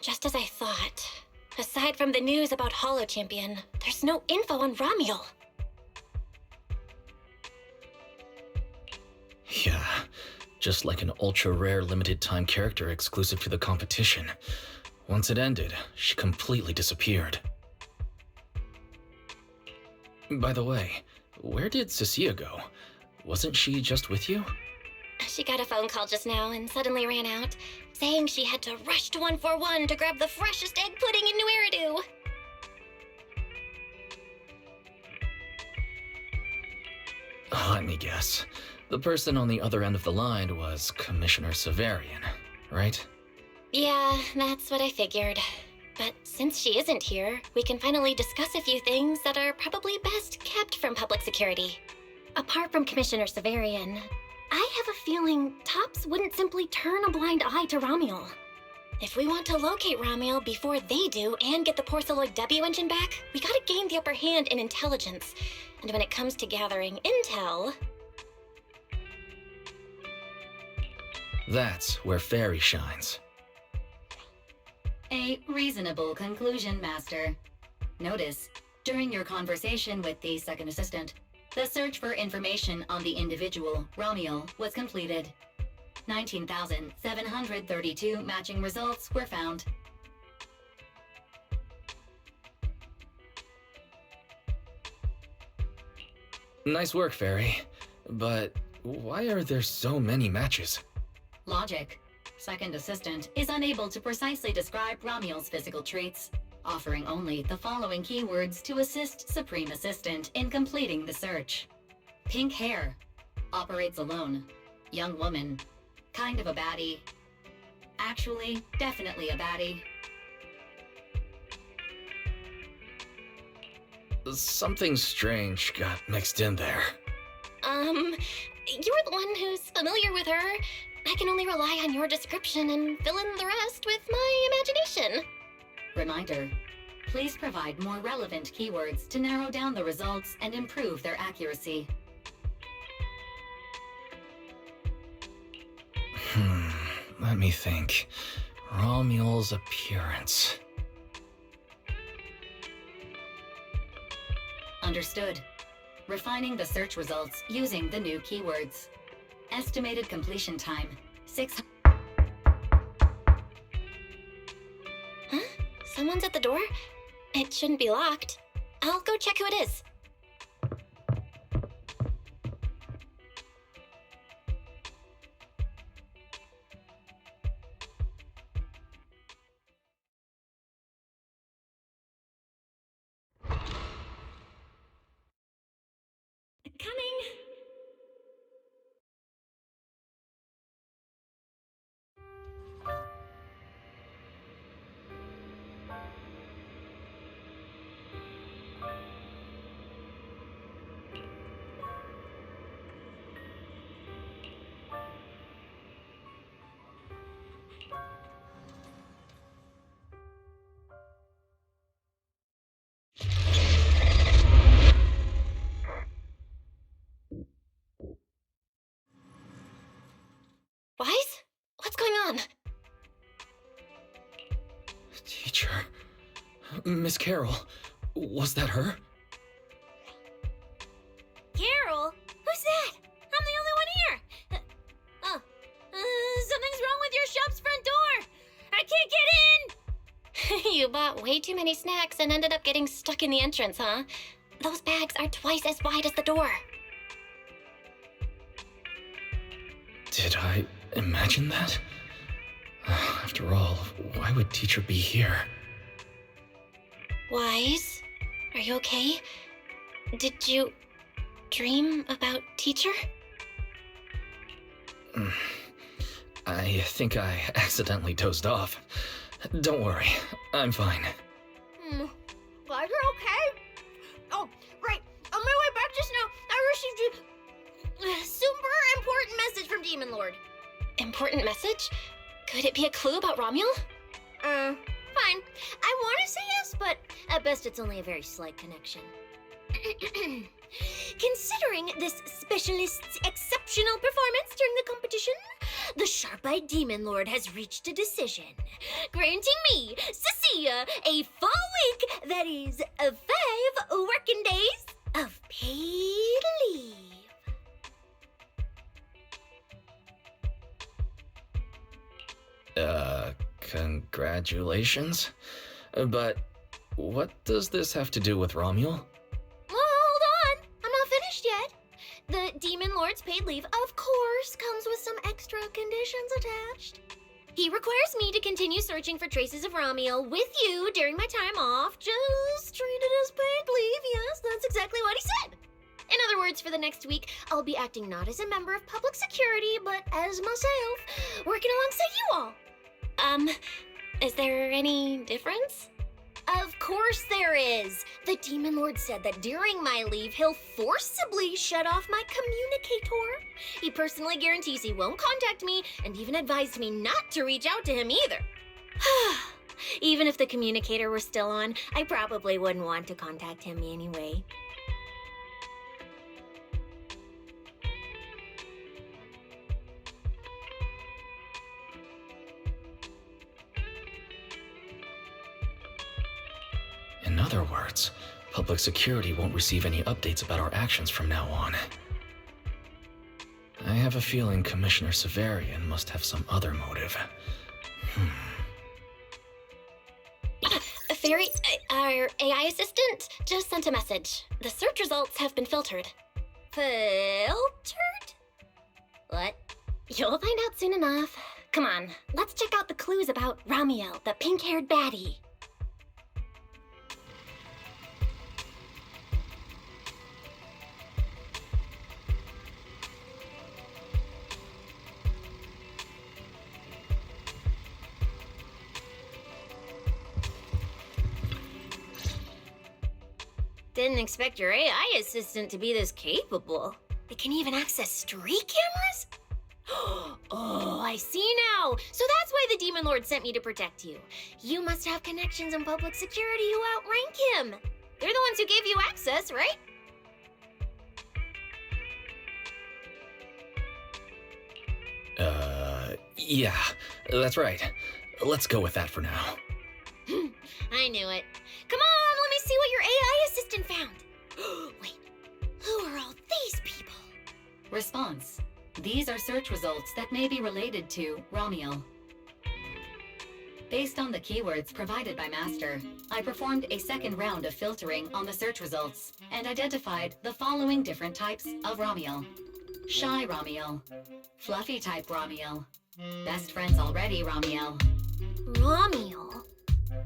just as I thought. Aside from the news about Holo Champion, there's no info on Ramiel. Yeah, just like an ultra-rare limited-time character exclusive to the competition. Once it ended, she completely disappeared. By the way, where did Cecilia go? Wasn't she just with you? She got a phone call just now and suddenly ran out, saying she had to rush to 141 to grab the freshest egg pudding in New Eridu. Let me guess. The person on the other end of the line was Commissioner Severian, right? Yeah, that's what I figured. But since she isn't here, we can finally discuss a few things that are probably best kept from public security. Apart from Commissioner Severian, I have a feeling Tops wouldn't simply turn a blind eye to Ramiel. If we want to locate Ramiel before they do and get the Porceloid W engine back, we gotta gain the upper hand in intelligence. And when it comes to gathering intel... That's where Fairy shines. A reasonable conclusion, Master. Notice, during your conversation with the second assistant, the search for information on the individual, Ramiel, was completed. 19,732 matching results were found. Nice work, Fairy. But why are there so many matches? Logic. Second assistant is unable to precisely describe Ramiel's physical traits, offering only the following keywords to assist Supreme Assistant in completing the search. Pink hair. Operates alone. Young woman. Kind of a baddie. Actually, definitely a baddie. Something strange got mixed in there. You're the one who's familiar with her. I can only rely on your description and fill in the rest with my imagination. Reminder. Please provide more relevant keywords to narrow down the results and improve their accuracy. Let me think. Ramiel's appearance. Understood. Refining the search results using the new keywords. Estimated completion time, 6... Huh? Someone's at the door? It shouldn't be locked. I'll go check who it is. Coming! Wise? What's going on? Teacher... Miss Carol, was that her? Carol? Who's that? I'm the only one here! Something's wrong with your shop's front door! I can't get in! You bought way too many snacks and ended up getting stuck in the entrance, huh? Those bags are twice as wide as the door. Did I imagine that? After all, why would Teacher be here? Wise? Are you okay? Did you dream about Teacher? I think I accidentally dozed off. Don't worry, I'm fine. Glad you're okay. Oh, right. On my way back just now, I received a super important message from Demon Lord. Important message? Could it be a clue about Ramiel? Fine. I want to say yes, but at best it's only a very slight connection. Considering this specialist's exceptional performance during the competition, the sharp-eyed demon lord has reached a decision, granting me, Cecilia, a full week, that is, 5 working days of paid leave. Congratulations? But what does this have to do with Romuald? Well, hold on. I'm not finished yet. The Demon Lord's paid leave, of course, comes with some extra conditions attached. He requires me to continue searching for traces of Romuald with you during my time off. Just treat it as paid leave. Yes, that's exactly what he said. In other words, for the next week, I'll be acting not as a member of public security, but as myself, working alongside you all. Is there any difference? Of course there is. The Demon Lord said that during my leave, he'll forcibly shut off my communicator. He personally guarantees he won't contact me and even advised me not to reach out to him either. Even if the communicator were still on, I probably wouldn't want to contact him anyway. In other words, public security won't receive any updates about our actions from now on. I have a feeling Commissioner Severian must have some other motive. Fairy, our AI assistant just sent a message. The search results have been filtered. Filtered? What? You'll find out soon enough. Come on, let's check out the clues about Romuald, the pink-haired baddie. Didn't expect your AI assistant to be this capable. It can even access street cameras? Oh, I see now. So that's why the Demon Lord sent me to protect you. You must have connections in public security who outrank him. They're the ones who gave you access, right? Yeah, that's right. Let's go with that for now. I knew it. Come on, let me see what your AI assistant found. Wait, who are all these people? Response. These are search results that may be related to Romuald. Based on the keywords provided by Master, I performed a second round of filtering on the search results and identified the following different types of Romuald. Shy Romuald, Fluffy type Romuald, Best Friends Already Romuald. Romuald?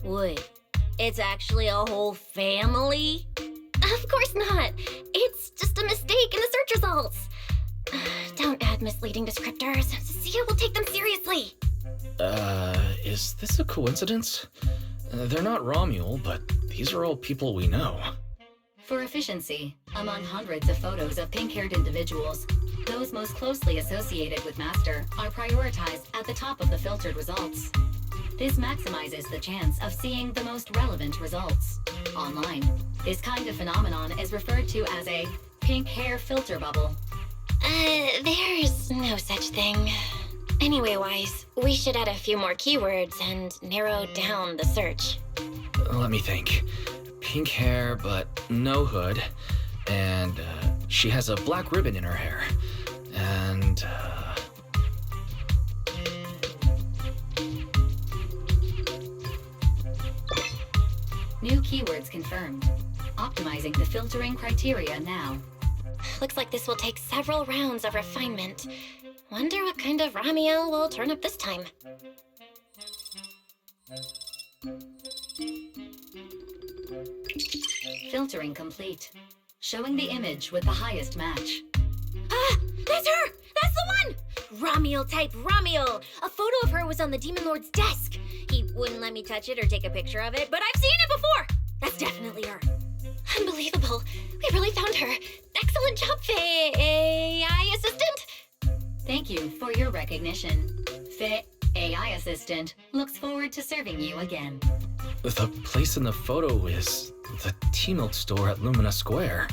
Wait, it's actually a whole family? Of course not. It's just a mistake in the search results. Don't add misleading descriptors. Cecilia will take them seriously. Is this a coincidence? They're not Romuald, but these are all people we know. For efficiency, among hundreds of photos of pink-haired individuals, those most closely associated with Master are prioritized at the top of the filtered results. This maximizes the chance of seeing the most relevant results. Online, this kind of phenomenon is referred to as a pink hair filter bubble. There's no such thing. Anyway, Wise, we should add a few more keywords and narrow down the search. Let me think. Pink hair, but no hood. And, she has a black ribbon in her hair. And, New keywords confirmed. Optimizing the filtering criteria now. Looks like this will take several rounds of refinement. Wonder what kind of Romuald will turn up this time. Filtering complete. Showing the image with the highest match. Ah, that's her! That's the one! Romuald type Romuald! A photo of her was on the Demon Lord's desk. He wouldn't let me touch it or take a picture of it, but I've seen it before! That's definitely her. Unbelievable. We really found her. Excellent job, AI assistant. Thank you for your recognition. AI assistant looks forward to serving you again. the place in the photo is the T-Milk store at Lumina Square.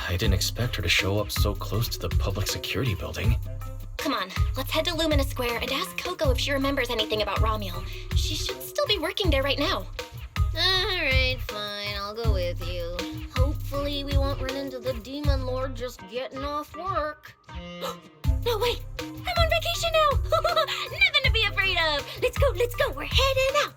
I didn't expect her to show up so close to the public security building. Come come on. Let's head to Lumina Square and ask Coco if she remembers anything about Romuel. She should still be working there right now. Alright, fine, I'll go with you. Hopefully we won't run into the Demon Lord just getting off work. No, wait! I'm on vacation now! Nothing to be afraid of! Let's go, we're heading out!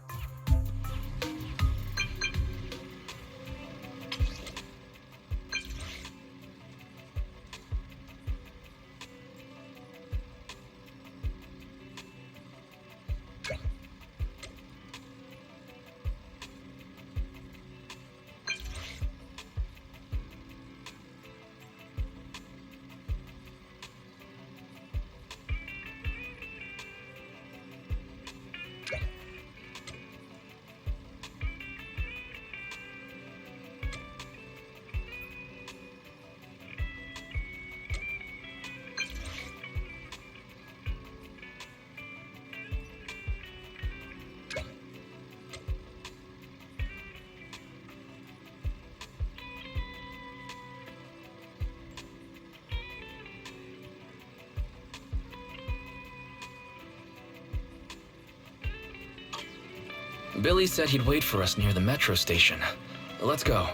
Billy said he'd wait for us near the metro station. Let's go.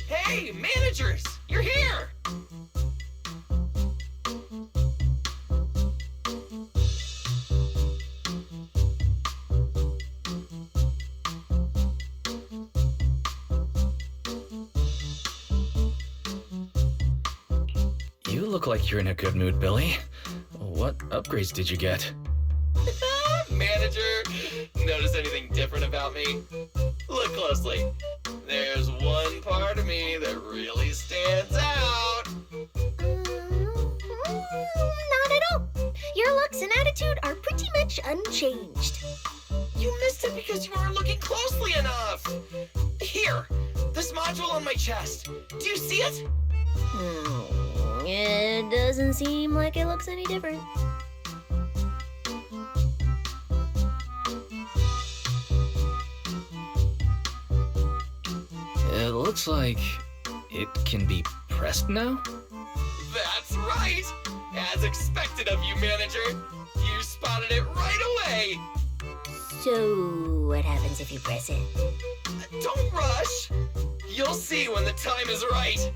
Hey, managers! You're here! You look like you're in a good mood, Billy. What upgrades did you get? Manager, notice anything different about me? Look closely. There's one part of me that really stands out. Not at all. Your looks and attitude are pretty much unchanged. You missed it because you weren't looking closely enough. Here, this module on my chest. Do you see it? It doesn't seem like it looks any different. It looks like it can be pressed now? That's right! As expected of you, manager. You spotted it right away. So, what happens if you press it? Don't rush. You'll see when the time is right.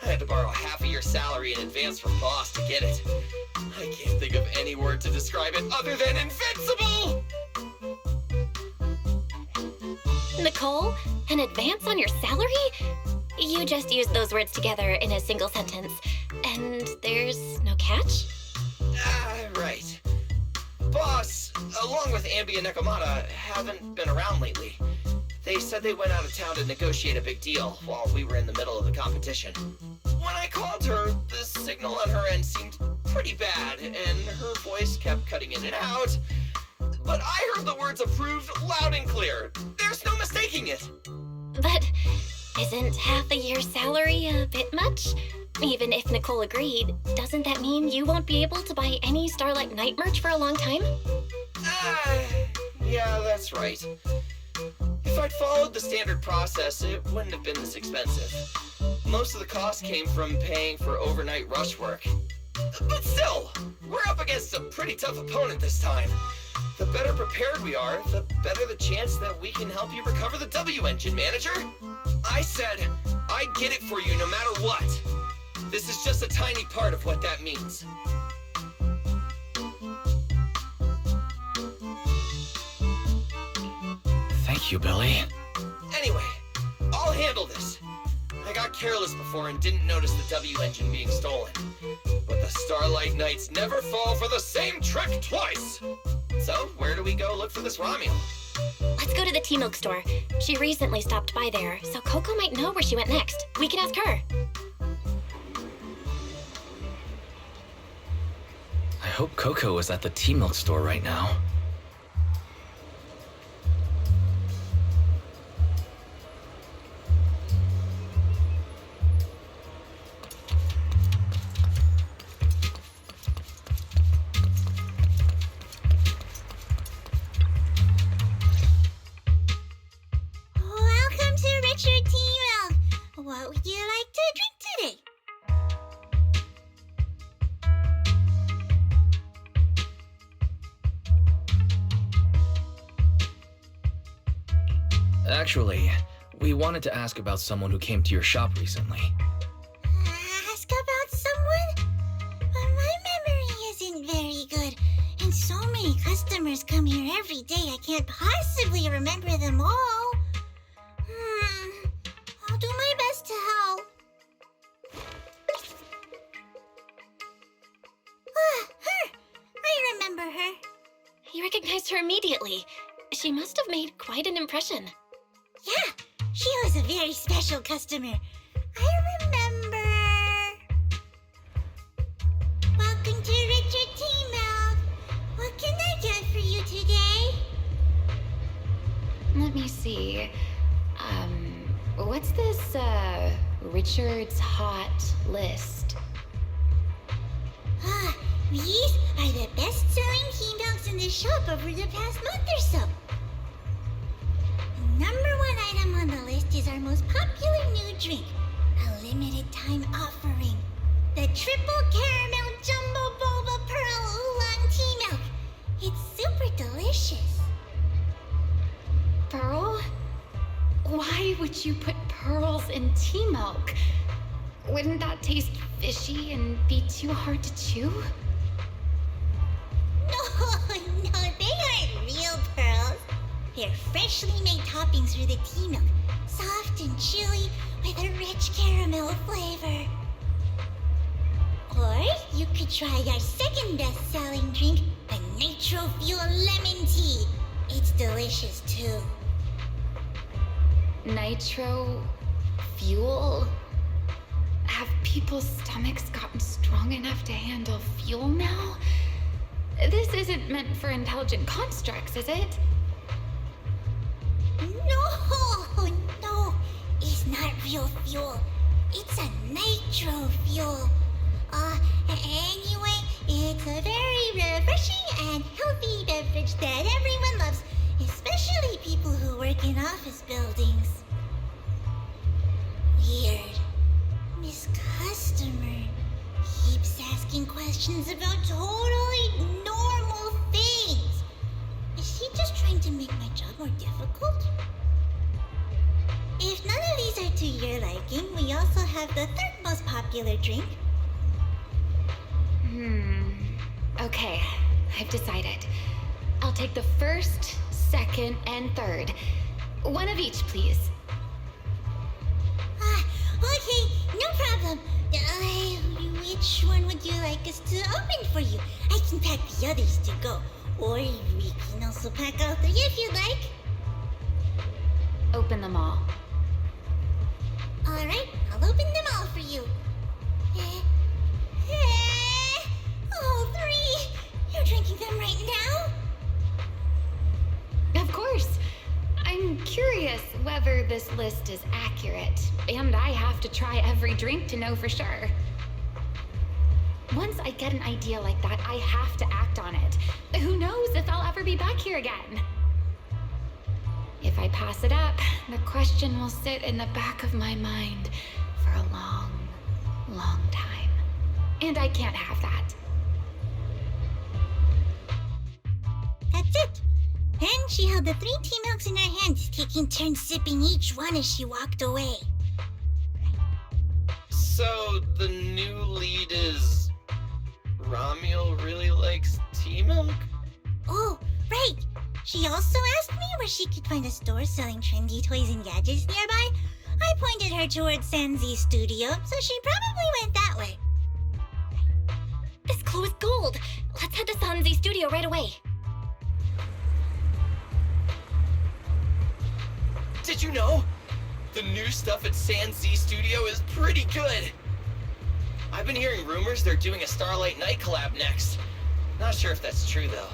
I had to borrow half of your salary in advance from boss to get it. I can't think of any word to describe it other than invincible! Nicole, an advance on your salary? You just used those words together in a single sentence. And there's no catch? Right. Boss, along with Ambi and Nekomata, haven't been around lately. They said they went out of town to negotiate a big deal while we were in the middle of the competition. When I called her, the signal on her end seemed pretty bad, and her voice kept cutting in and out. But I heard the words approved loud and clear. There's no mistaking it. But isn't half a year's salary a bit much? Even if Nicole agreed, doesn't that mean you won't be able to buy any Starlight Night merch for a long time? Yeah, that's right. If I'd followed the standard process, it wouldn't have been this expensive. Most of the cost came from paying for overnight rush work. But still, we're up against a pretty tough opponent this time. The better prepared we are, the better the chance that we can help you recover the W engine, manager. I said I'd get it for you no matter what. This is just a tiny part of what that means. Thank you, Billy. Anyway, I'll handle this. I got careless before and didn't notice the W engine being stolen. But the Starlight Knights never fall for the same trick twice! So, where do we go look for this Romeo? Let's go to the tea milk store. She recently stopped by there, so Coco might know where she went next. We can ask her. I hope Coco is at the tea milk store right now. Welcome to Richard Tea Milk. What would you like to drink today? Actually, we wanted to ask about someone who came to your shop recently. Ask about someone? But my memory isn't very good. And so many customers come here every day, I can't possibly remember them all. I'll do my best to help. Her! I remember her. You recognized her immediately. She must have made quite an impression. Yeah, she was a very special customer. I remember. Welcome to Richard Tea Milk. What can I get for you today? Let me see. What's this, Richard's Hot List? These are the best-selling tea milks in the shop over the past month or so. The number one item on the list is our most popular new drink, a limited-time offering. The Triple Caramel Jumbo Boba Pearl Oolong Tea Milk. It's super delicious. Pearl? Why would you put pearls in tea milk? Wouldn't that taste fishy and be too hard to chew? No, they aren't real pearls. They're freshly made toppings for the tea milk, soft and chewy with a rich caramel flavor. Or you could try our second best-selling drink, the Nitro Fuel Lemon Tea. It's delicious too. Nitro? Fuel? Have people's stomachs gotten strong enough to handle fuel now? This isn't meant for intelligent constructs, is it? No, it's not real fuel. It's a nitro fuel. Anyway, it's a very refreshing and healthy beverage that everyone loves, especially people who work in office buildings. Weird. This customer keeps asking questions about totally normal things. Is she just trying to make my job more difficult? If none of these are to your liking, we also have the third most popular drink. Okay, I've decided. I'll take the first, second, and third. One of each, please. Okay, no problem. Which one would you like us to open for you? I can pack the others to go. Or we can also pack all three if you'd like. Open them all. Alright, I'll open them all for you. All three! You're drinking them right now? Of course. I'm I'm curious whether this list is accurate, and I have to try every drink to know for sure. Once I get an idea like that, I have to act on it. Who knows if I'll ever be back here again? If I pass it up, the question will sit in the back of my mind for a long, long time. And I can't have that. That's it. Then she held the 3 tea milks in her hands, taking turns sipping each one as she walked away. So, the new lead is... Ramiel really likes tea milk? Oh, right. She also asked me where she could find a store selling trendy toys and gadgets nearby. I pointed her towards ZZZ Studio, so she probably went that way. This clue is gold. Let's head to ZZZ Studio right away. Did you know? The new stuff at ZZZ Studio is pretty good. I've been hearing rumors they're doing a Starlight Night collab next. Not sure if that's true, though.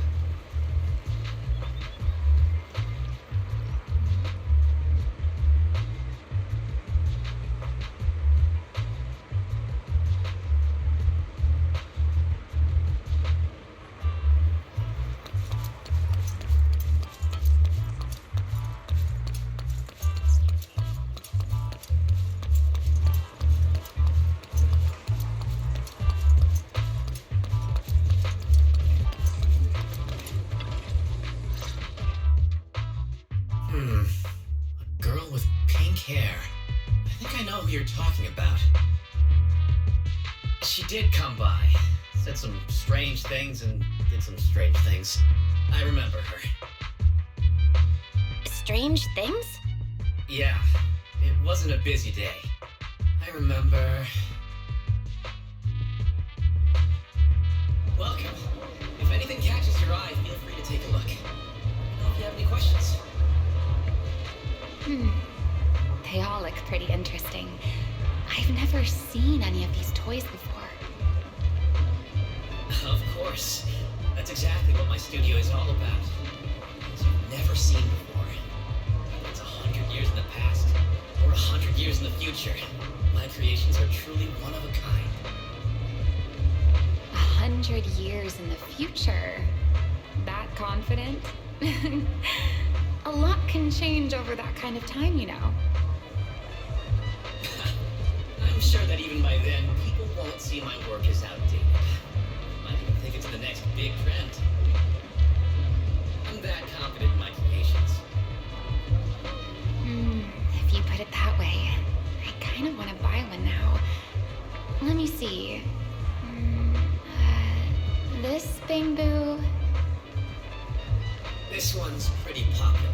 A girl with pink hair. I think I know who you're talking about. She did come by, said some strange things and did some strange things. I remember her. Strange things? Yeah, it wasn't a busy day. I remember... Welcome. If anything catches your eye, feel free to take a look. Let me know if you have any questions. They all look pretty interesting. I've never seen any of these toys before. Of course. That's exactly what my studio is all about. Things you've never seen before. Whether it's 100 years in the past or 100 years in the future, my creations are truly one of a kind. 100 years in the future? That confident? A lot can change over that kind of time, you know. I'm sure that even by then, people won't see my work as outdated. Might even think it's the next big trend. I'm that confident in my creations. If you put it that way, I kind of want to buy one now. Let me see. This bamboo. This one's pretty popular.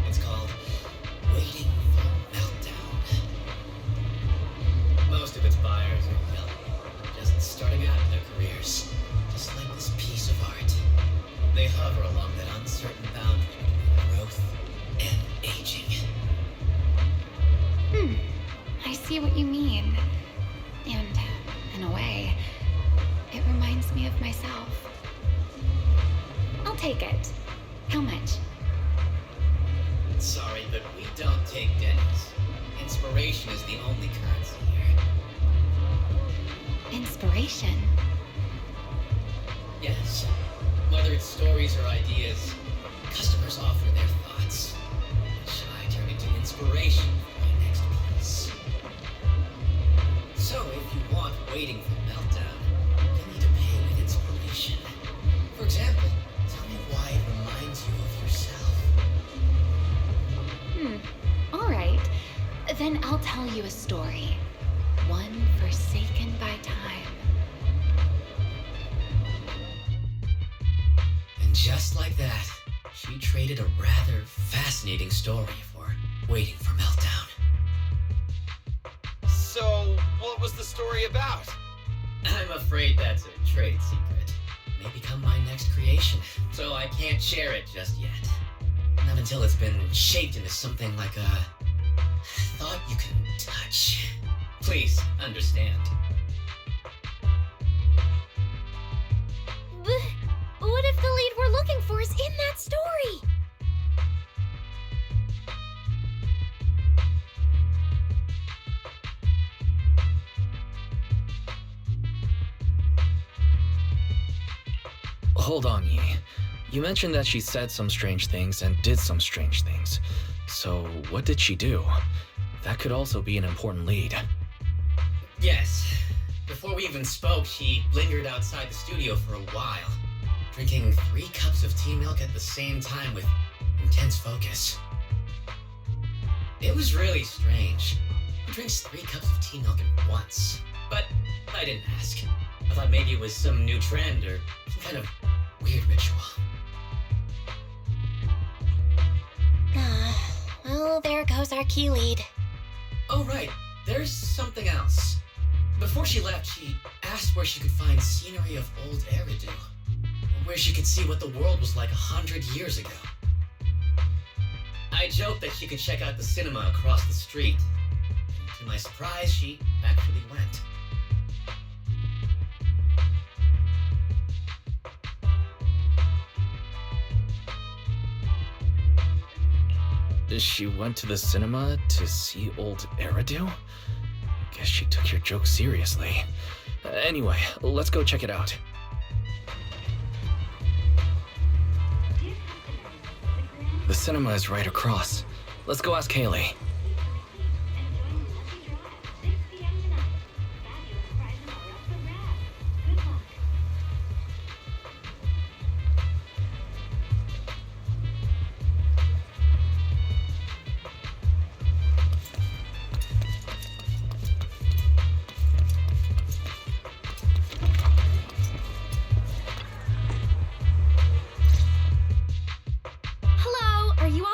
It's called Waiting for Meltdown. Most of its buyers are young, just starting out in their careers, just like this piece of art. They hover along that uncertain boundary between growth and aging. I see what you mean. And, in a way, it reminds me of myself. I'll take it. How much? Sorry, but we don't take pennies. Inspiration is the only currency here. Inspiration? Yes. Whether it's stories or ideas, customers offer their thoughts, which I turn into inspiration for my next piece. So if you want Waiting for Meltdown, you need to pay with inspiration. For example, tell me why it reminds you of yourself. All right. Then I'll tell you a story. One forsaken by time. And just like that, she traded a rather fascinating story for Waiting for Meltdown. So, what was the story about? I'm afraid that's a trade secret. It may become my next creation, so I can't share it just yet. Not until it's been shaped into something like a thought you can touch. Please, understand. But what if the lead we're looking for is in that story? Hold on, Yi. You mentioned that she said some strange things and did some strange things. So, what did she do? That could also be an important lead. Yes. Before we even spoke, she lingered outside the studio for a while, drinking 3 cups of tea milk at the same time with intense focus. It was really strange. Who drinks 3 cups of tea milk at once? But I didn't ask. I thought maybe it was some new trend or some kind of weird ritual. Well, there goes our key lead. Oh, right. There's something else. Before she left, she asked where she could find scenery of old Eridu, where she could see what the world was like 100 years ago. I joked that she could check out the cinema across the street. And to my surprise, she actually went. She went to the cinema to see old Eridu? Guess she took your joke seriously. Anyway, let's go check it out. The cinema is right across. Let's go ask Haley.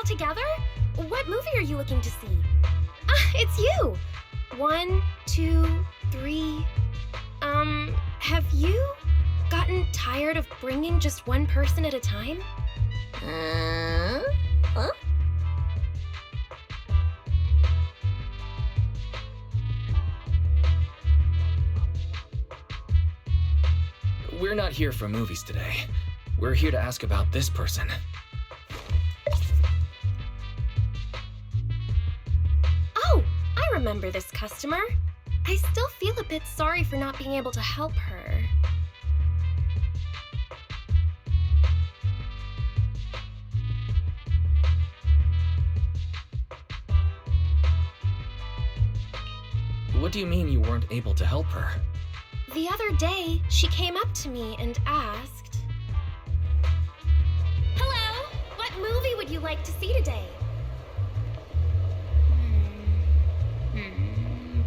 Together? What movie are you looking to see? Ah, it's you! 1, 2, 3. Have you gotten tired of bringing just one person at a time? Huh? We're not here for movies today. We're here to ask about this person. I remember this customer. I still feel a bit sorry for not being able to help her. What do you mean you weren't able to help her? The other day, she came up to me and asked, "Hello, what movie would you like to see today?"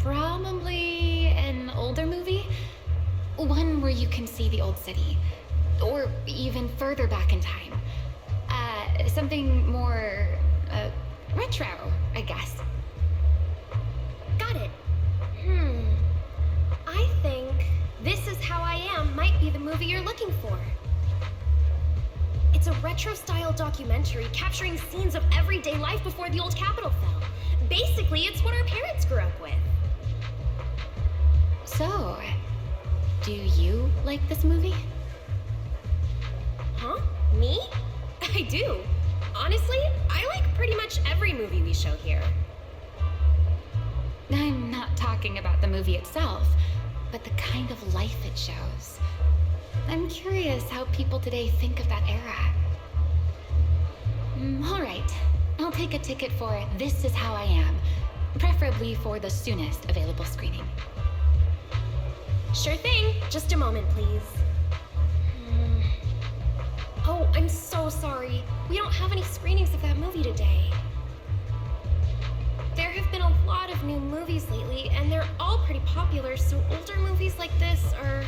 Probably an older movie. One where you can see the old city. Or even further back in time. Something more, retro, I guess. Got it. I think This Is How I Am might be the movie you're looking for. It's a retro-style documentary capturing scenes of everyday life before the old capital fell. Basically, it's what our parents grew up with. So, do you like this movie? Huh? Me? I do. Honestly, I like pretty much every movie we show here. I'm not talking about the movie itself, but the kind of life it shows. I'm curious how people today think of that era. All right, I'll take a ticket for This Is How I Am, preferably for the soonest available screening. Sure thing. Just a moment, please. Oh, I'm so sorry. We don't have any screenings of that movie today. There have been a lot of new movies lately, and they're all pretty popular, so older movies like this are...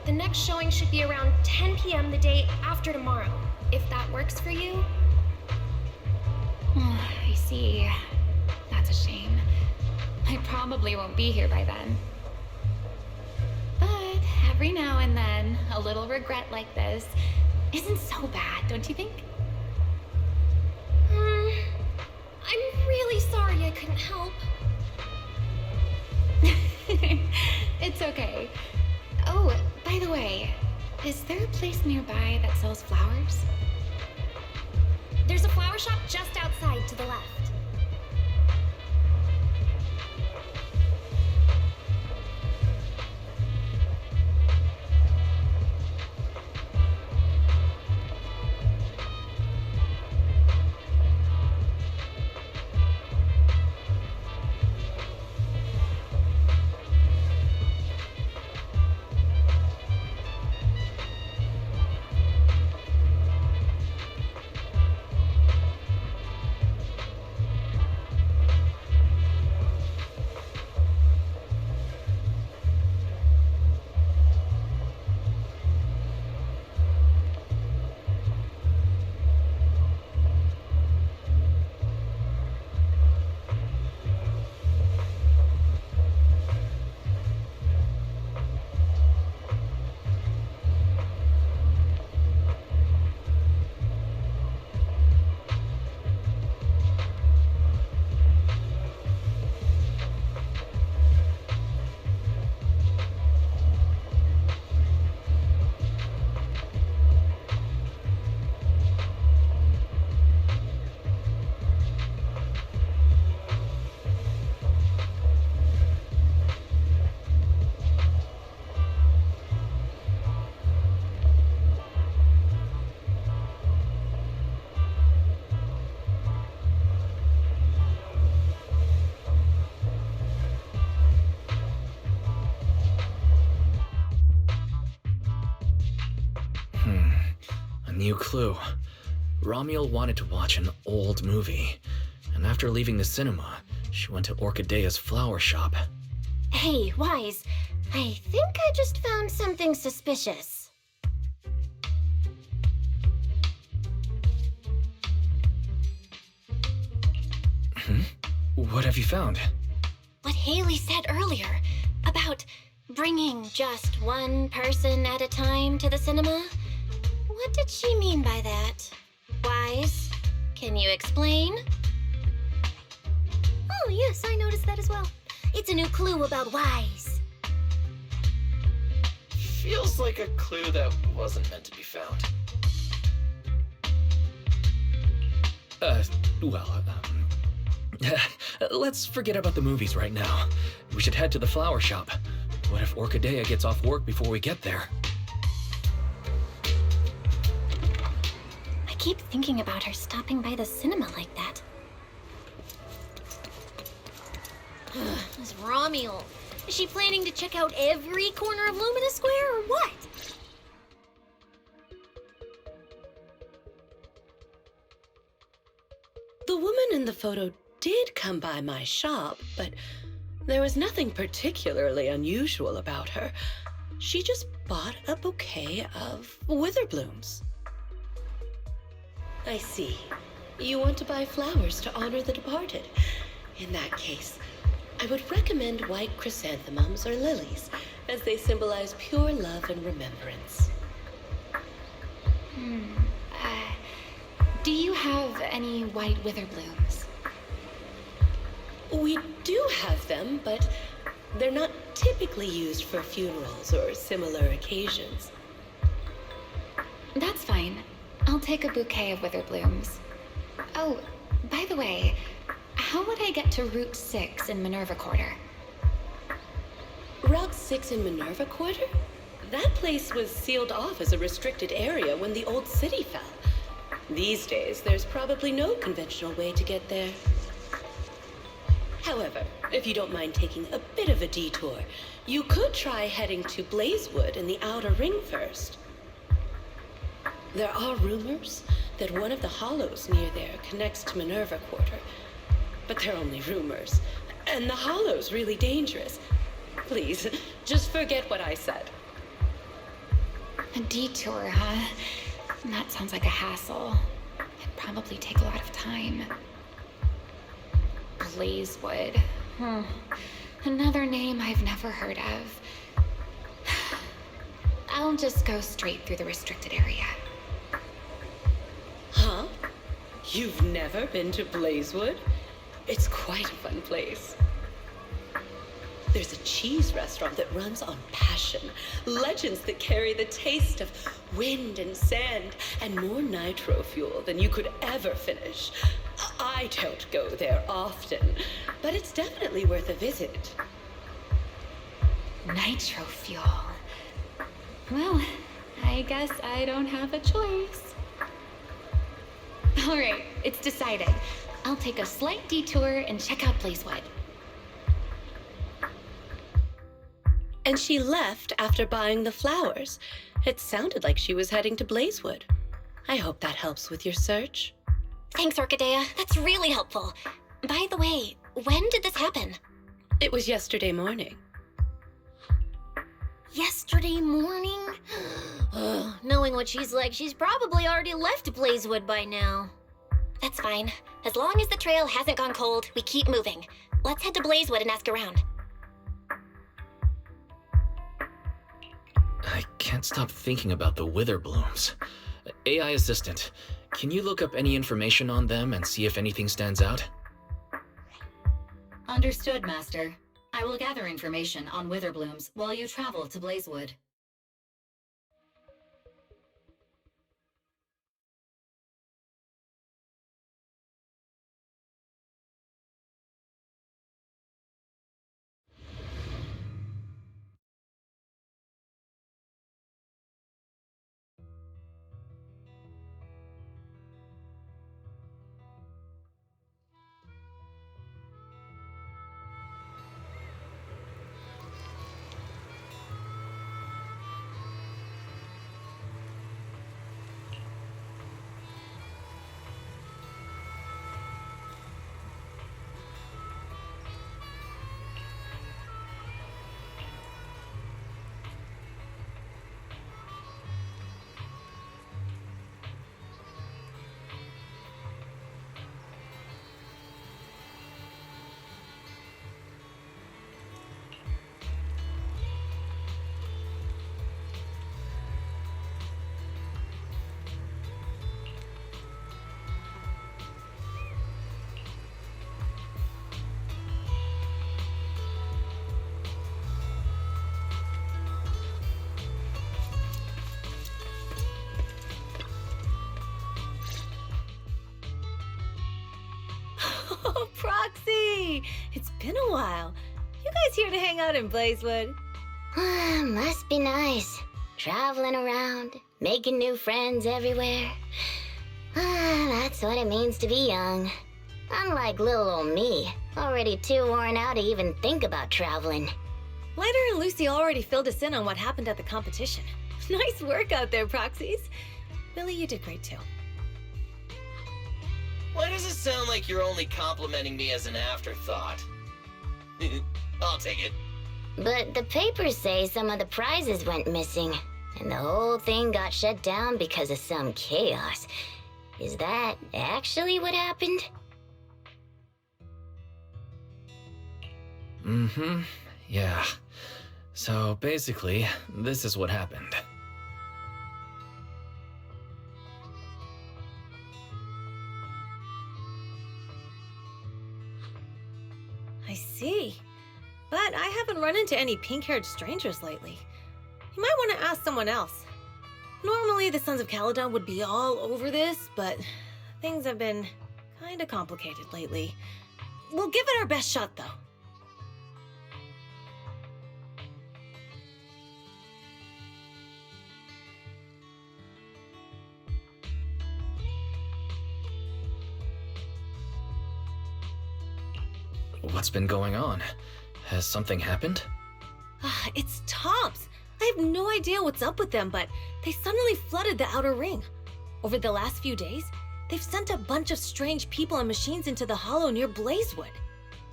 The next showing should be around 10 p.m. the day after tomorrow, if that works for you. I see. That's a shame. I probably won't be here by then. But every now and then, a little regret like this isn't so bad, don't you think? I'm really sorry I couldn't help. It's okay. Oh, by the way, is there a place nearby that sells flowers? There's a flower shop just outside to the left. New clue. Romuald wanted to watch an old movie, and after leaving the cinema, she went to Orchidea's flower shop. Hey, Wise, I think I just found something suspicious. What have you found? What Haley said earlier about bringing just one person at a time to the cinema? What did she mean by that? Wise, can you explain? Oh, yes, I noticed that as well. It's a new clue about Wise. Feels like a clue that wasn't meant to be found. Let's forget about the movies right now. We should head to the flower shop. What if Orchidea gets off work before we get there? I keep thinking about her stopping by the cinema like that. This Romuald. Is she planning to check out every corner of Lumina Square or what? The woman in the photo did come by my shop, but there was nothing particularly unusual about her. She just bought a bouquet of witherblooms. I see. You want to buy flowers to honor the departed. In that case, I would recommend white chrysanthemums or lilies, as they symbolize pure love and remembrance. Do you have any white witherblooms? We do have them, but they're not typically used for funerals or similar occasions. That's fine. I'll take a bouquet of witherblooms. Oh, by the way, how would I get to Route 6 in Minerva Quarter? Route 6 in Minerva Quarter? That place was sealed off as a restricted area when the old city fell. These days, there's probably no conventional way to get there. However, if you don't mind taking a bit of a detour, you could try heading to Blazewood in the Outer Ring first. There are rumors that one of the hollows near there connects to Minerva Quarter, but they're only rumors, and the hollow's really dangerous. Please, just forget what I said. A detour, huh? That sounds like a hassle. It'd probably take a lot of time. Blazewood. Another name I've never heard of. I'll just go straight through the restricted area. Huh? You've never been to Blazewood? It's quite a fun place. There's a cheese restaurant that runs on passion, legends that carry the taste of wind and sand, and more nitro fuel than you could ever finish. I don't go there often, but it's definitely worth a visit. Nitro fuel. Well, I guess I don't have a choice. All right, it's decided. I'll take a slight detour and check out Blazewood. And she left after buying the flowers. It sounded like she was heading to Blazewood. I hope that helps with your search. Thanks, Orchidea. That's really helpful. By the way, when did this happen? It was yesterday morning. Yesterday morning? Knowing what she's like, she's probably already left Blazewood by now. That's fine. As long as the trail hasn't gone cold, we keep moving. Let's head to Blazewood and ask around. I can't stop thinking about the witherblooms. AI assistant, can you look up any information on them and see if anything stands out? Understood, Master. I will gather information on witherblooms while you travel to Blazewood. Oh, Proxy! It's been a while. You guys here to hang out in Blazewood? Must be nice. Traveling around, making new friends everywhere. That's what it means to be young. Unlike little old me, already too worn out to even think about traveling. Lighter and Lucy already filled us in on what happened at the competition. Nice work out there, Proxies. Billy, you did great too. Why does it sound like you're only complimenting me as an afterthought? I'll take it. But the papers say some of the prizes went missing, and the whole thing got shut down because of some chaos. Is that actually what happened? Mm-hmm. Yeah. So basically, this is what happened. I see. But I haven't run into any pink-haired strangers lately. You might want to ask someone else. Normally, the Sons of Caledon would be all over this, but things have been kinda complicated lately. We'll give it our best shot, though. What's been going on? Has something happened? It's Tops. I have no idea what's up with them, but they suddenly flooded the outer ring. Over the last few days, they've sent a bunch of strange people and machines into the hollow near Blazewood.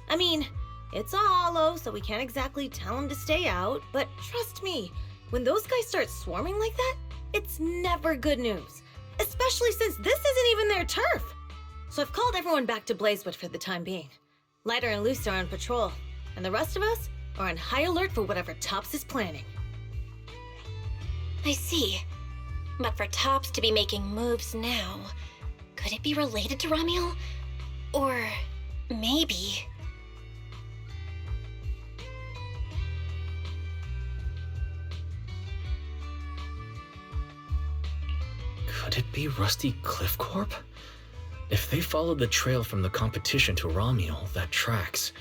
I mean, it's a hollow, so we can't exactly tell them to stay out, but trust me, when those guys start swarming like that, it's never good news. Especially since this isn't even their turf. So I've called everyone back to Blazewood for the time being. Lighter and Luce are on patrol, and the rest of us are on high alert for whatever Tops is planning. I see. But for Tops to be making moves now, could it be related to Ramiel? Or maybe... Could it be Rusty Cliff Corp? If they followed the trail from the competition to Ramiel, that tracks.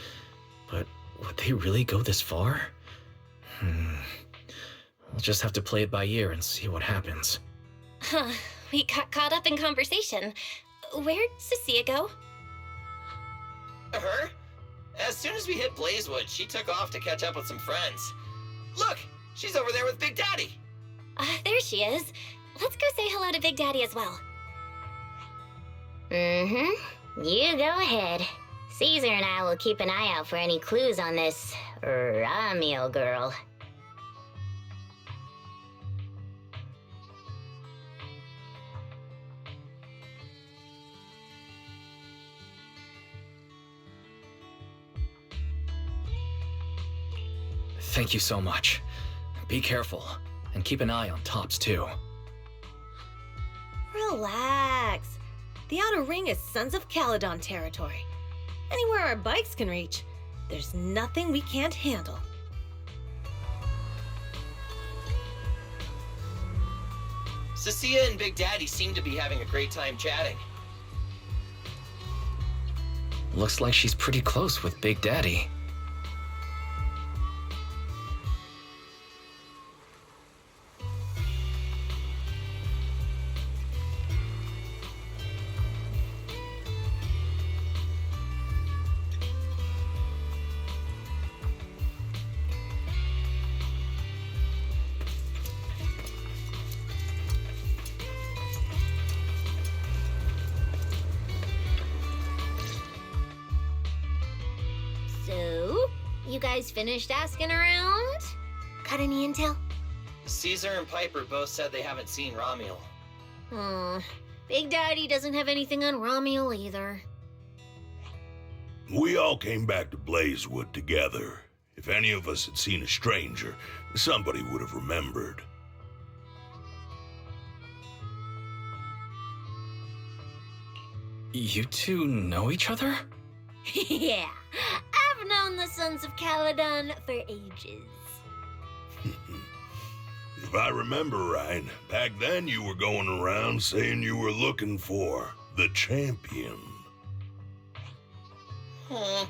But would they really go this far? We'll just have to play it by ear and see what happens. Huh, we got caught up in conversation. Where'd Cecilia go? Her? As soon as we hit Blazewood, she took off to catch up with some friends. Look, she's over there with Big Daddy. There she is. Let's go say hello to Big Daddy as well. You go ahead. Caesar and I will keep an eye out for any clues on this Ramiel girl. Thank you so much. Be careful, and keep an eye on Tops too. Relax. The outer ring is Sons of Caledon territory. Anywhere our bikes can reach, there's nothing we can't handle. Cecilia and Big Daddy seem to be having a great time chatting. Looks like she's pretty close with Big Daddy. So, you guys finished asking around? Got any intel? Caesar and Piper both said they haven't seen Ramiel. Big Daddy doesn't have anything on Ramiel either. We all came back to Blazewood together. If any of us had seen a stranger, somebody would have remembered. You two know each other? Yeah, I've known the Sons of Caledon for ages. If I remember right, back then you were going around saying you were looking for the champion. Hmm.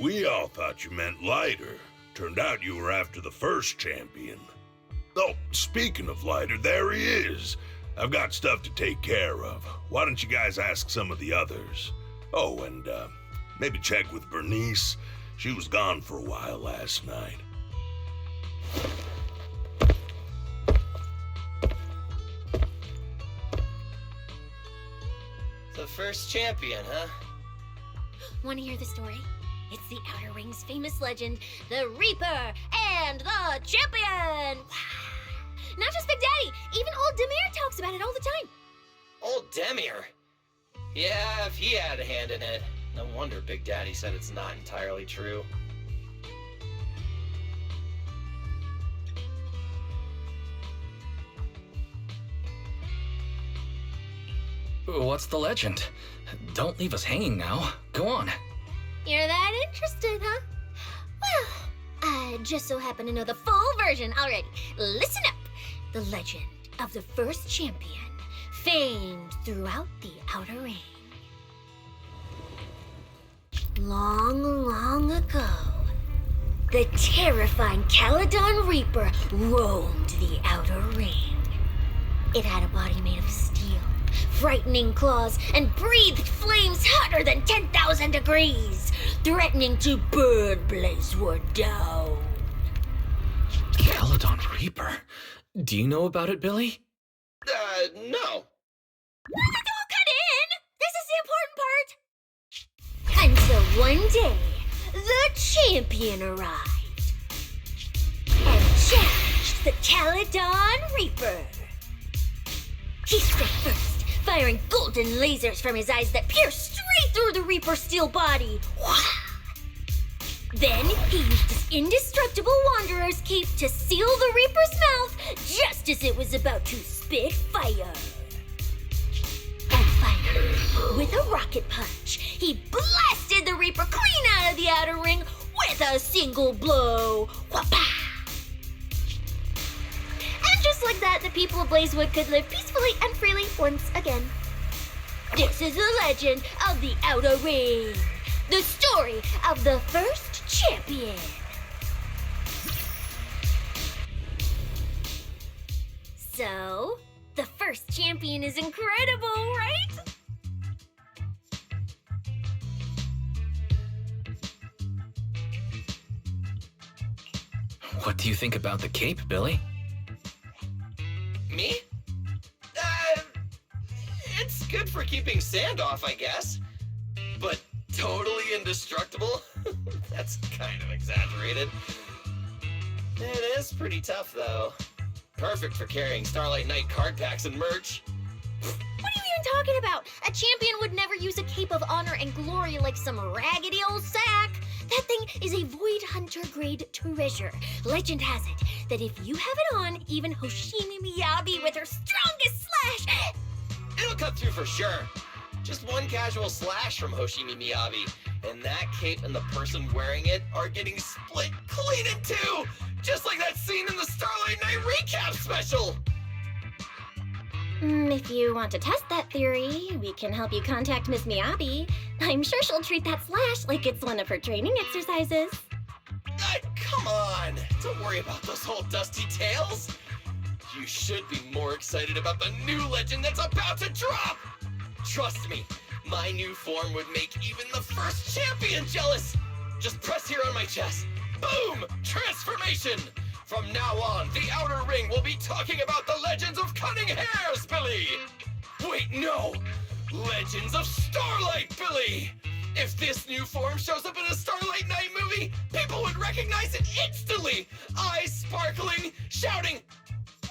We all thought you meant lighter. Turned out you were after the first champion. Oh, speaking of lighter, there he is. I've got stuff to take care of. Why don't you guys ask some of the others? Oh, and maybe check with Bernice. She was gone for a while last night. The first champion, huh? Want to hear the story? It's the Outer Ring's famous legend, the Reaper and the Champion! Not just Big Daddy, even old Demir talks about it all the time. Old Demir? Yeah, if he had a hand in it. No wonder Big Daddy said it's not entirely true. What's the legend? Don't leave us hanging now. Go on. You're that interested, huh? Well, I just so happen to know the full version already. Listen up. The legend of the first champion, famed throughout the Outer Ring. Long, long ago, the terrifying Caledon Reaper roamed the Outer Ring. It had a body made of steel, frightening claws, and breathed flames hotter than 10,000 degrees, threatening to burn Blazewood down. Caledon Reaper? Do you know about it, Billy? No. Don't cut in! This is the important part! Until one day, the champion arrived and challenged the Caledon Reaper. He struck first, firing golden lasers from his eyes that pierced straight through the Reaper's steel body. Then he used his indestructible Wanderer's cape to seal the Reaper's mouth just as it was about to spit fire. And finally, with a rocket punch, he blasted the Reaper clean out of the Outer Ring with a single blow. Whapa! And just like that, the people of Blazewood could live peacefully and freely once again. This is the legend of the Outer Ring. The story of the first champion. So, the first champion is incredible, right? What do you think about the cape, Billy? Me? It's good for keeping sand off, I guess. But totally indestructible? That's kind of exaggerated. It is pretty tough, though. Perfect for carrying Starlight Knight card packs and merch. What are you even talking about? A champion would never use a cape of honor and glory like some raggedy old sack. That thing is a Void Hunter grade treasure. Legend has it that if you have it on, even Hoshimi Miyabi with her strongest slash... It'll cut through for sure. Just one casual slash from Hoshimi Miyabi, and that cape and the person wearing it are getting split clean in two, just like that scene in the Starlight Knight recap special. If you want to test that theory, we can help you contact Miss Miyabi. I'm sure she'll treat that slash like it's one of her training exercises. Come on, don't worry about those old dusty tales. You should be more excited about the new legend that's about to drop. Trust me, my new form would make even the first champion jealous. Just press here on my chest. Boom! Transformation! From now on, the Outer Ring will be talking about the legends of Cunning Hairs, Billy! Wait, no! Legends of Starlight, Billy! If this new form shows up in a Starlight Knight movie, people would recognize it instantly! Eyes sparkling, shouting,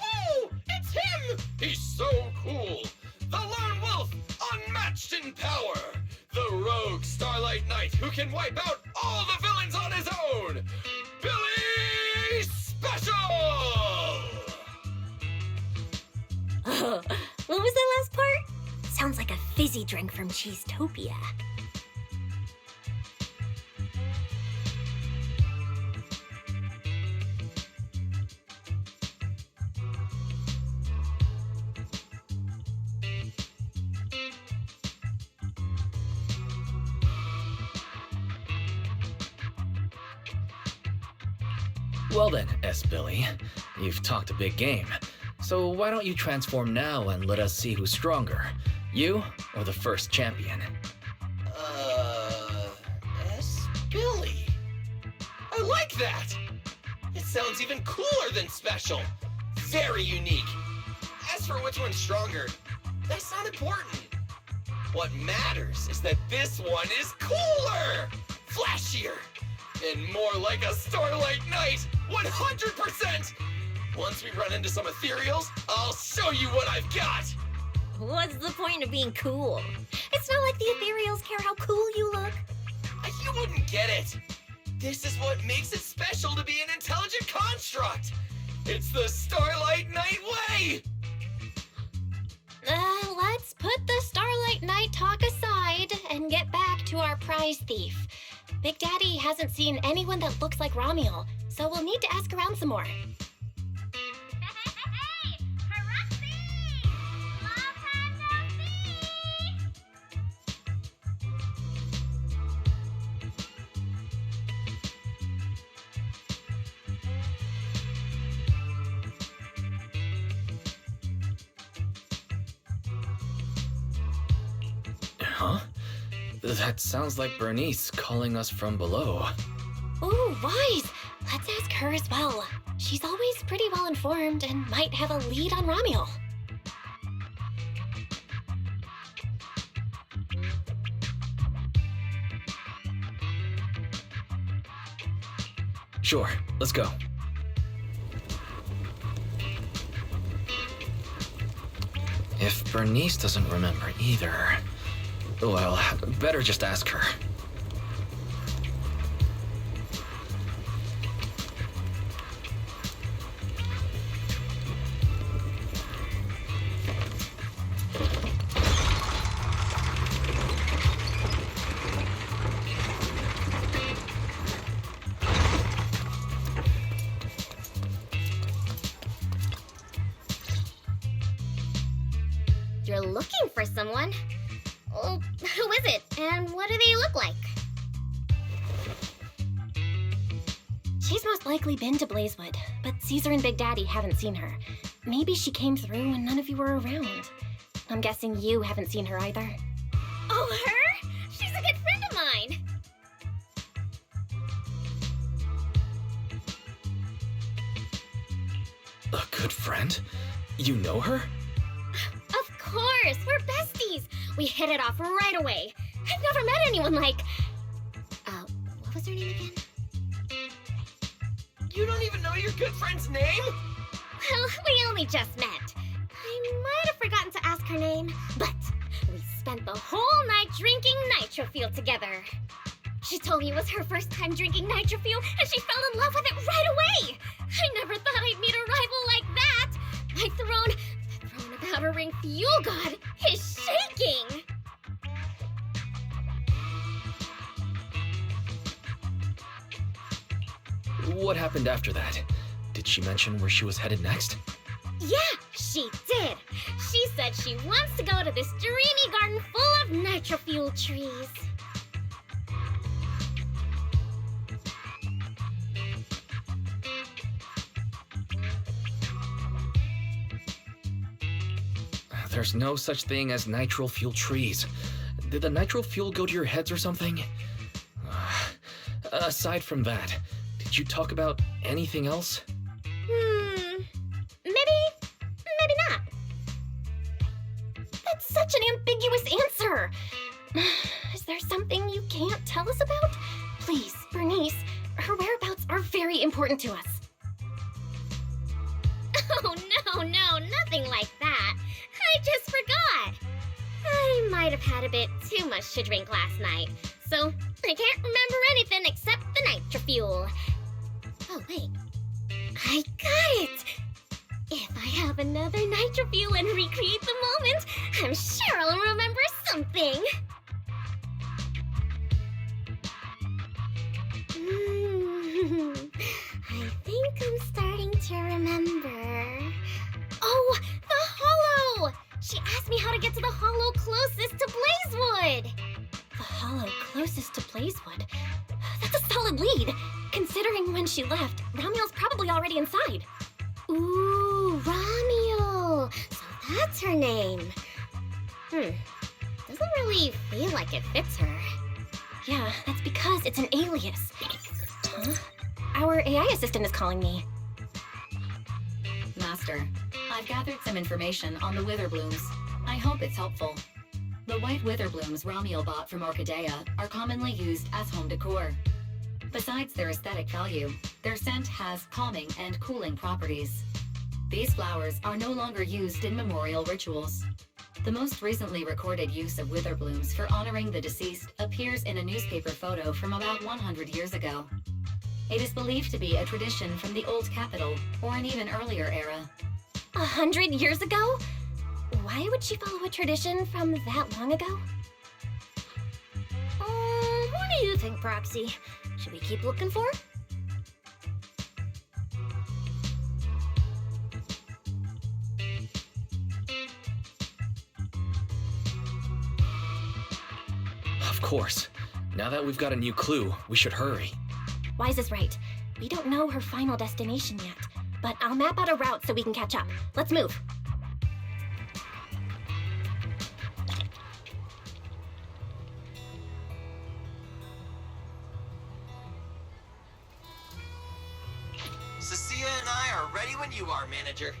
"Whoa! It's him! He's so cool! The Lone Wolf, unmatched in power! The rogue Starlight Knight who can wipe out all the villains on his own! Billy Special!" What was that last part? Sounds like a fizzy drink from Cheesetopia. Well then, S-Billy, you've talked a big game. So why don't you transform now and let us see who's stronger? You or the first champion? Billy. I like that! It sounds even cooler than special. Very unique. As for which one's stronger, that's not important. What matters is that this one is cooler, flashier, and more like a starlight night, 100%! Once we run into some ethereals, I'll show you what I've got! What's the point of being cool? It's not like the ethereals care how cool you look. You wouldn't get it. This is what makes it special to be an intelligent construct. It's the Starlight Night way. Let's put the Starlight Night talk aside and get back to our prize thief. Big Daddy hasn't seen anyone that looks like Ramiel, so we'll need to ask around some more. Huh? That sounds like Bernice calling us from below. Ooh, wise! Let's ask her as well. She's always pretty well informed and might have a lead on Ramiel. Sure, let's go. If Bernice doesn't remember either, well, better just ask her. You're looking for someone? Oh, who is it? And what do they look like? She's most likely been to Blazewood, but Caesar and Big Daddy haven't seen her. Maybe she came through when none of you were around. I'm guessing you haven't seen her either. Oh, her? She's a good friend of mine. A good friend? You know her? Of course, we're besties. We hit it off right away. I've never met anyone like... what was her name again? You don't even know your good friend's name? Well, we only just met. I might have forgotten to ask her name, but we spent the whole night drinking Nitrofuel together. She told me it was her first time drinking Nitrofuel, and she fell in love with it right away. I never thought I'd meet a rival like that. My throne about her ring fuel god is shaking. What happened after that? Did she mention where she was headed next? Yeah, she did. She said she wants to go to this dreamy garden full of Nitrofuel trees. There's no such thing as nitro fuel trees. Did the nitro fuel go to your heads or something? Aside from that, did you talk about anything else? Maybe not. That's such an ambiguous answer. Is there something you can't tell us about? Please, Bernice, her whereabouts are very important to us. Oh, no, nothing like that. I just forgot. I might have had a bit too much to drink last night, so I can't remember anything except the Nitrofuel. Oh, wait. I got it! If I have another Nitrofuel and recreate the moment, I'm sure I'll remember something. I think I'm starting to remember. Oh, the Hollow! She asked me how to get to the Hollow closest to Blazewood. The hollow closest to Blazewood. That's a solid lead. Considering when she left, Ramiel's probably already inside. Ooh, Ramiel. So that's her name. Doesn't really feel like it fits her. Yeah, that's because it's an alias. Huh? Our AI assistant is calling me. Master, I've gathered some information on the Witherblooms. I hope it's helpful. The white Witherblooms Ramiel bought from Orchidea are commonly used as home decor. Besides their aesthetic value, their scent has calming and cooling properties. These flowers are no longer used in memorial rituals. The most recently recorded use of Witherblooms for honoring the deceased appears in a newspaper photo from about 100 years ago. It is believed to be a tradition from the Old Capital or an even earlier era. 100 years ago? Why would she follow a tradition from that long ago? What do you think, Proxy? Should we keep looking for her? Of course. Now that we've got a new clue, we should hurry. Wise is right. We don't know her final destination yet, but I'll map out a route so we can catch up. Let's move. Cecilia and I are ready when you are, Manager.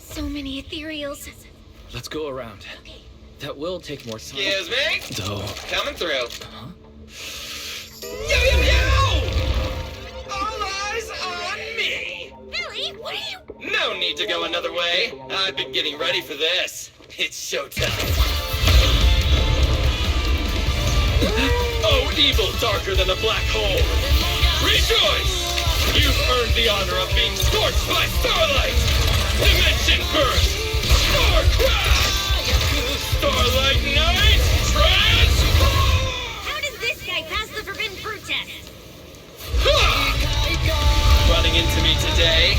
So many ethereals. Let's go around. That will take more time. Excuse me? Though. Coming through. Huh? Yo, yo, yo! All eyes on me! Billy, what are you? No need to go another way. I've been getting ready for this. It's showtime. Oh, evil darker than a black hole. Rejoice! You've earned the honor of being scorched by starlight! Dimension burst! Star crash! Starlight night! Transform! How does this guy pass the forbidden fruit test? Running into me today?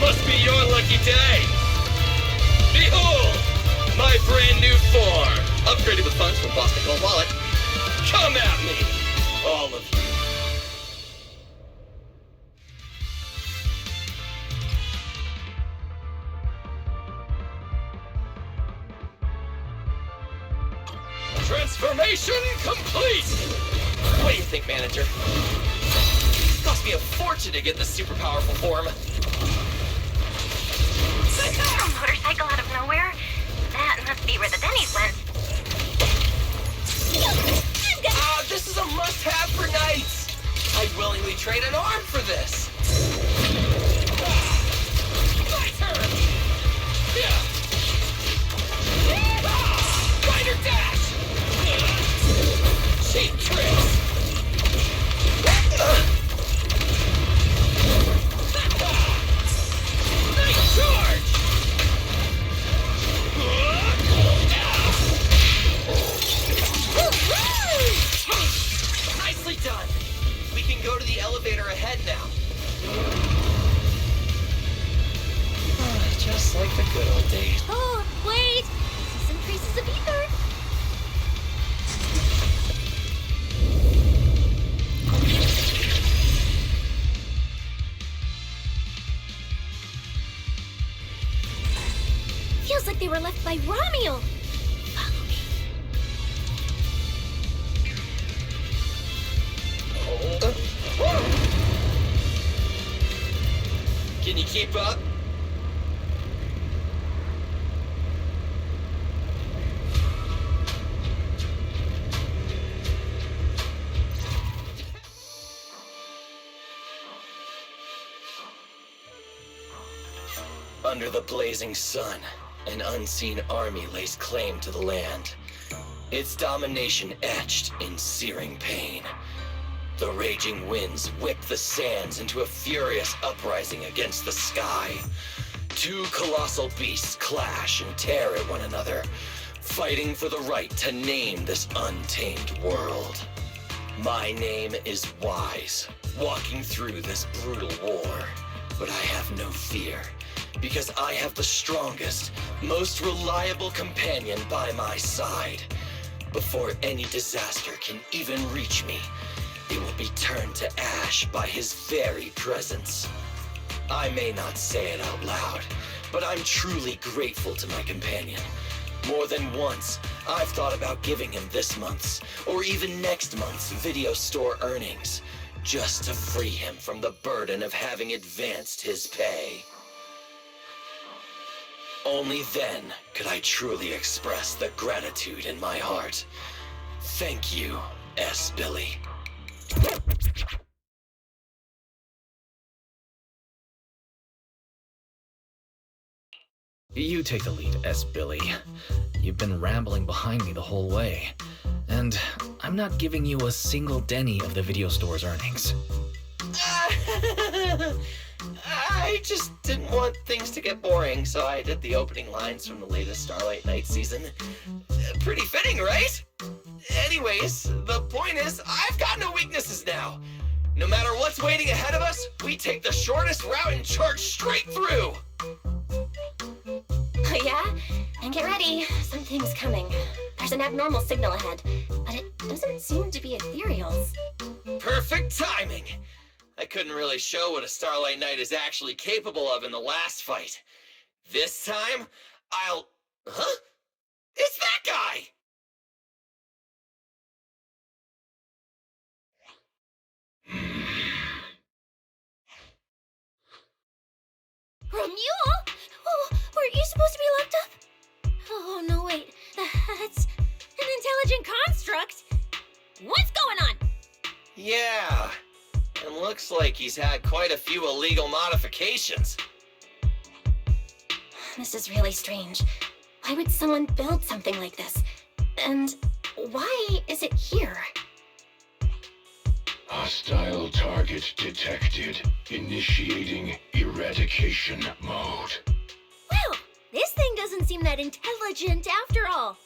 Must be your lucky day! Behold! My brand new form! Upgraded with funds from Boston Gold Wallet. Come at me! All of you. Transformation complete! What do you think, Manager? It cost me a fortune to get this super powerful form. A motorcycle out of nowhere? That must be where the Bennies went. This is a must-have for knights! I'd willingly trade an arm for this! My turn! Rider dash! Cheap tricks! Nice charge! Nicely done! by Romiel. Follow me. Can you keep up? Under the blazing sun, an unseen army lays claim to the land. Its domination etched in searing pain. The raging winds whip the sands into a furious uprising against the sky. Two colossal beasts clash and tear at one another, fighting for the right to name this untamed world. My name is Wise, walking through this brutal war, but I have no fear, because I have the strongest, most reliable companion by my side. Before any disaster can even reach me, it will be turned to ash by his very presence. I may not say it out loud, but I'm truly grateful to my companion. More than once, I've thought about giving him this month's, or even next month's video store earnings, just to free him from the burden of having advanced his pay. Only then could I truly express the gratitude in my heart. Thank you, S. Billy. You take the lead, S. Billy. You've been rambling behind me the whole way, and I'm not giving you a single penny of the video store's earnings. I just didn't want things to get boring, so I did the opening lines from the latest Starlight Night season. Pretty fitting, right? Anyways, the point is, I've got no weaknesses now. No matter what's waiting ahead of us, we take the shortest route and charge straight through. Yeah? And get ready. Something's coming. There's an abnormal signal ahead, but it doesn't seem to be ethereals. Perfect timing. I couldn't really show what a Starlight Knight is actually capable of in the last fight. This time, I'll... Huh? It's that guy! Romiel? Oh, weren't you supposed to be locked up? Oh, no, wait. That's an intelligent construct. What's going on? Yeah. And looks like he's had quite a few illegal modifications. This is really strange. Why would someone build something like this? And why is it here? Hostile target detected. Initiating eradication mode. Well, this thing doesn't seem that intelligent after all.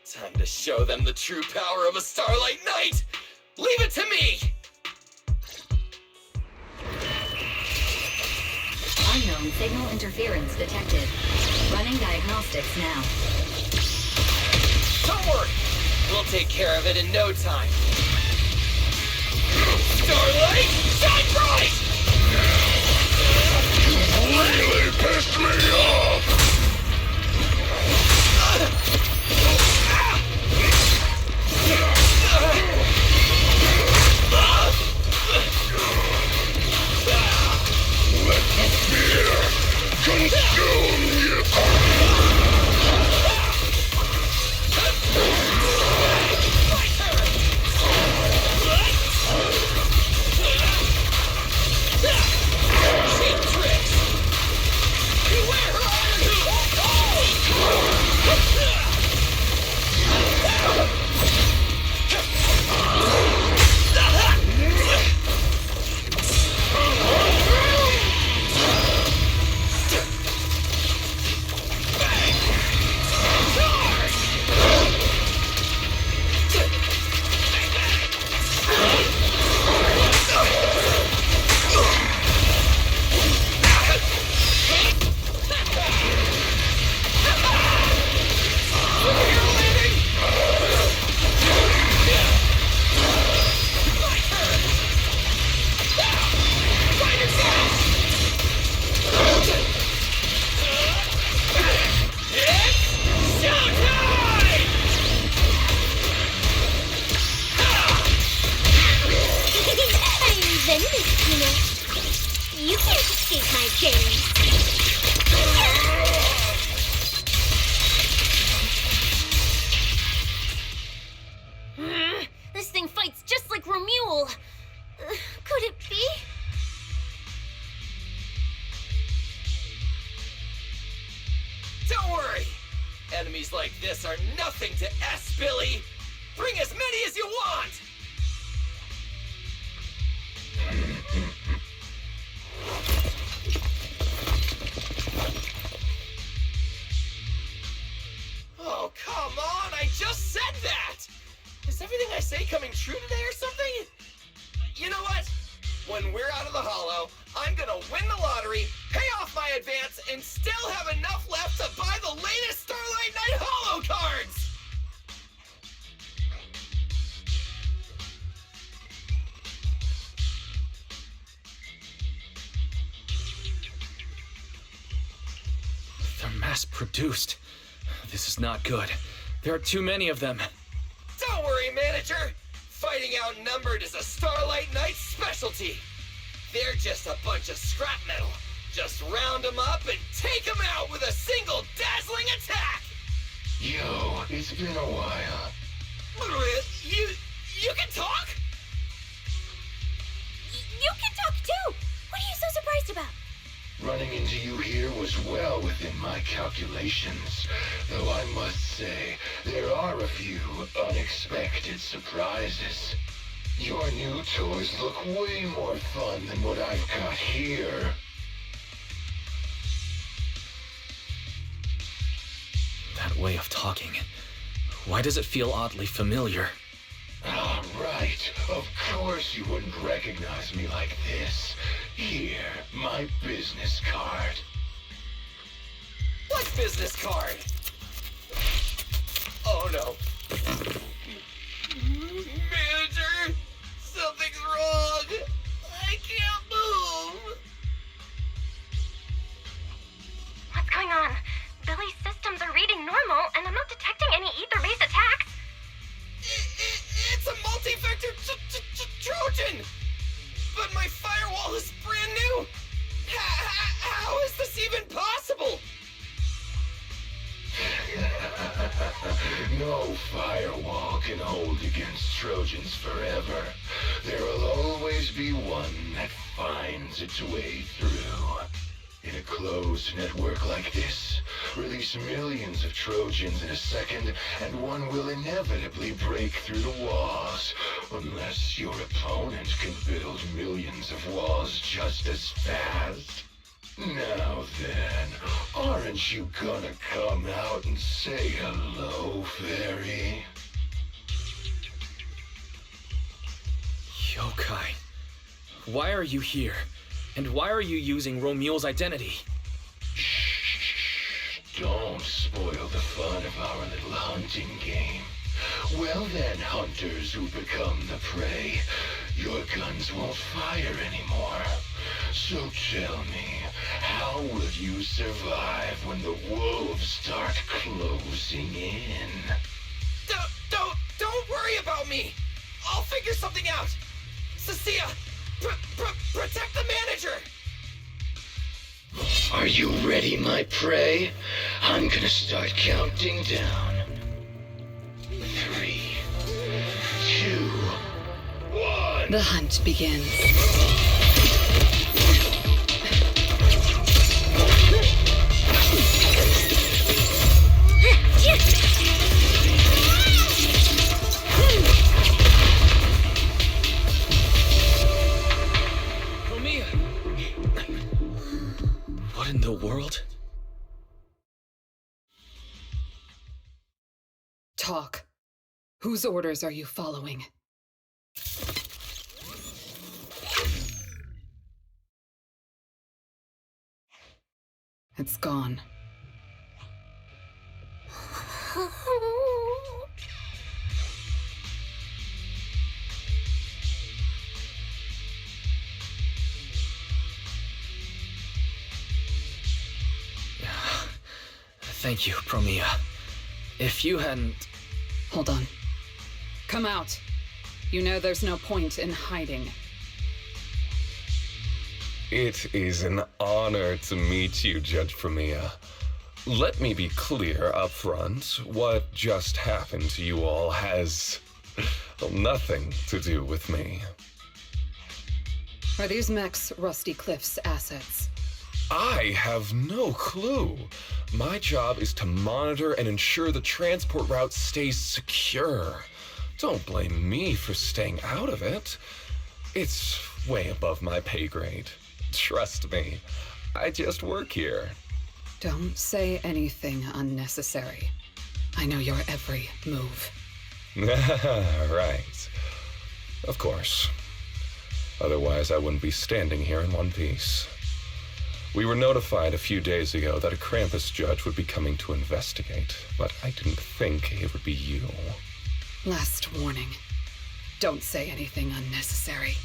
Time to show them the true power of a Starlight Knight! Leave it to me! Unknown signal interference detected. Running diagnostics now. Don't worry! We'll take care of it in no time. Starlight, shine bright! Really pissed me off! Let the fear consume you! Cheap tricks! Beware her iron Days like this are nothing to S, Billy! Bring as many as you want! Oh, come on! I just said that! Is everything I say coming true today or something? You know what? When we're out of the Hollow, I'm gonna win the lottery, pay off my advance, and still have enough left to buy the latest Starlight Knight Hollow cards! They're mass-produced. This is not good. There are too many of them. Don't worry, manager! Fighting outnumbered is a Starlight Knight's specialty! They're just a bunch of scrap metal. Just round them up and take them out with a single dazzling attack! Yo, it's been a while. You can talk? You can talk too! What are you so surprised about? Running into you here was well within my calculations, though I must say, there are a few unexpected surprises. Your new toys look way more fun than what I've got here. That way of talking. Why does it feel oddly familiar? Ah, right. Of course you wouldn't recognize me like this. Here, my business card. What business card? Oh no. Manager! Something's wrong! I can't move! What's going on? Billy's systems are reading normal, and I'm not detecting any ether-based attacks. It's a multi-vector Trojan! But my firewall is brand new! How is this even possible? No firewall can hold against Trojans forever. There'll always be one that finds its way through. In a closed network like this, release millions of Trojans in a second, and one will inevitably break through the walls, unless your opponent can build millions of walls just as fast. Now then, aren't you gonna come out and say hello, fairy? Yokai. Why are you here? And why are you using Romule's identity? Shh, don't spoil the fun of our little hunting game. Well then, hunters who become the prey, your guns won't fire anymore. So tell me, how will you survive when the wolves start closing in? Don't worry about me! I'll figure something out! Cecilia, protect the manager! Are you ready, my prey? I'm gonna start counting down. 3, 2, 1. The hunt begins. What in the world? Talk. Whose orders are you following? It's gone. Thank you, Promia. If you hadn't... Hold on. Come out. You know there's no point in hiding. It is an honor to meet you, Judge Promia. Let me be clear up front. What just happened to you all has nothing to do with me. Are these mechs Rusty Cliff's assets? I have no clue. My job is to monitor and ensure the transport route stays secure. Don't blame me for staying out of it. It's way above my pay grade. Trust me, I just work here. Don't say anything unnecessary. I know your every move. Right. Of course. Otherwise, I wouldn't be standing here in one piece. We were notified a few days ago that a Krampus judge would be coming to investigate, but I didn't think it would be you. Last warning. Don't say anything unnecessary.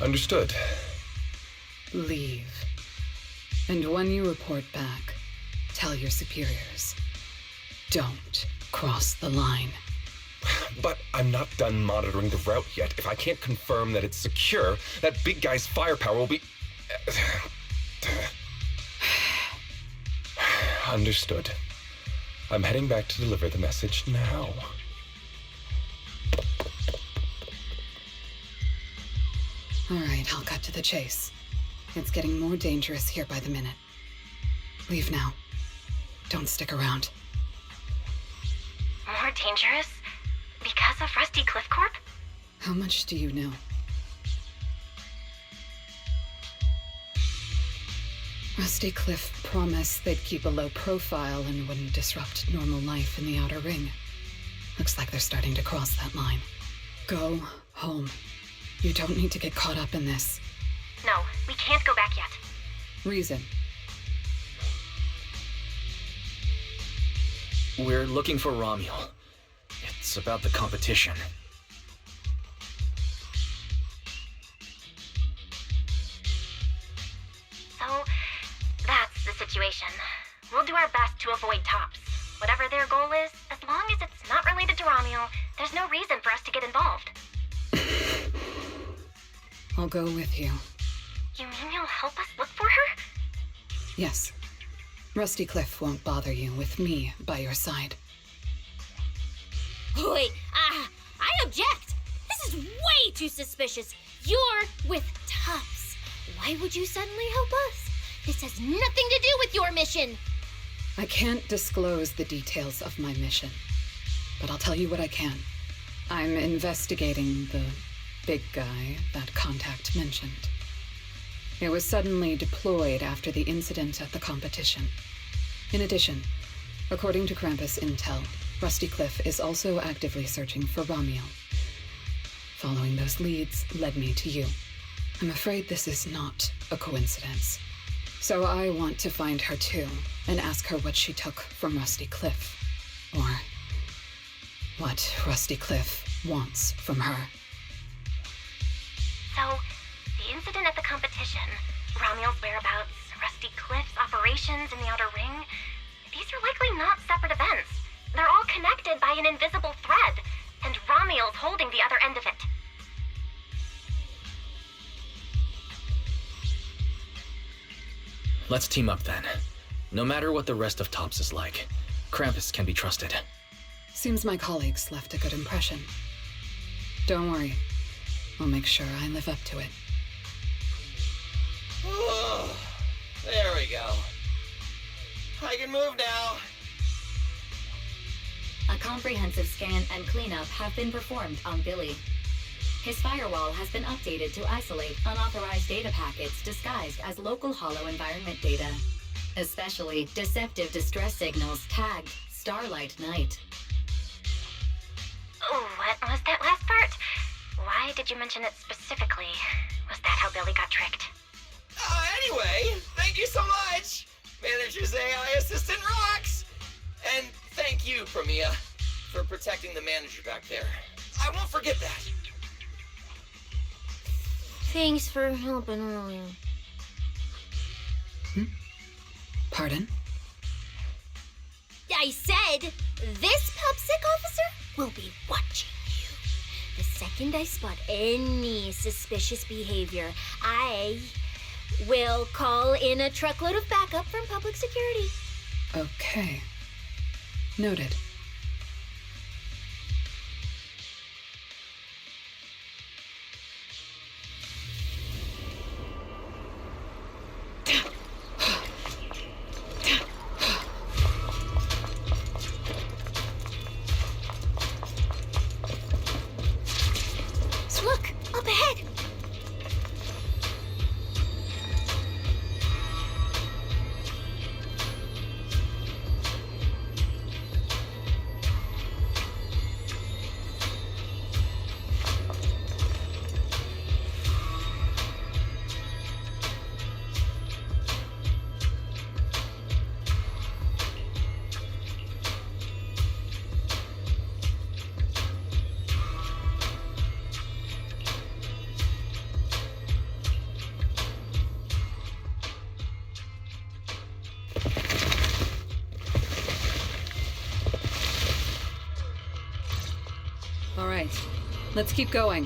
Understood. Leave. And when you report back, tell your superiors. Don't cross the line. But I'm not done monitoring the route yet. If I can't confirm that it's secure, that big guy's firepower will be... Understood. I'm heading back to deliver the message now. All right, I'll cut to the chase. It's getting more dangerous here by the minute. Leave now. Don't stick around. More dangerous? Because of Rusty Cliff Corp? How much do you know? Rusty Cliff promised they'd keep a low profile and wouldn't disrupt normal life in the Outer Ring. Looks like they're starting to cross that line. Go home. You don't need to get caught up in this. No, we can't go back yet. Reason. We're looking for Romuel. It's about the competition. So, that's the situation. We'll do our best to avoid tops. Whatever their goal is, as long as it's not related to Romuel, there's no reason for us to get involved. I'll go with you. You mean you'll help us look for her? Yes. Rusty Cliff won't bother you with me by your side. Wait, I object! This is way too suspicious. You're with Tufts. Why would you suddenly help us? This has nothing to do with your mission! I can't disclose the details of my mission, but I'll tell you what I can. I'm investigating the big guy that Contact mentioned. It was suddenly deployed after the incident at the competition. In addition, according to Krampus intel, Rusty Cliff is also actively searching for Romuel. Following those leads led me to you. I'm afraid this is not a coincidence. So I want to find her too, and ask her what she took from Rusty Cliff. Or what Rusty Cliff wants from her. So, the incident at the competition, Romuel's whereabouts, Rusty Cliff's operations in the Outer Ring, these are likely not separate events. They're all connected by an invisible thread, and Romuel's holding the other end of it. Let's team up then. No matter what the rest of Tops is like, Krampus can be trusted. Seems my colleagues left a good impression. Don't worry. I'll make sure I live up to it. Oh, there we go. I can move now. A comprehensive scan and cleanup have been performed on Billy. His firewall has been updated to isolate unauthorized data packets disguised as local hollow environment data, especially deceptive distress signals tagged Starlight Night. Oh, what was that last part? Why did you mention it specifically? Was that how Billy got tricked? Anyway, thank you so much! Manager's AI assistant rocks! And thank you, Premia, for protecting the manager back there. I won't forget that. Thanks for helping earlier. Pardon? I said, this PubSec officer will be watching you. The second I spot any suspicious behavior, I will call in a truckload of backup from public security. Okay. Noted. Up ahead! All right, let's keep going.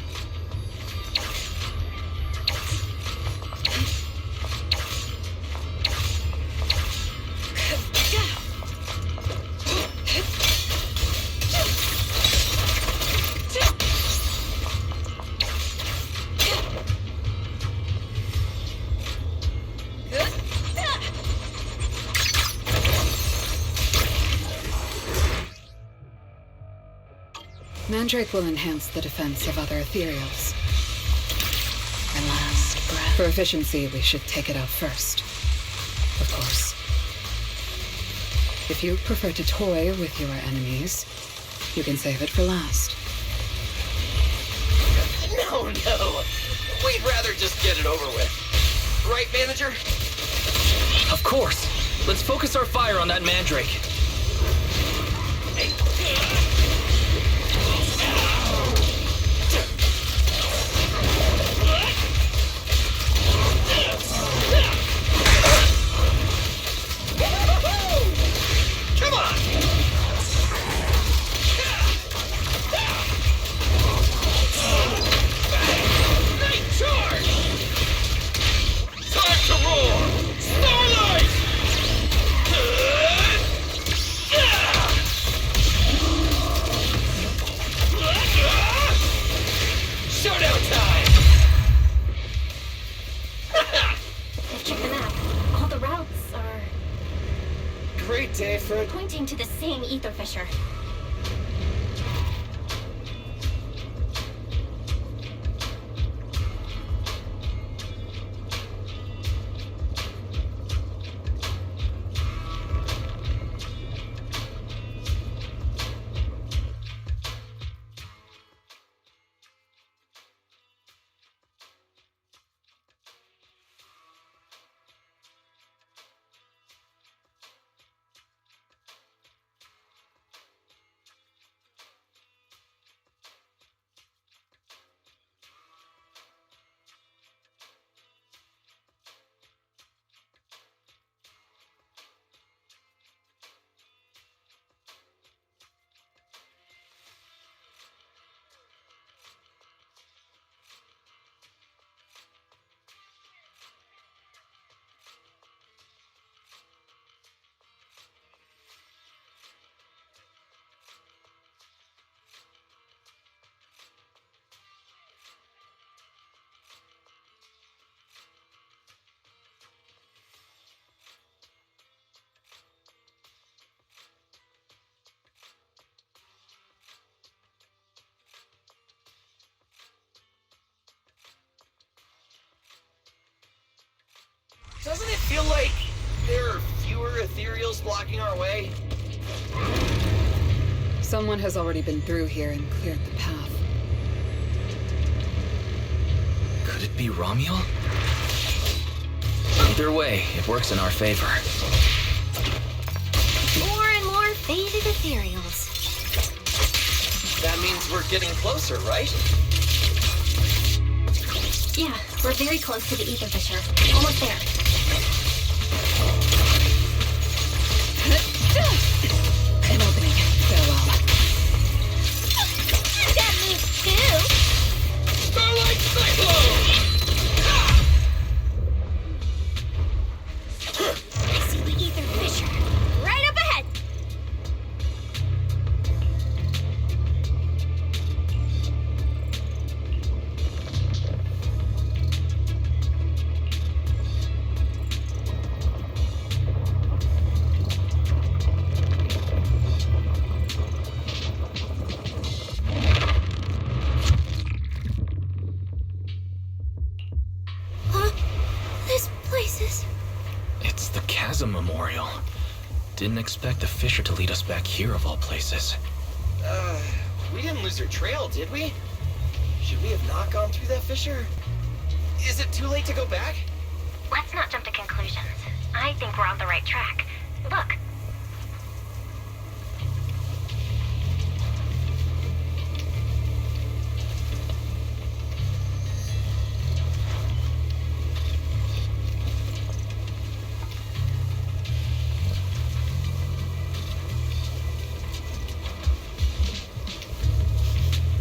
Mandrake will enhance the defense of other ethereals. And last breath. For efficiency, we should take it out first. Of course. If you prefer to toy with your enemies, you can save it for last. No. We'd rather just get it over with. Right, Manager? Of course. Let's focus our fire on that Mandrake. Come on! Night charge! Time to roar! Starlight! Showdown time! I've checked the map. All the routes are Great day for pointing to the same ether fissure. Doesn't it feel like there are fewer ethereals blocking our way? Someone has already been through here and cleared the path. Could it be Romuel? Either way, it works in our favor. More and more faded ethereals. That means we're getting closer, right? Yeah, we're very close to the ether fissure. Almost there. An opening. Farewell. That moves too. Starlight Cyclone! I see the ether fissure. Right up ahead. was a memorial. Didn't expect the Fisher to lead us back here of all places. We didn't lose our trail, did we? Should we have not gone through that fissure? Is it too late to go back? Let's not jump to conclusions. I think we're on the right track. Look.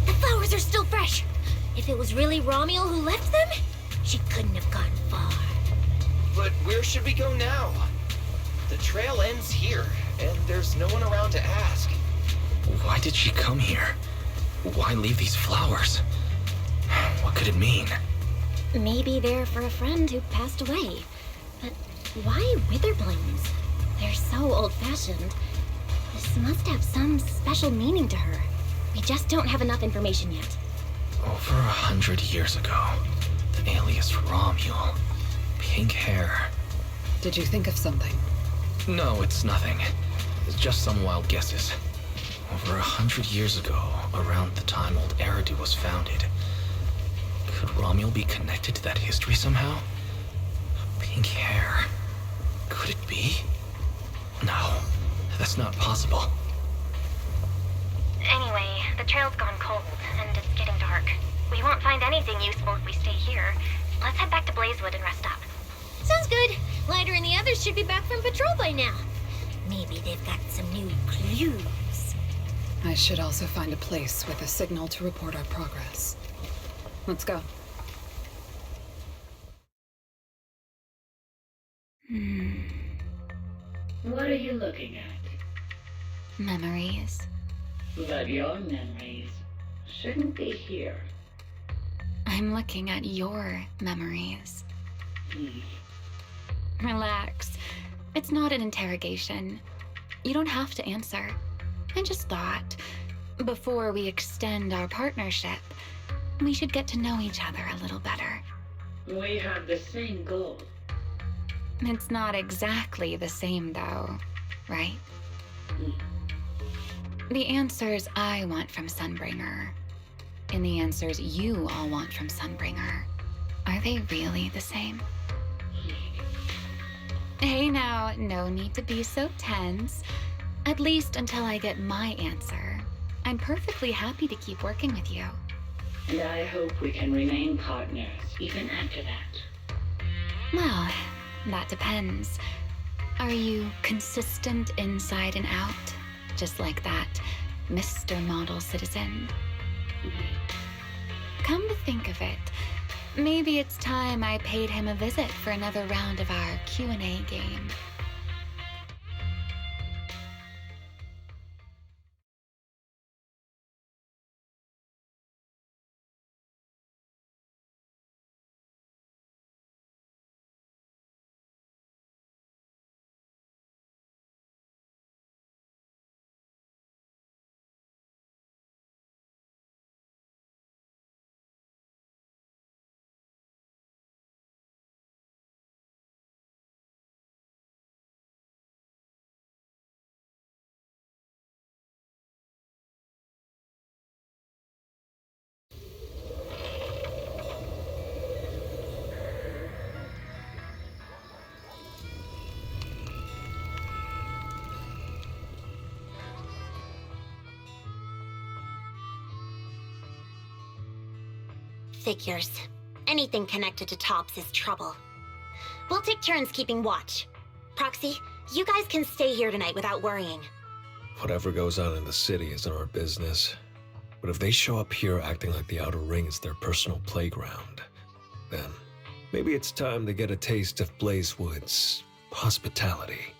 The flowers are still fresh. If it was really Romuel who left them, she couldn't have gone far. But where should we go now? The trail ends here, and there's no one around to ask. Why did she come here? Why leave these flowers? What could it mean? Maybe they're for a friend who passed away. But why witherblooms? They're so old-fashioned. This must have some special meaning to her. We just don't have enough information yet. Over 100 years ago, the alias Romuel. Pink hair. Did you think of something? No, it's nothing. It's just some wild guesses. Over 100 years ago, around the time old Eridu was founded, could Romuel be connected to that history somehow? Pink hair. Could it be? No, that's not possible. Anyway, the trail's gone cold, and it's getting dark. We won't find anything useful if we stay here. Let's head back to Blazewood and rest up. Sounds good. Lighter and the others should be back from patrol by now. Maybe they've got some new clues. I should also find a place with a signal to report our progress. Let's go. What are you looking at? Memories. But your memories shouldn't be here. I'm looking at your memories. Relax. It's not an interrogation. You don't have to answer. I just thought, before we extend our partnership, we should get to know each other a little better. We have the same goal. It's not exactly the same, though, right? The answers I want from Sunbringer, and the answers you all want from Sunbringer, are they really the same? Hey now, no need to be so tense. At least until I get my answer. I'm perfectly happy to keep working with you. And I hope we can remain partners even after that. Well, that depends. Are you consistent inside and out? Just like that Mr. Model Citizen? Come to think of it, maybe it's time I paid him a visit for another round of our Q&A game. Figures. Anything connected to Tops is trouble. We'll take turns keeping watch. Proxy, you guys can stay here tonight without worrying. Whatever goes on in the city isn't our business. But if they show up here acting like the Outer Ring is their personal playground, then maybe it's time to get a taste of Blazewood's hospitality.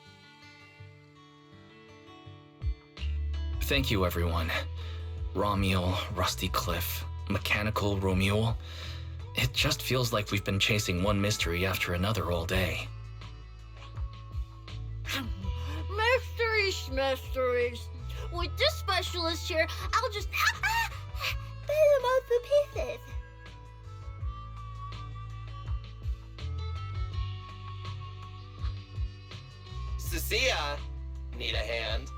Thank you, everyone. Romuel, Rusty Cliff, Mechanical Romuel. It just feels like we've been chasing one mystery after another all day. Mysteries. With this specialist here, I'll just pull them out the pieces. See ya. Need a hand?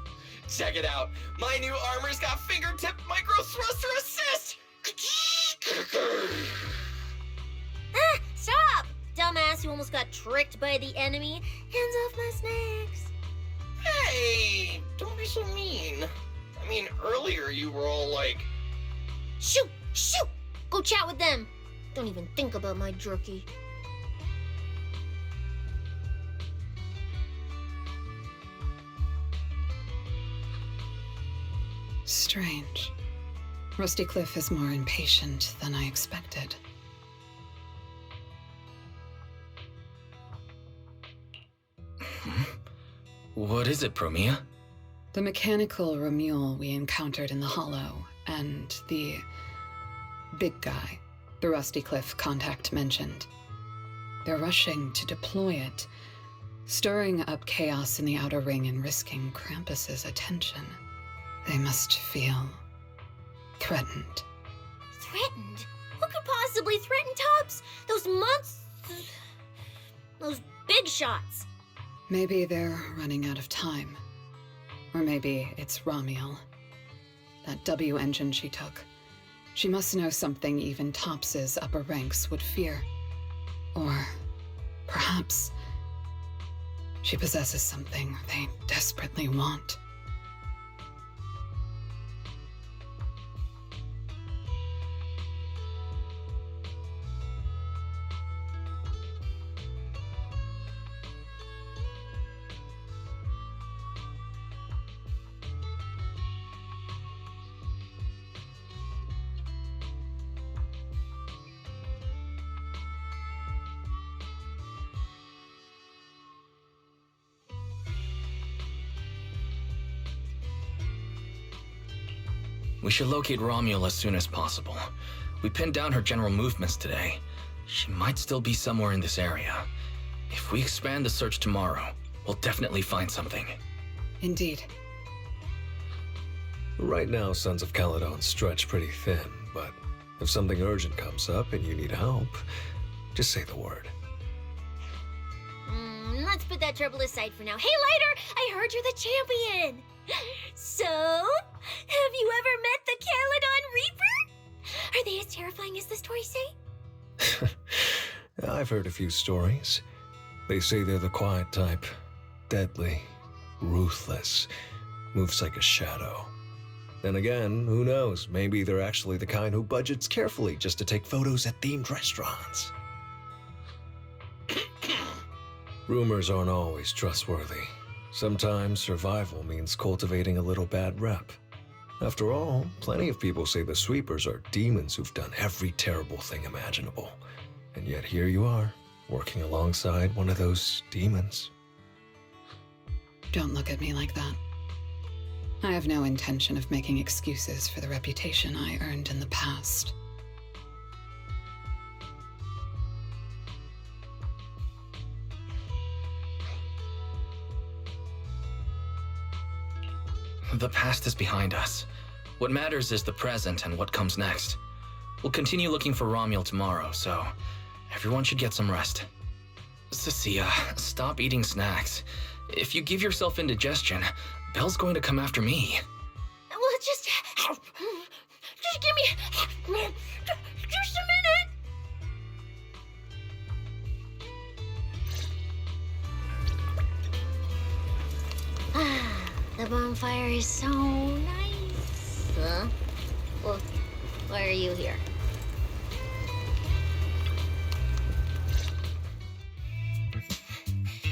Check it out. My new armor's got fingertip micro thruster assist. Ah, stop! Dumbass who almost got tricked by the enemy. Hands off my snacks. Hey, don't be so mean. I mean, earlier you were all like, Shoot! Shoot! Go chat with them. Don't even think about my jerky. Strange. Rusty Cliff is more impatient than I expected. What is it, Promia? The mechanical Ramule we encountered in the Hollow, and the big guy the Rusty Cliff contact mentioned. They're rushing to deploy it, stirring up chaos in the Outer Ring and risking Krampus's attention. They must feel threatened. Threatened? Who could possibly threaten Tops? Those those big shots. Maybe they're running out of time. Or maybe it's Ramiel. That W engine she took. She must know something even Tops's upper ranks would fear. Or perhaps she possesses something they desperately want. We should locate Romuald as soon as possible. We pinned down her general movements today. She might still be somewhere in this area. If we expand the search tomorrow, we'll definitely find something. Indeed. Right now, Sons of Caledon stretch pretty thin, but if something urgent comes up and you need help, just say the word. Let's put that trouble aside for now. Hey, Lighter! I heard you're the champion! So, have you ever met the Caledon Reaper? Are they as terrifying as the stories say? I've heard a few stories. They say they're the quiet type. Deadly. Ruthless. Moves like a shadow. Then again, who knows? Maybe they're actually the kind who budgets carefully just to take photos at themed restaurants. Rumors aren't always trustworthy. Sometimes survival means cultivating a little bad rep. After all, plenty of people say the sweepers are demons who've done every terrible thing imaginable. And yet here you are, working alongside one of those demons. Don't look at me like that. I have no intention of making excuses for the reputation I earned in the past. The past is behind us. What matters is the present and what comes next. We'll continue looking for Romuald tomorrow, so everyone should get some rest. Cecilia, stop eating snacks. If you give yourself indigestion, Belle's going to come after me. Well, just give me just a minute. The bonfire is so nice. Huh? Well, why are you here?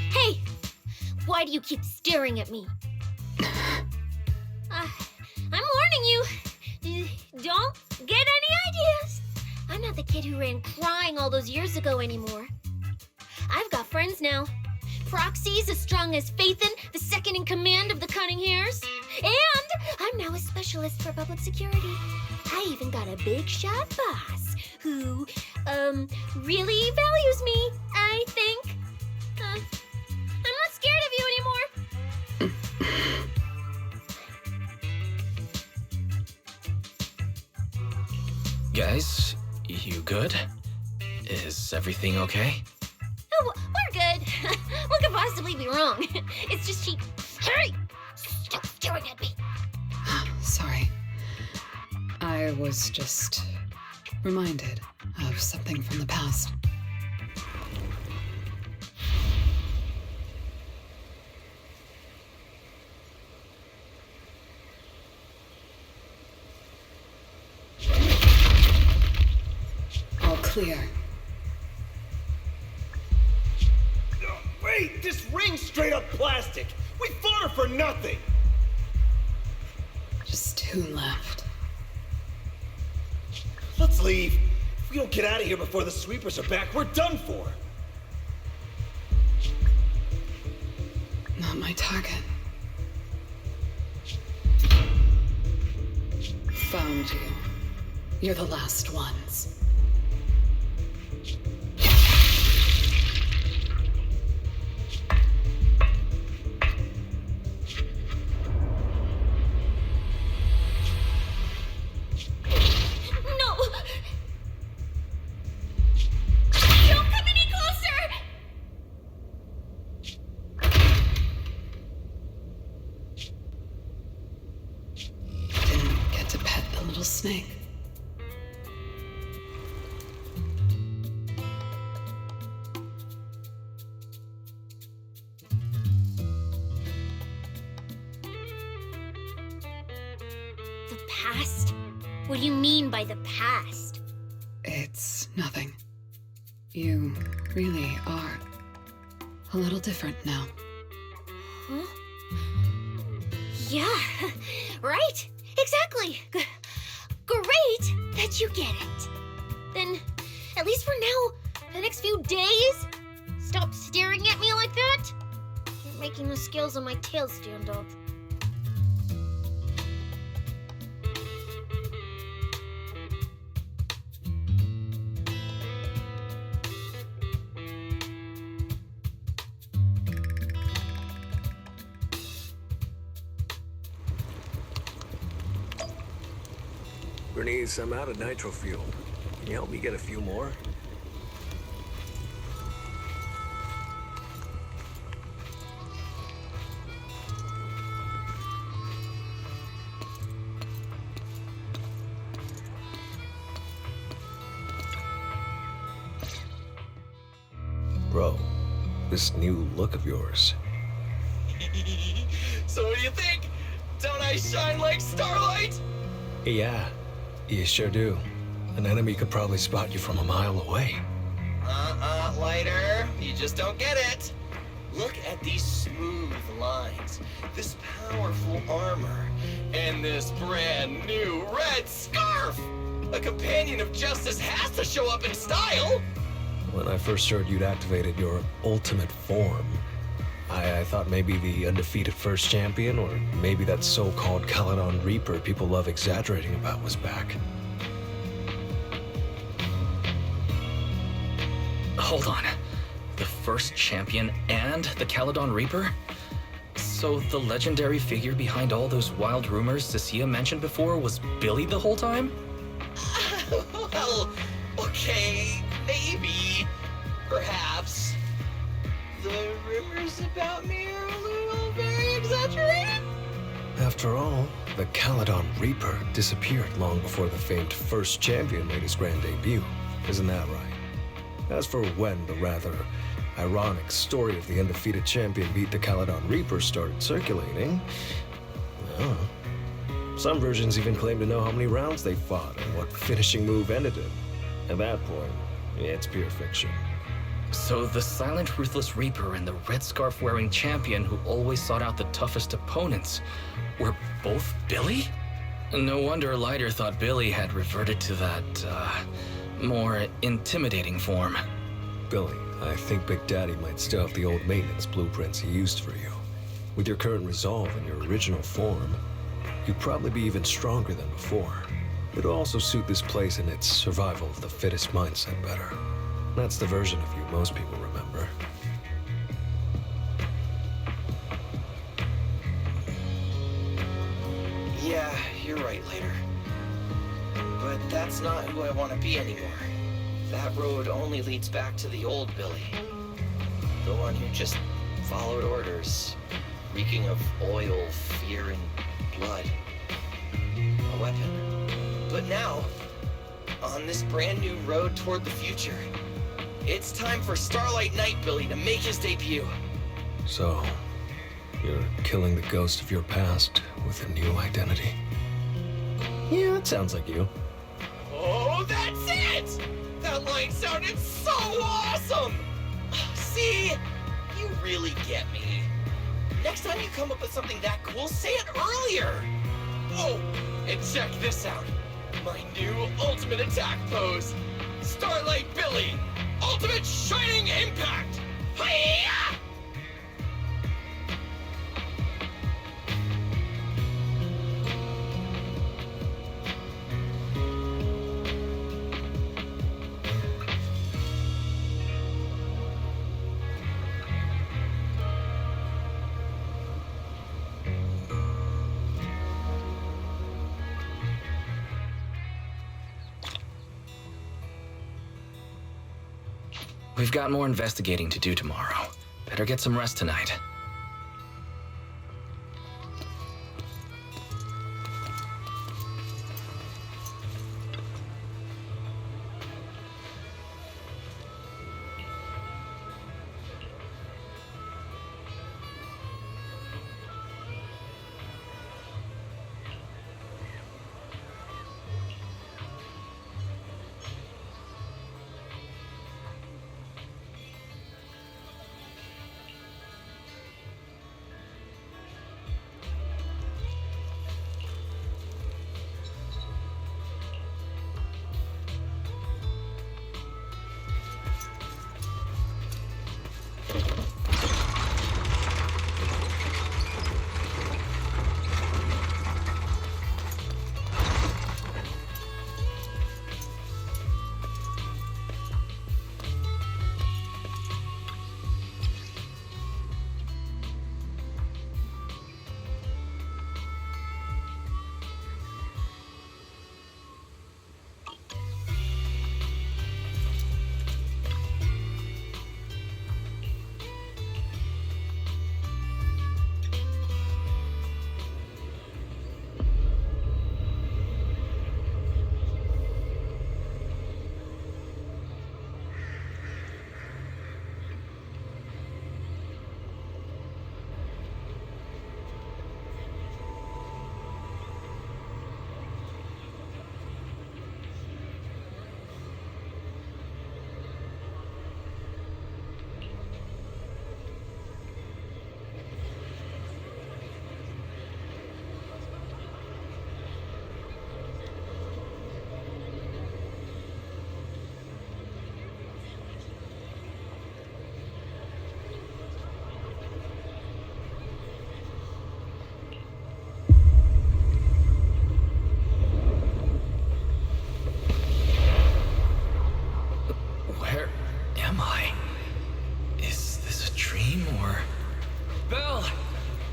Hey! Why do you keep staring at me? I'm warning you. Don't get any ideas. I'm not the kid who ran crying all those years ago anymore. I've got friends now. Proxies as strong as Phaethon, the second in command of the Cunning Hares. And I'm now a specialist for public security. I even got a big shot boss who, really values me, I think. I'm not scared of you anymore. Guys, you good? Is everything okay? Oh, we're good. What could possibly be wrong? It's just she... Hey! Stop staring at me! Sorry. I was just reminded of something from the past. All clear. Wait, this ring's straight up plastic. We fought her for nothing. Just 2 left. Let's leave. If we don't get out of here before the sweepers are back, we're done for. Not my target. Found you. You're the last ones. No! Don't come any closer! Didn't get to pet the little snake. The past? What do you mean by the past? It's nothing. You really are a little different now. Huh? Yeah, right? Exactly. Great that you get it. Then, at least for now, the next few days, stop staring at me like that. You're making the scales on my tail stand up. Bernice, I'm out of nitro fuel. Can you help me get a few more? Bro, this new look of yours. So what do you think? Don't I shine like starlight? Yeah, you sure do. An enemy could probably spot you from a mile away. Lighter. You just don't get it. Look at these smooth lines, this powerful armor, and this brand new red scarf! A companion of justice has to show up in style! When I first heard you'd activated your ultimate form, I thought maybe the undefeated first champion, or maybe that so-called Caledon Reaper people love exaggerating about was back. Hold on. The first champion and the Caledon Reaper? So the legendary figure behind all those wild rumors Cecilia mentioned before was Billy the whole time? Well, okay, maybe. Perhaps. The rumors about me are a little very exaggerated. After all, the Caledon Reaper disappeared long before the famed first champion made his grand debut. Isn't that right? As for when the rather ironic story of the undefeated champion beat the Caledon Reaper started circulating, well, some versions even claim to know how many rounds they fought and what finishing move ended it. At that point, it's pure fiction. So the silent, ruthless Reaper and the red scarf-wearing champion who always sought out the toughest opponents were both Billy? No wonder Lighter thought Billy had reverted to that, more intimidating form. Billy, I think Big Daddy might still have the old maintenance blueprints he used for you. With your current resolve and your original form, you'd probably be even stronger than before. It'll also suit this place and its survival of the fittest mindset better. That's the version of you most people remember. Yeah, you're right, Later. But that's not who I want to be anymore. That road only leads back to the old Billy. The one who just followed orders, reeking of oil, fear, and blood. A weapon. But now, on this brand new road toward the future, it's time for Starlight Knight Billy to make his debut. So, you're killing the ghost of your past with a new identity. Yeah, that sounds like you. Oh, that's it! That line sounded so awesome! See? You really get me. Next time you come up with something that cool, say it earlier! Oh, and check this out. My new ultimate attack pose. Starlight Billy, Ultimate Shining Impact! Hi-ya! We've got more investigating to do tomorrow. Better get some rest tonight.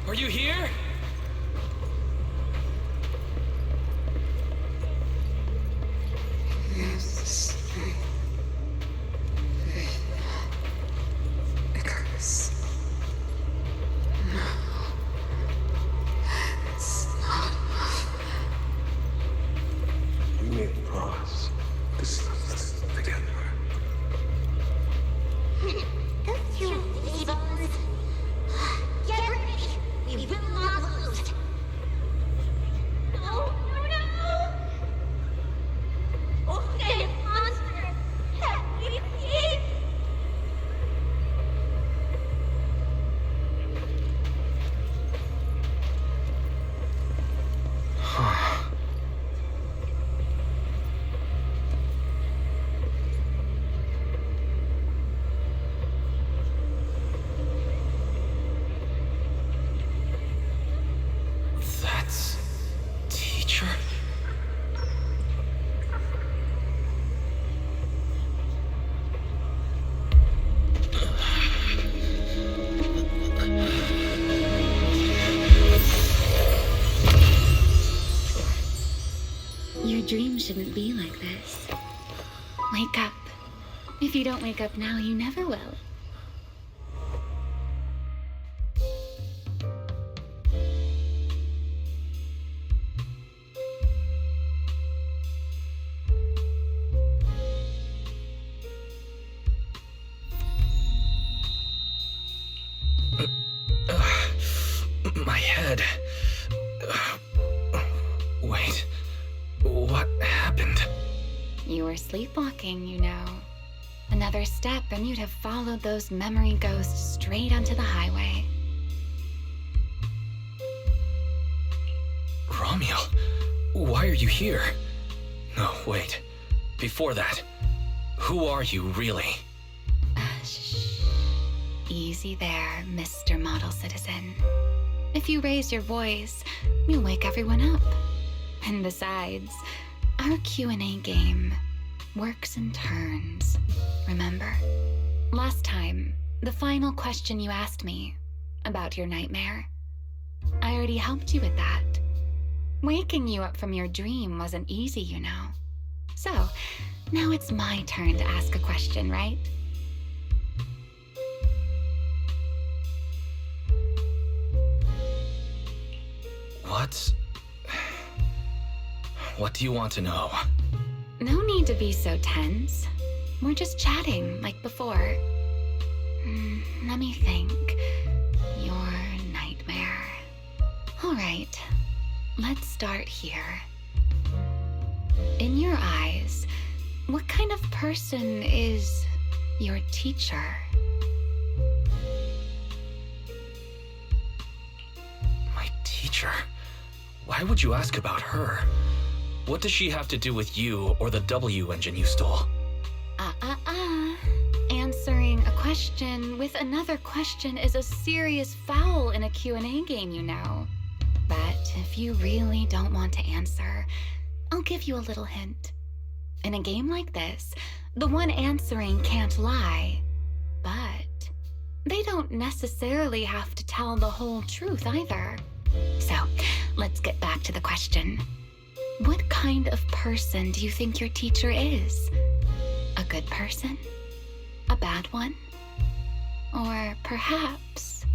Are you here? We made a promise. This is together. Those two evils. Get ready. We will not lose. No, no. Oh, that monster. Have we seen? That's... teacher? Your dream shouldn't be like this. Wake up. If you don't wake up now, you never will. My head. Wait. What happened? You were sleepwalking, you know. Another step and you'd have followed those memory ghosts straight onto the highway. Ramiel, why are you here? No, wait. Before that, who are you really? Shh. Easy there, Mr. Model Citizen. If you raise your voice, you'll wake everyone up. And besides, our Q&A game works in turns. Remember? Last time, the final question you asked me about your nightmare, I already helped you with that. Waking you up from your dream wasn't easy, you know. So, now it's my turn to ask a question, right? What do you want to know? No need to be so tense. We're just chatting, like before. Let me think. Your nightmare. All right, let's start here. In your eyes, what kind of person is your teacher? My teacher? Why would you ask about her? What does she have to do with you or the W engine you stole? Answering a question with another question is a serious foul in a Q&A game, you know. But if you really don't want to answer, I'll give you a little hint. In a game like this, the one answering can't lie, but they don't necessarily have to tell the whole truth either. So, let's get back to the question. What kind of person do you think your teacher is? A good person? A bad one? Or perhaps...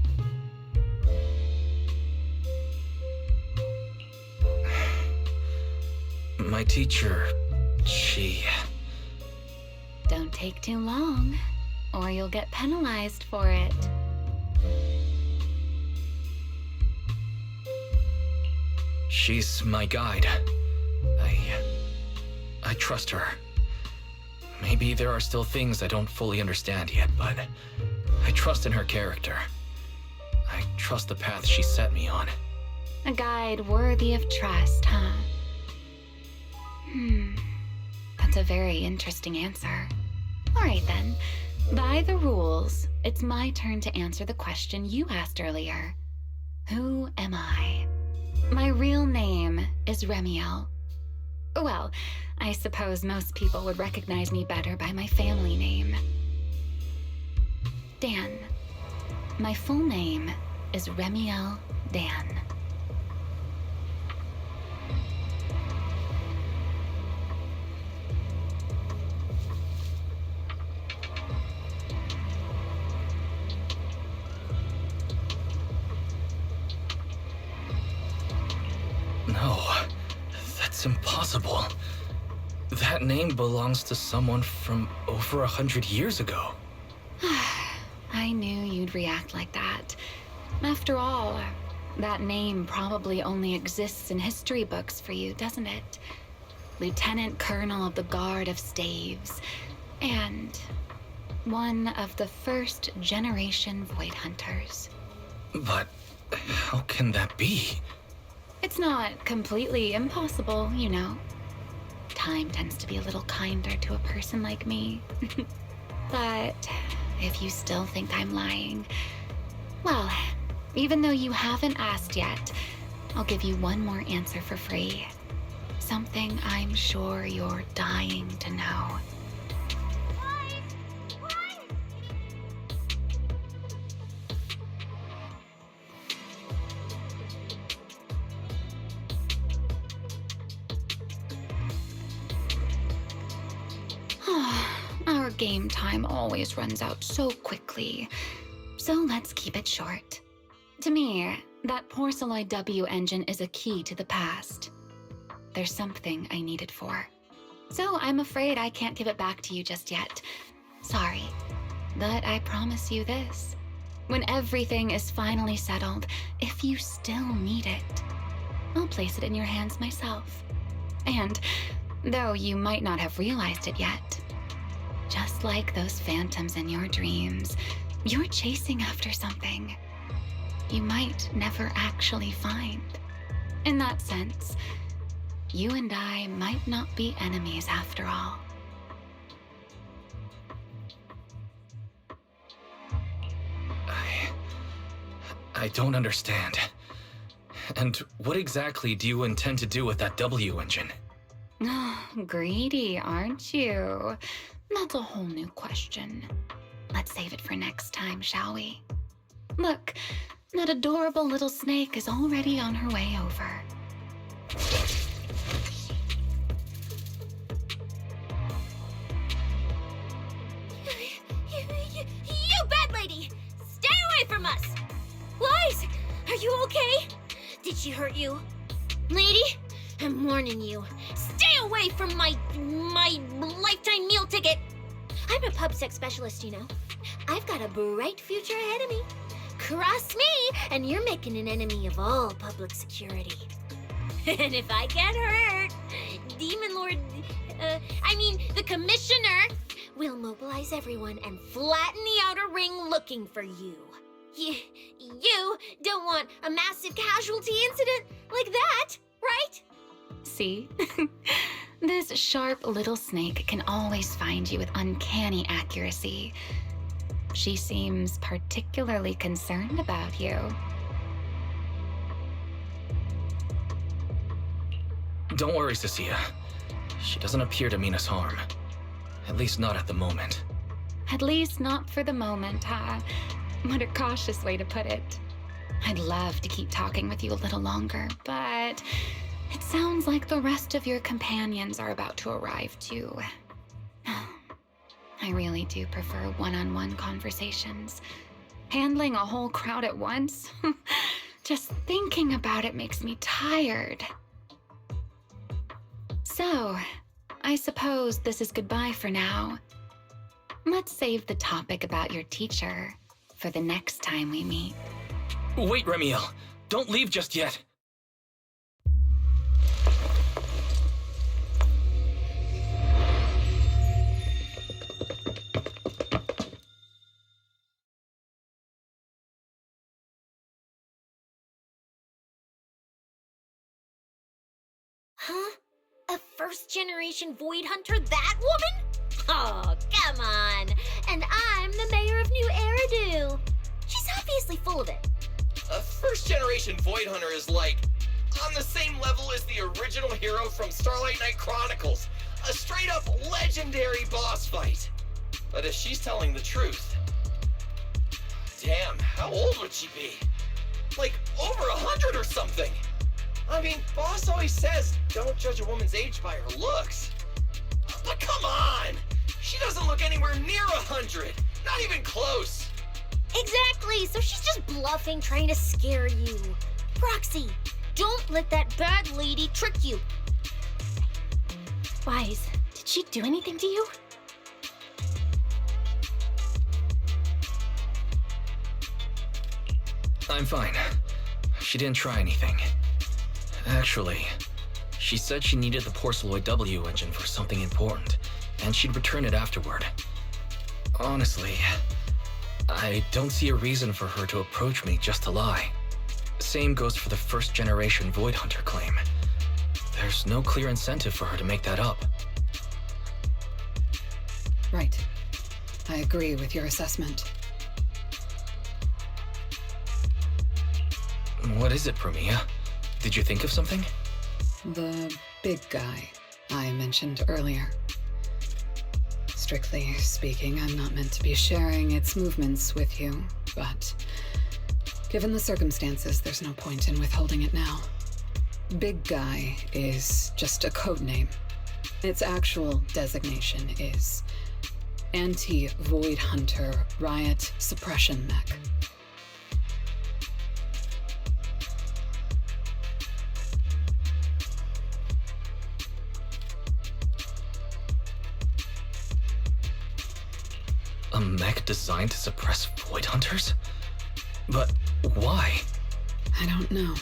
My teacher, she... Don't take too long, or you'll get penalized for it. She's my guide. I trust her. Maybe there are still things I don't fully understand yet, but I trust in her character. I trust the path she set me on. A guide worthy of trust, huh? That's a very interesting answer. All right then. By the rules, it's my turn to answer the question you asked earlier. Who am I? My real name is Ramiel. Well, I suppose most people would recognize me better by my family name. Dan. My full name is Ramiel Dan. No, that's impossible. That name belongs to someone from over 100 years ago. I knew you'd react like that. After all, that name probably only exists in history books for you, doesn't it? Lieutenant Colonel of the Guard of Staves, and one of the first generation Void Hunters. But how can that be? It's not completely impossible, you know. Time tends to be a little kinder to a person like me. But if you still think I'm lying, well, even though you haven't asked yet, I'll give you one more answer for free. Something I'm sure you're dying to know. Our game time always runs out so quickly, so let's keep it short. To me, that porcelloid W engine is a key to the past. There's something I need it for. So I'm afraid I can't give it back to you just yet. Sorry, but I promise you this. When everything is finally settled, if you still need it, I'll place it in your hands myself. And, though you might not have realized it yet, just like those phantoms in your dreams, you're chasing after something you might never actually find. In that sense, you and I might not be enemies after all. I don't understand. And what exactly do you intend to do with that W engine? Oh, greedy, aren't you? That's a whole new question. Let's save it for next time, shall we? Look, that adorable little snake is already on her way over. You bad lady! Stay away from us! Wise, are you okay? Did she hurt you? Lady, I'm warning you. Stay away from my lifetime meal ticket! I'm a pub sex specialist, you know. I've got a bright future ahead of me. Cross me, and you're making an enemy of all public security. And if I get hurt, Demon Lord, the Commissioner will mobilize everyone and flatten the outer ring looking for you. You don't want a massive casualty incident like that, right? See? This sharp little snake can always find you with uncanny accuracy. She seems particularly concerned about you. Don't worry, Cecilia. She doesn't appear to mean us harm. At least not at the moment. At least not for the moment, huh? What a cautious way to put it. I'd love to keep talking with you a little longer, but it sounds like the rest of your companions are about to arrive too. I really do prefer one-on-one conversations. Handling a whole crowd at once? Just thinking about it makes me tired. So, I suppose this is goodbye for now. Let's save the topic about your teacher for the next time we meet. Wait, Remiel! Don't leave just yet! Huh? A first-generation Void Hunter, that woman? Oh, come on. And I'm the mayor of New Eridu. She's obviously full of it. A first-generation Void Hunter is like on the same level as the original hero from Starlight Knight Chronicles. A straight-up legendary boss fight. But if she's telling the truth... Damn, how old would she be? Like, over 100 or something. I mean, boss always says, don't judge a woman's age by her looks. But come on! She doesn't look anywhere near 100. Not even close. Exactly, so she's just bluffing, trying to scare you. Proxy, don't let that bad lady trick you. Wise, did she do anything to you? I'm fine. She didn't try anything. Actually, she said she needed the Porceloid W engine for something important, and she'd return it afterward. Honestly, I don't see a reason for her to approach me just to lie. Same goes for the first-generation Void Hunter claim. There's no clear incentive for her to make that up. Right. I agree with your assessment. What is it, Premia? Did you think of something? The big guy I mentioned earlier. Strictly speaking, I'm not meant to be sharing its movements with you, but given the circumstances, there's no point in withholding it now. Big Guy is just a code name. Its actual designation is Anti-Void Hunter Riot Suppression Mech. A mech designed to suppress Void Hunters? But why? I don't know.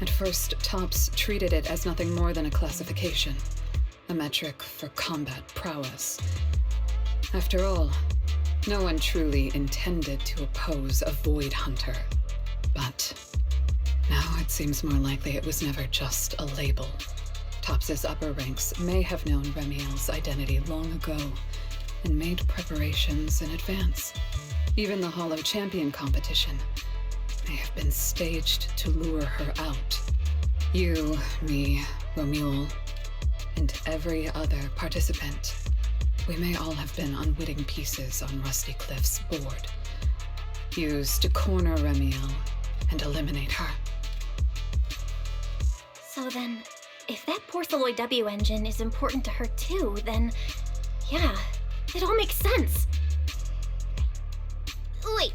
At first, Tops treated it as nothing more than a classification, a metric for combat prowess. After all, no one truly intended to oppose a Void Hunter. But now it seems more likely it was never just a label. Tops's upper ranks may have known Remiel's identity long ago and made preparations in advance. Even the Hollow Champion competition may have been staged to lure her out. You, me, Romuald, and every other participant, we may all have been unwitting pieces on Rusty Cliff's board, used to corner Remiel and eliminate her. So then, if that Porceloid W engine is important to her too, then yeah, it all makes sense. Wait,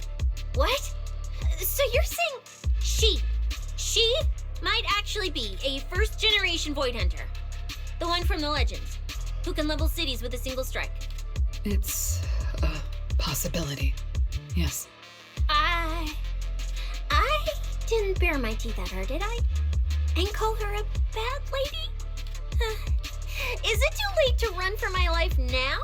what? So you're saying she might actually be a first-generation Void Hunter? The one from the Legends, who can level cities with a single strike? It's a possibility, yes. I didn't bare my teeth at her, did I? And call her a bad lady? Is it too late to run for my life now?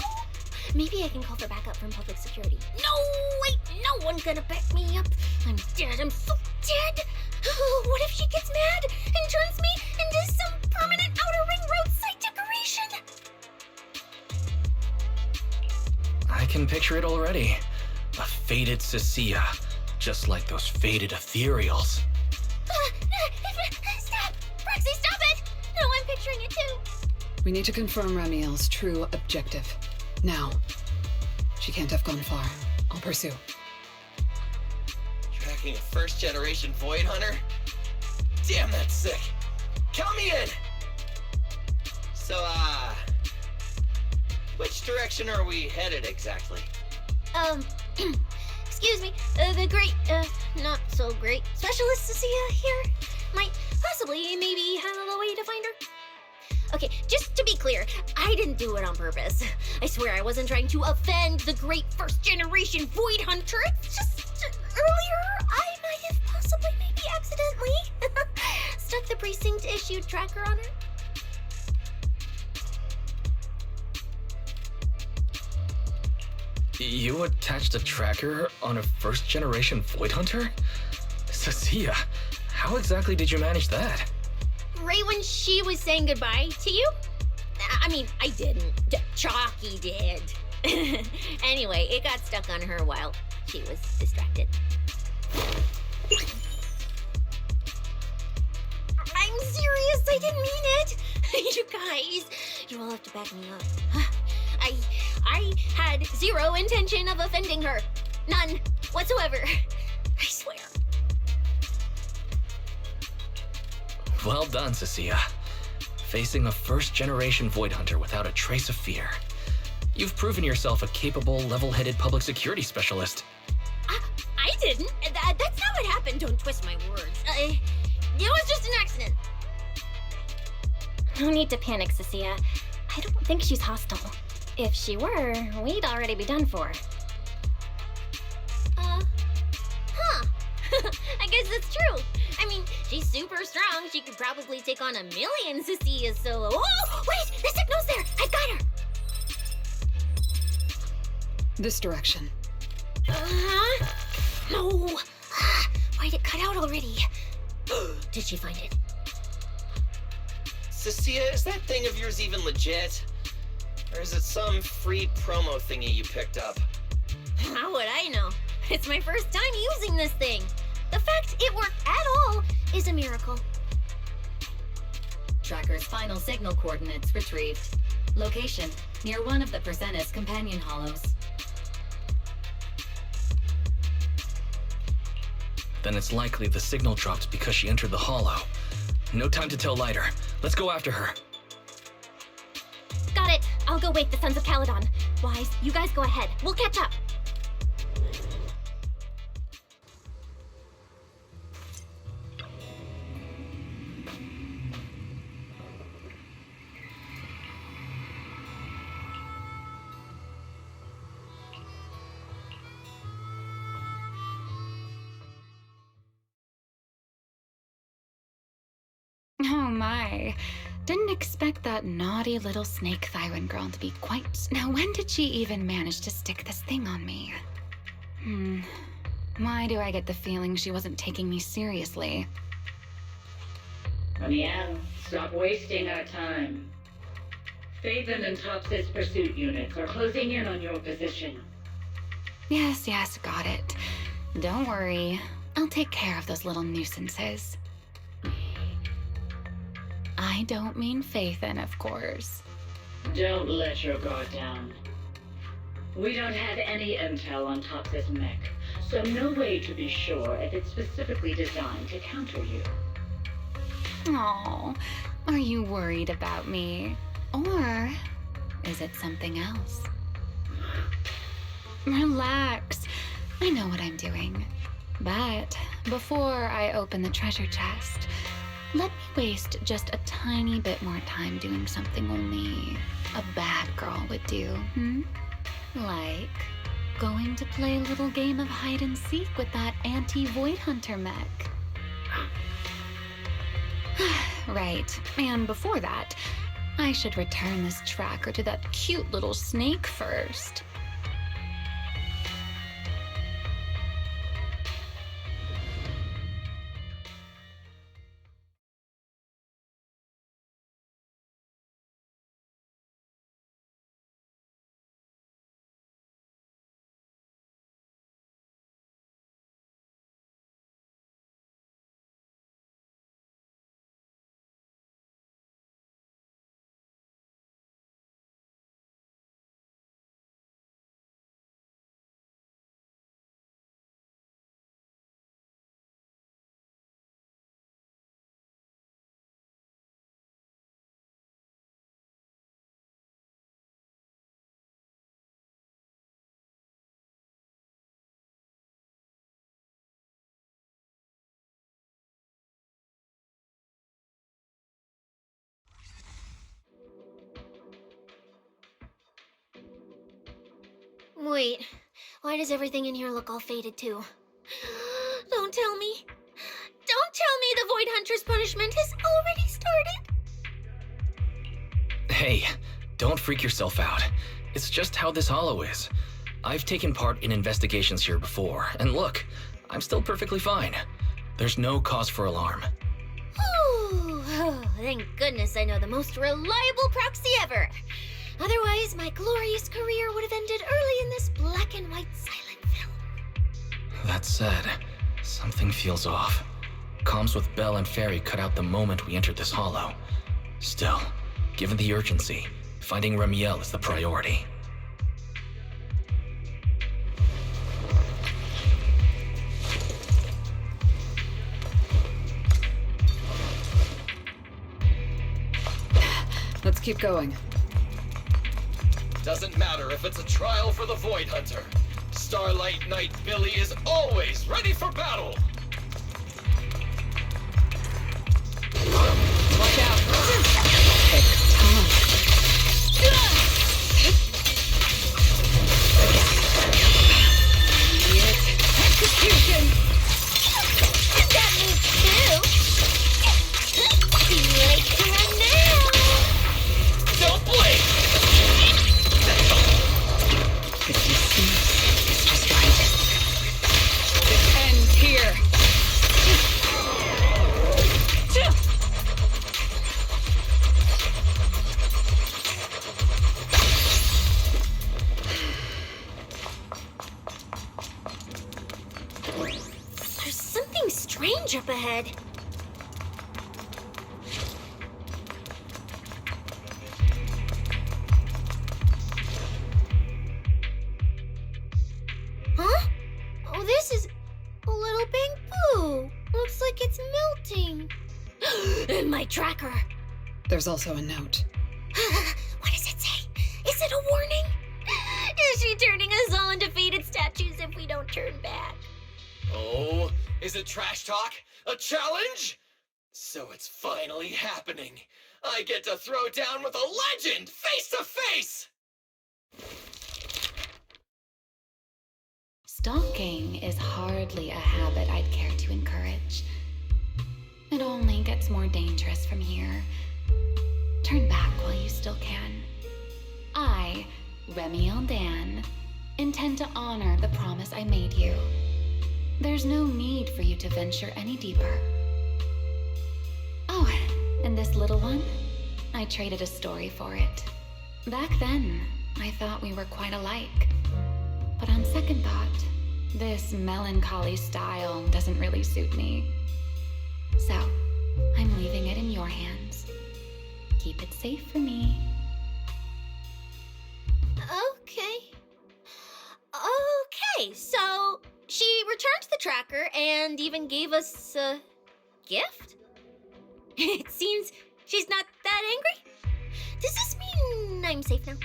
Maybe I can call for backup from public security. No, wait, no one's gonna back me up. I'm dead, I'm so dead. What if she gets mad and turns me into some permanent outer ring roadside decoration? I can picture it already. A faded Cecilia, just like those faded ethereals. Stop! Roxy, stop it! No, I'm picturing it too. We need to confirm Remiel's true objective. Now. She can't have gone far. I'll pursue. Tracking a first-generation Void Hunter? Damn, that's sick. Count me in! So, which direction are we headed exactly? Excuse me, the great, not so great specialist Cecilia here might possibly maybe have a way to find her. Okay, just to be clear, I didn't do it on purpose. I swear I wasn't trying to offend the great first-generation Void Hunter. It's just, earlier, I might have possibly maybe accidentally stuck the precinct-issued tracker on her. You attached a tracker on a first-generation Void Hunter? Cecilia, how exactly did you manage that? Right when she was saying goodbye to you? I mean, I didn't. Chalky did. Anyway, it got stuck on her while she was distracted. I'm serious, I didn't mean it. You guys, you all have to back me up. I had zero intention of offending her. None whatsoever. I swear. Well done, Cecilia. Facing a first-generation Void Hunter without a trace of fear. You've proven yourself a capable, level-headed public security specialist. I didn't. That's not what happened. Don't twist my words. It was just an accident. No need to panic, Cecilia. I don't think she's hostile. If she were, we'd already be done for. I guess that's true. I mean, she's super strong. She could probably take on 1,000,000 Cecilias solo. Oh, wait! The signal's there! I've got her! This direction. No! Why'd it cut out already? Did she find it? Cecilia, is that thing of yours even legit? Or is it some free promo thingy you picked up? How would I know? It's my first time using this thing. The fact it worked at all is a miracle. Tracker's final signal coordinates retrieved. Location, near one of the Persenis companion hollows. Then it's likely the signal dropped because she entered the hollow. No time to tell Lighter. Let's go after her. Got it. I'll go wake the Sons of Caledon. Wise, you guys go ahead. We'll catch up. Oh my. Didn't expect that naughty little snake Thyron girl to be quite... Now, when did she even manage to stick this thing on me? Why do I get the feeling she wasn't taking me seriously? Amiel, stop wasting our time. Phaethon and Tops's pursuit units are closing in on your position. Yes, got it. Don't worry. I'll take care of those little nuisances. I don't mean Phaethon, of course. Don't let your guard down. We don't have any intel on Tops's mech, so no way to be sure if it's specifically designed to counter you. Oh, are you worried about me? Or is it something else? Relax. I know what I'm doing. But before I open the treasure chest, let me waste just a tiny bit more time doing something only a bad girl would do, Like going to play a little game of hide and seek with that anti-Void Hunter mech. Right, and before that, I should return this tracker to that cute little snake first. Wait, why does everything in here look all faded too? Don't tell me. Don't tell me the Void Hunter's punishment has already started. Hey, don't freak yourself out. It's just how this hollow is. I've taken part in investigations here before, and look, I'm still perfectly fine. There's no cause for alarm. Ooh, thank goodness I know the most reliable proxy ever. Otherwise, my glorious career would have ended early in this black and white silent film. That said, something feels off. Comms with Belle and Fairy cut out the moment we entered this hollow. Still, given the urgency, finding Ramiel is the priority. Let's keep going. Doesn't matter if it's a trial for the Void Hunter. Starlight Knight Billy is always ready for battle! Watch out! Take time. Execution! That means two! You like to run now! Don't blink! It's just right. It ends here. There's something strange up ahead. Huh? Oh, this is a little bamboo. Looks like it's melting. And my tracker. There's also a note. What does it say? Is it a warning? Is she turning us all into faded statues if we don't turn back? Oh, is it trash talk? A challenge? So it's finally happening. I get to throw down with a legend face to face! Stalking is hardly a habit I'd care to encourage. It only gets more dangerous from here. Turn back while you still can. I, Remiel Dan, intend to honor the promise I made you. There's no need for you to venture any deeper. Oh, and this little one? I traded a story for it. Back then, I thought we were quite alike. But on second thought, this melancholy style doesn't really suit me. So, I'm leaving it in your hands. Keep it safe for me. Okay. Okay, so she returned the tracker and even gave us a gift? It seems she's not that angry. Does this mean I'm safe now?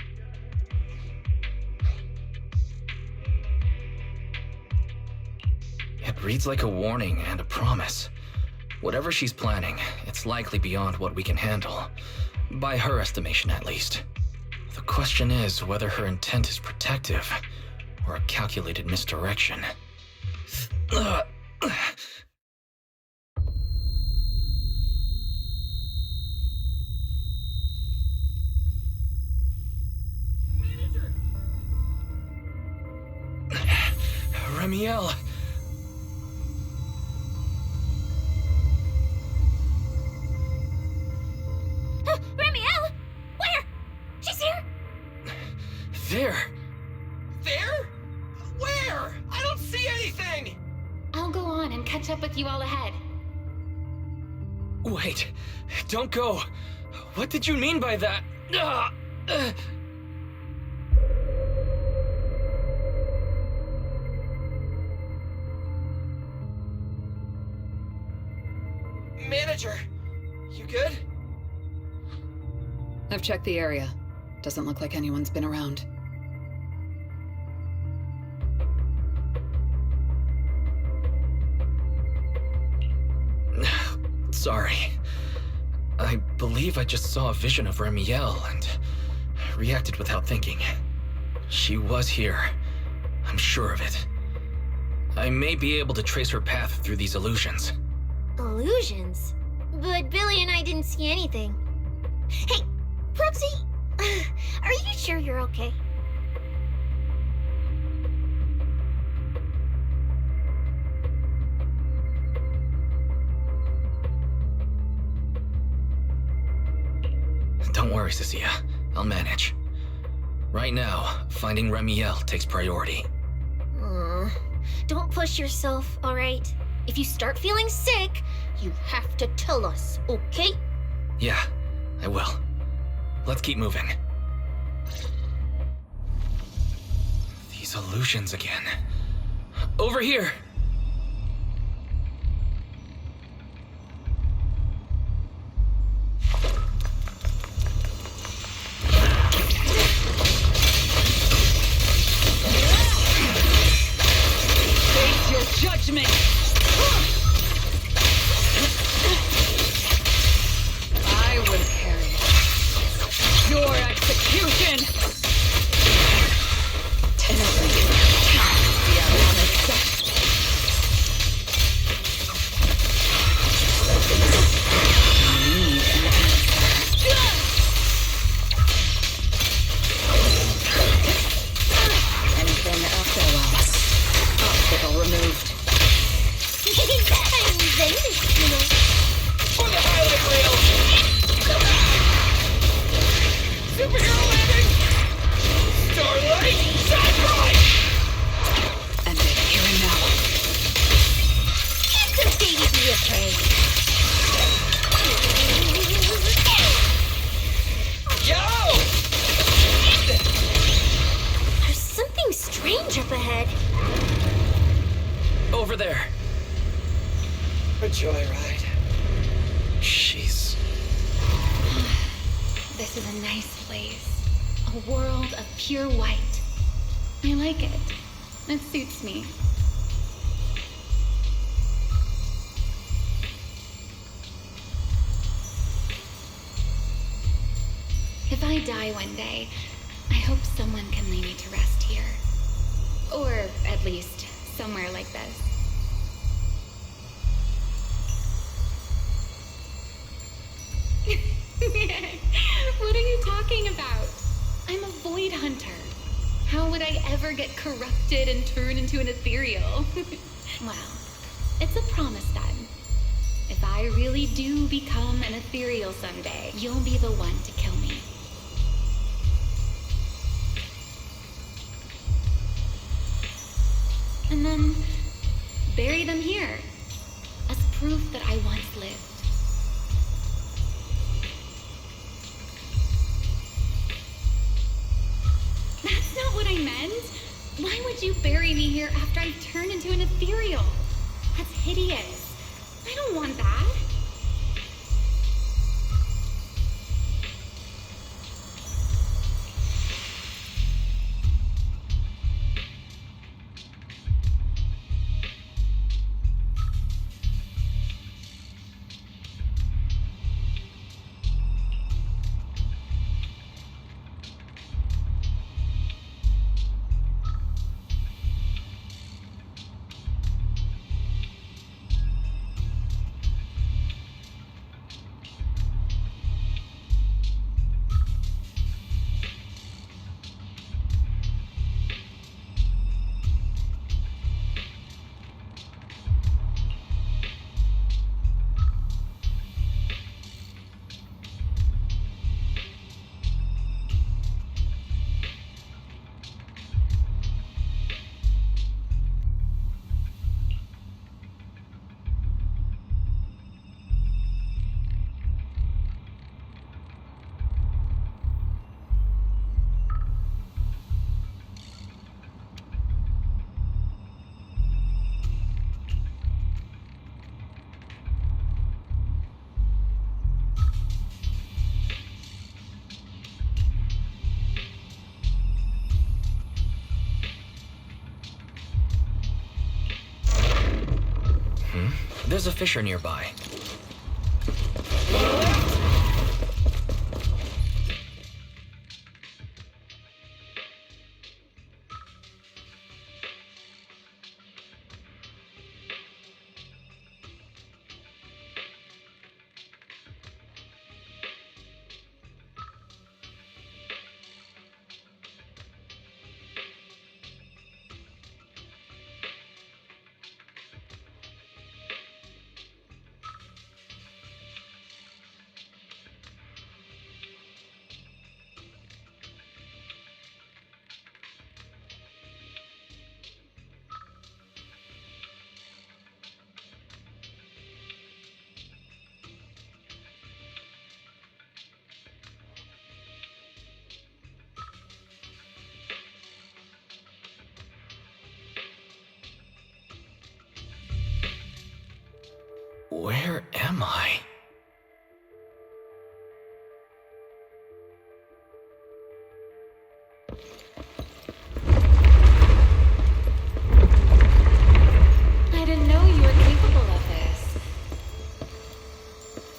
It reads like a warning and a promise. Whatever she's planning, it's likely beyond what we can handle. By her estimation, at least. The question is whether her intent is protective or a calculated misdirection. Remiel! Remiel! Where? She's here! There! There? Where? I don't see anything! I'll go on and catch up with you all ahead. Wait, don't go. What did you mean by that? Manager, you good? I've checked the area. Doesn't look like anyone's been around. Sorry. I believe I just saw a vision of Remiel and reacted without thinking. She was here. I'm sure of it. I may be able to trace her path through these illusions. Illusions? But Billy and I didn't see anything. Hey, Proxy, are you sure you're okay? Don't worry, Cecilia. I'll manage. Right now, finding Remiel takes priority. Don't push yourself, alright? If you start feeling sick, you have to tell us, okay? Yeah, I will. Let's keep moving. These illusions again. Over here! Face your judgment! I will carry your execution! Tenderly, the outcome is set. Need an answer. Anything after a while. Obstacle removed. I'm Zenith, you know. For the highlight reel! Superhero landing! Starlight, shine bright! And they're here now. Let the baby be afraid. Yo! There's something strange up ahead. Over there. A joyride. Jeez. This is a nice place. A world of pure white. I like it. It suits me. If I die one day, I hope someone can lay me to rest here. Or at least somewhere like this. Void Hunter. How would I ever get corrupted and turn into an ethereal? Well, it's a promise then. If I really do become an ethereal someday, you'll be the one to kill me. And then bury them here as proof that I once lived. That's not what I meant. Why would you bury me here after I've turned into an ethereal? That's hideous. I don't want that. There's a fissure nearby. Where am I? I didn't know you were capable of this.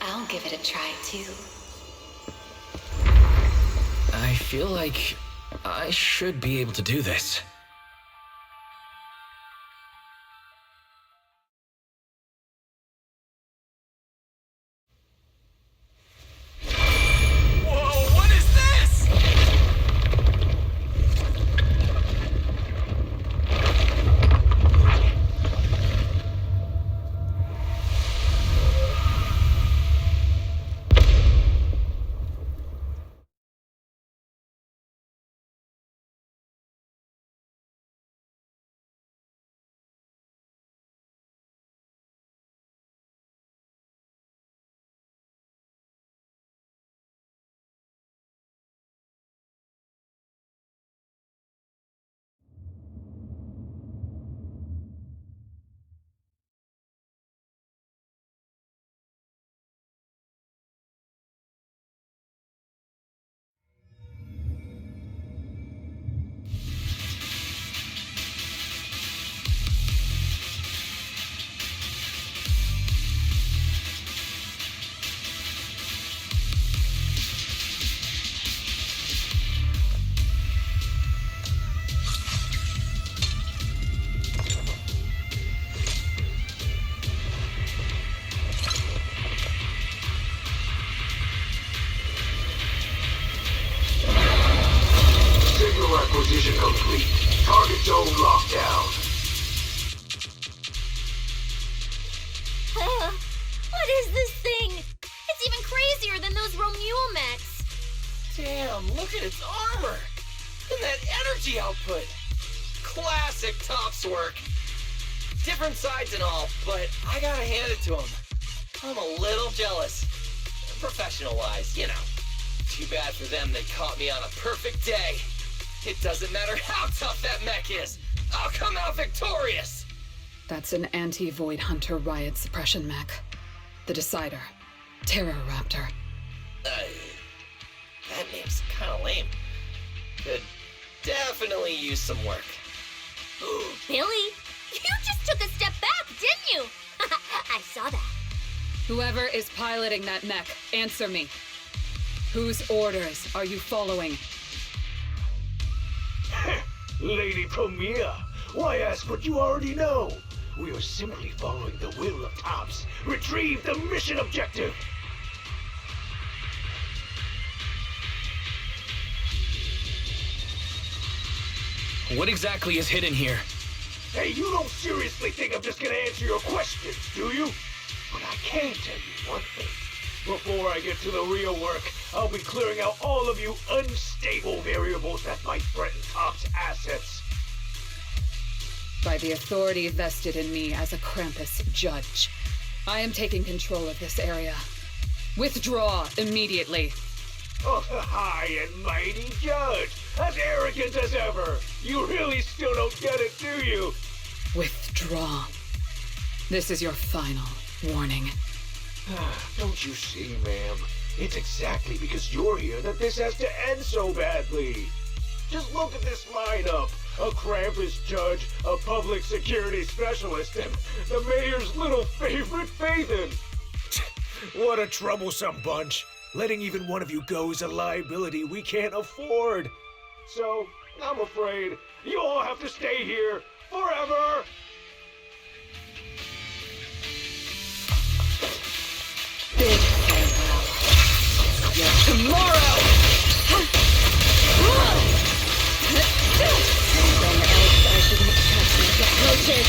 I'll give it a try too. I feel like I should be able to do this. complete. Target zone lockdown. What is this thing? It's even crazier than those Romule mechs. Damn, look at its armor. And that energy output. Classic Tops work. Different sides and all, but I gotta hand it to him. I'm a little jealous. Professional-wise, you know. Too bad for them they caught me on a perfect day. It doesn't matter how tough that mech is. I'll come out victorious. That's an anti-Void Hunter riot suppression mech. The Decider. Terror Raptor. That name's kinda lame. Could definitely use some work. Billy, you just took a step back, didn't you? I saw that. Whoever is piloting that mech, answer me. Whose orders are you following? Lady Premier, why ask what you already know? We are simply following the will of Tops. Retrieve the mission objective! What exactly is hidden here? Hey, you don't seriously think I'm just gonna answer your questions, do you? But I can tell you one thing. Before I get to the real work, I'll be clearing out all of you unstable variables that might threaten Tops' assets. By the authority vested in me as a Krampus judge, I am taking control of this area. Withdraw immediately. Oh, high and mighty judge! As arrogant as ever! You really still don't get it, do you? Withdraw. This is your final warning. Don't you see, ma'am? It's exactly because you're here that this has to end so badly. Just look at this lineup. A Krampus judge, a public security specialist, and the mayor's little favorite, Phaethon. What a troublesome bunch. Letting even one of you go is a liability we can't afford. So, I'm afraid you all have to stay here forever. Big farewell. Yet tomorrow! Anything else I shouldn't touch my approaches?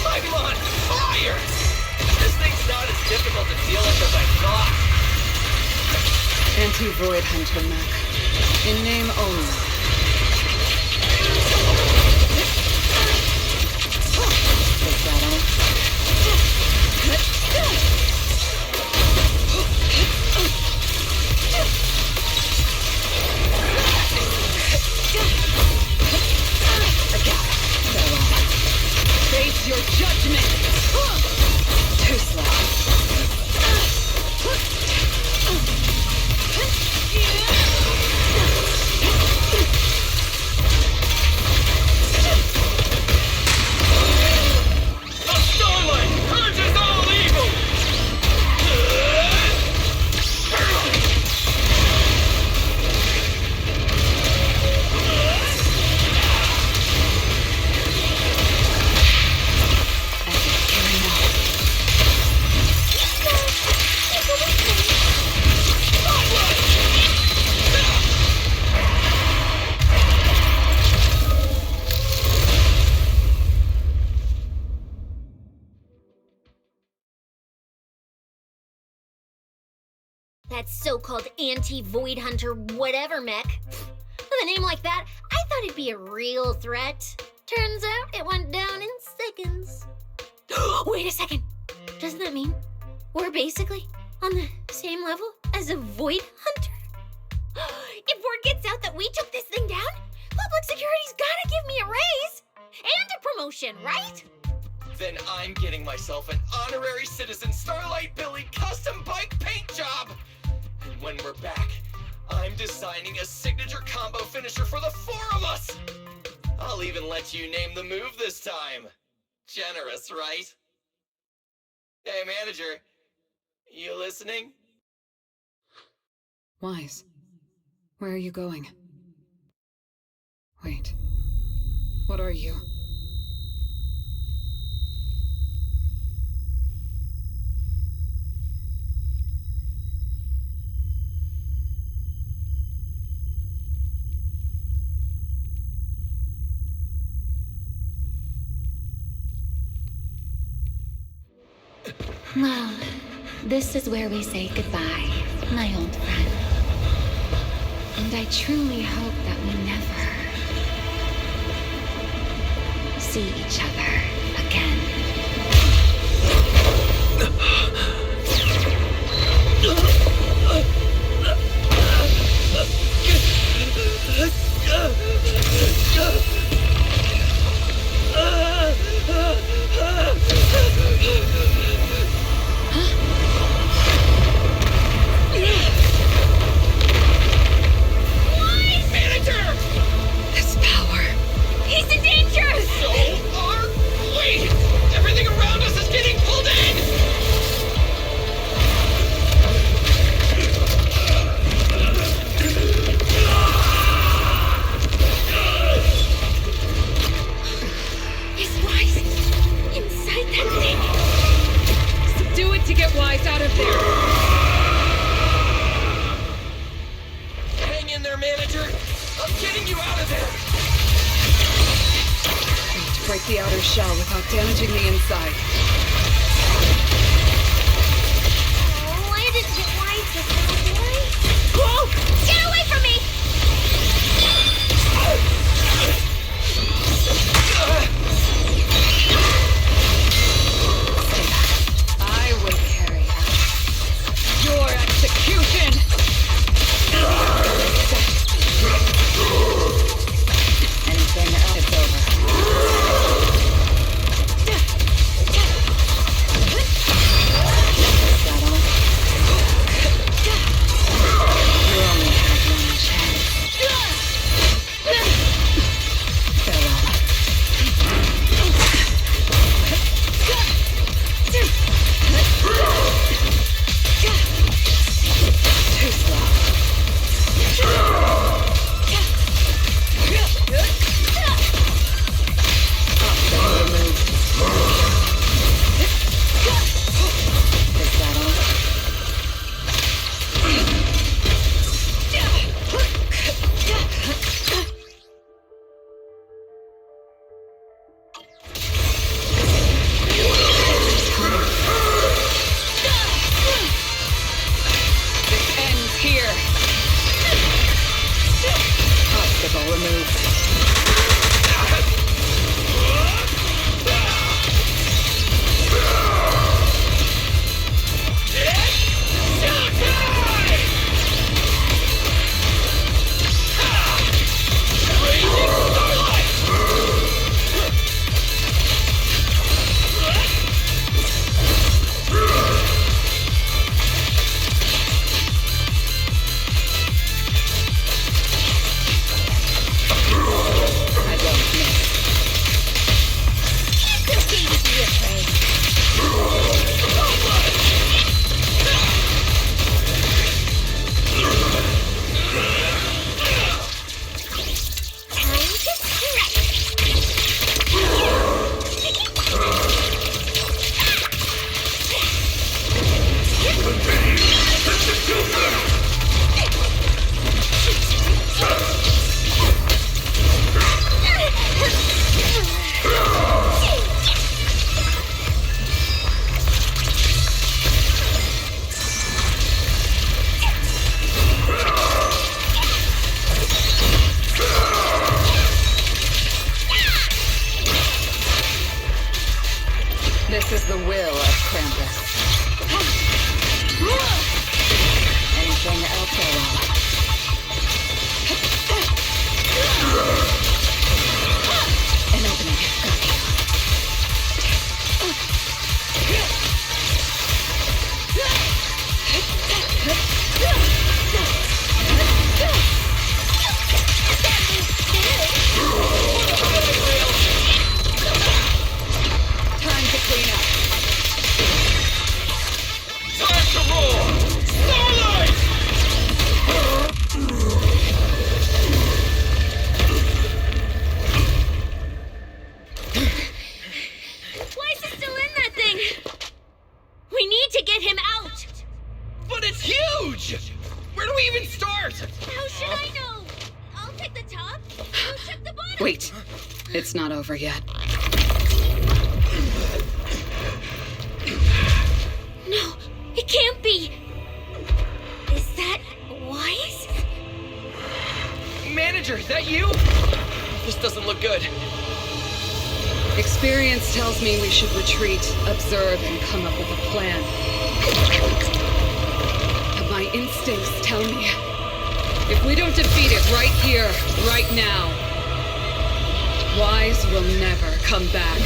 I'm on fire! This thing's not as difficult to deal with as I thought. Anti-Void Hunter mech. In name only. Was that all? I got it. Farewell. Face your judgment! Too slow. The Starlight purges all evil! That so-called anti-Void Hunter whatever mech. With a name like that, I thought it'd be a real threat. Turns out it went down in seconds. Wait a second. Doesn't that mean we're basically on the same level as a Void Hunter? If word gets out that we took this thing down, public security's gotta give me a raise and a promotion, right? Then I'm getting myself an honorary citizen Starlight Billy custom bike paint job! And when we're back, I'm designing a signature combo finisher for the four of us! I'll even let you name the move this time. Generous, right? Hey, manager. You listening? Wise. Where are you going? Wait. What are you? Well, this is where we say goodbye, my old friend. And I truly hope that we never see each other again. Manager! This power. He's in danger! So are we! Everything around us is getting pulled in! His wise inside that thing. Do it to get Wise out of there. Hang in there, manager! I'm getting you out of there! Break the outer shell without damaging the inside. Oh, I didn't get Wise just now, boy. Whoa! Get away from me! I will carry out your execution! Anything else, it's over. Is that all? You only have one chance. Farewell. Too slow. Obstacle removed. Is that all? This ends here. Obstacle removed. I don't miss. It's okay to be afraid. Time to This is the will of Krampus. Anything else, Aurora? An opening. Got you. Time to clean up. Time to roll! Starlight! Wise is still in that thing! We need to get him out! But it's huge! Where do we even start? How should I know? I'll take the top. You check the bottom. Wait. It's not over yet. Is that you? This doesn't look good. Experience tells me we should retreat, observe, and come up with a plan. But my instincts tell me, if we don't defeat it right here, right now, Wise will never come back.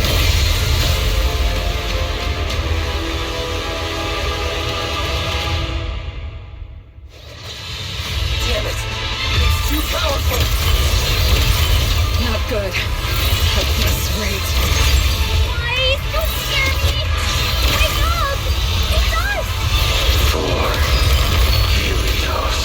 Damn it! It's too powerful! Not good. Hopeless rate. Wise, don't scare me! Wake up! It's us! For Helios.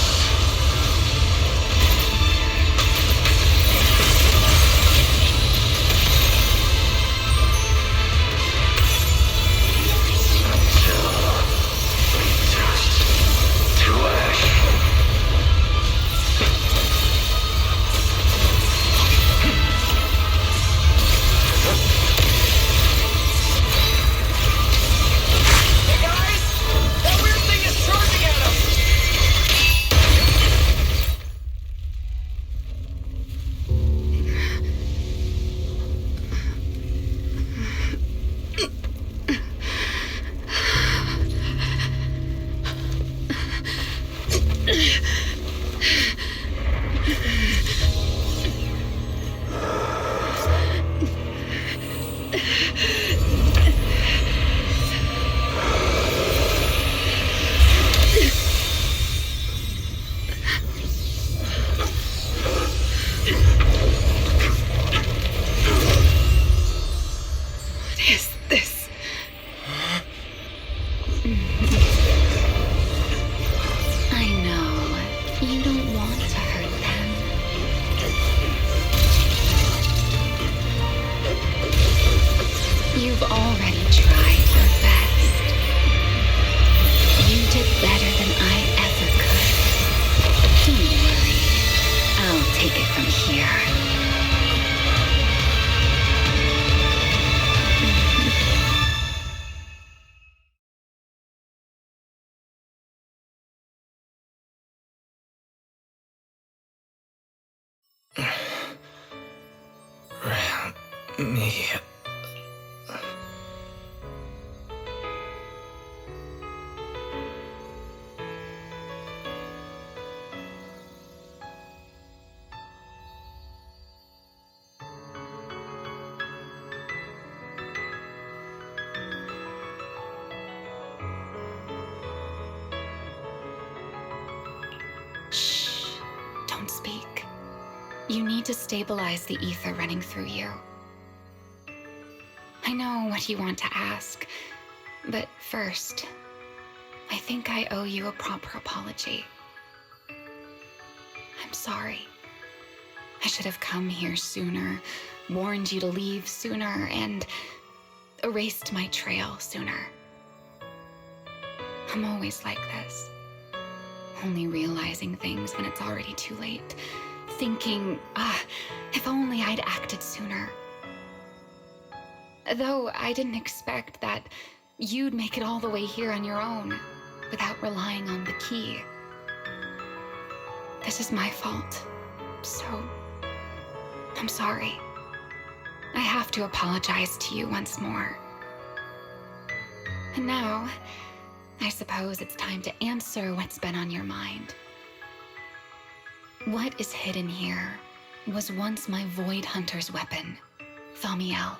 Me. Shh. Don't speak. You need to stabilize the ether running through you. I know what you want to ask, but first, I think I owe you a proper apology. I'm sorry. I should have come here sooner, warned you to leave sooner, and erased my trail sooner. I'm always like this. Only realizing things when it's already too late. Thinking, if only I'd acted sooner. Though I didn't expect that you'd make it all the way here on your own, without relying on the key. This is my fault, so I'm sorry. I have to apologize to you once more. And now, I suppose it's time to answer what's been on your mind. What is hidden here was once my Void Hunter's weapon, Thaumiel.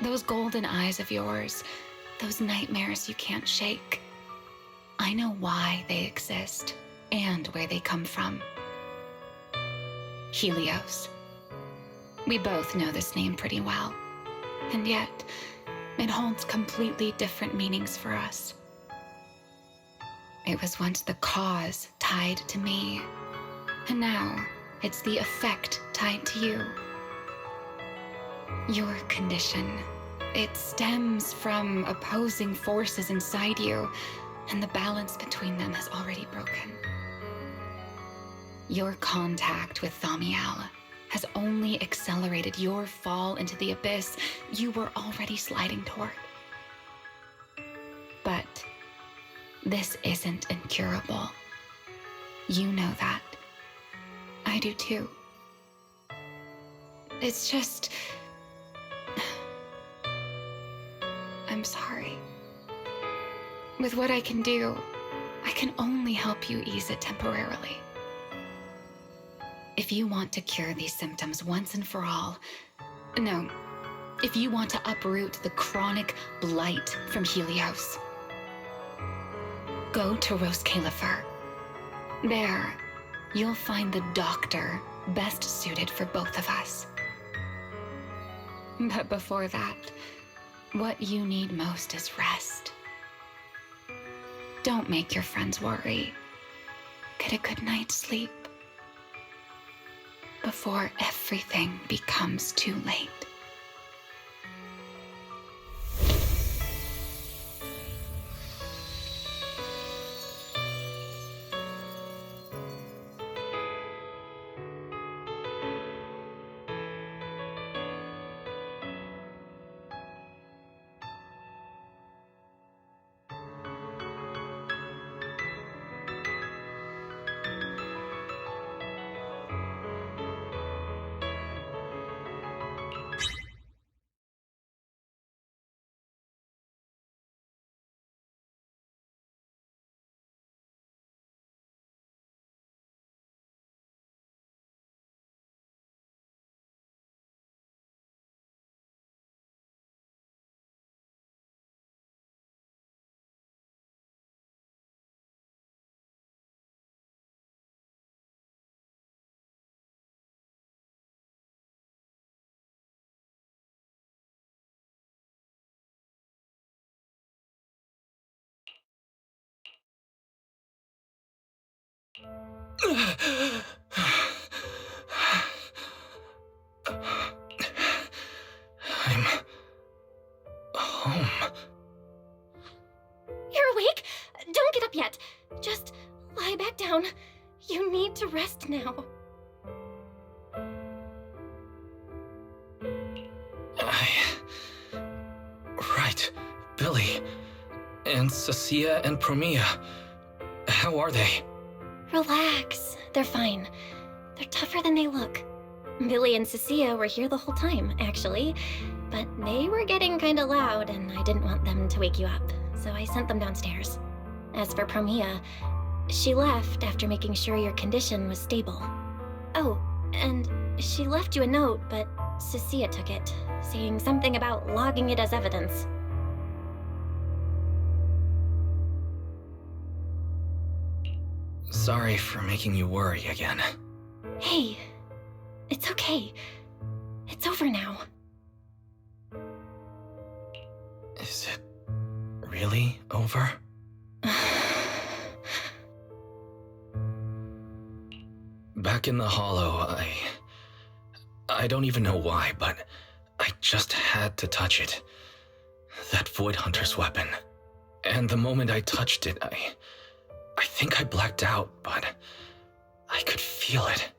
Those golden eyes of yours, those nightmares you can't shake. I know why they exist and where they come from. Helios. We both know this name pretty well, and yet it holds completely different meanings for us. It was once the cause tied to me, and now it's the effect tied to you. Your condition, it stems from opposing forces inside you, and the balance between them has already broken. Your contact with Thaumiel has only accelerated your fall into the abyss you were already sliding toward. But this isn't incurable. You know that. I I do too. It's just... I'm sorry. With what I can do, I can only help you ease it temporarily. If you want to cure these symptoms once and for all... No. If you want to uproot the chronic blight from Helios, go to Rose Califer. There, you'll find the doctor best suited for both of us. But before that, what you need most is rest. Don't make your friends worry. Get a good night's sleep before everything becomes too late. I'm home. You're awake? Don't get up yet. Just lie back down. You need to rest now. Right. Billy. And Cecilia and Promia. How are they? Relax. They're fine. They're tougher than they look. Billy and Cecilia were here the whole time, actually. But they were getting kinda loud, and I didn't want them to wake you up, so I sent them downstairs. As for Promia, she left after making sure your condition was stable. Oh, and she left you a note, but Cecilia took it, saying something about logging it as evidence. Sorry for making you worry again. Hey, it's okay. It's over now. Is it really over? Back in the Hollow, I don't even know why, but I just had to touch it. That Void Hunter's weapon. And the moment I touched it, I think I blacked out, but I could feel it.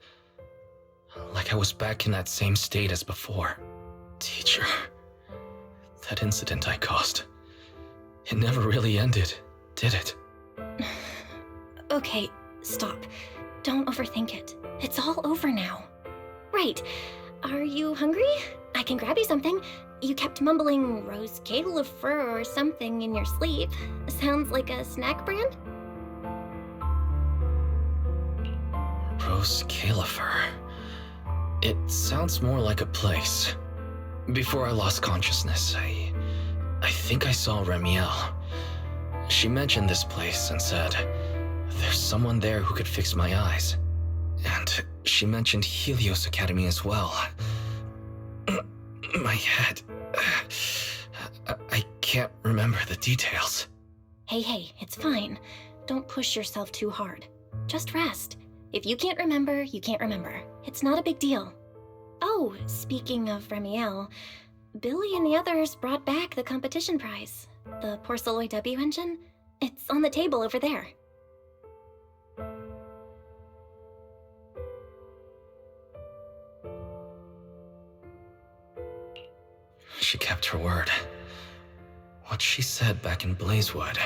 Like I was back in that same state as before. Teacher, that incident I caused, it never really ended, did it? Okay, stop. Don't overthink it. It's all over now. Right. Are you hungry? I can grab you something. You kept mumbling Rose Califer or something in your sleep. Sounds like a snack brand? Rose Califer. It sounds more like a place. Before I lost consciousness, I think I saw Remiel. She mentioned this place and said, there's someone there who could fix my eyes. And she mentioned Helios Academy as well. My head... I can't remember the details. Hey, it's fine. Don't push yourself too hard. Just rest. If you can't remember, you can't remember. It's not a big deal. Oh, speaking of Remiel, Billy and the others brought back the competition prize. The Porceloid W engine. It's on the table over there. She kept her word. What she said back in Blazewood.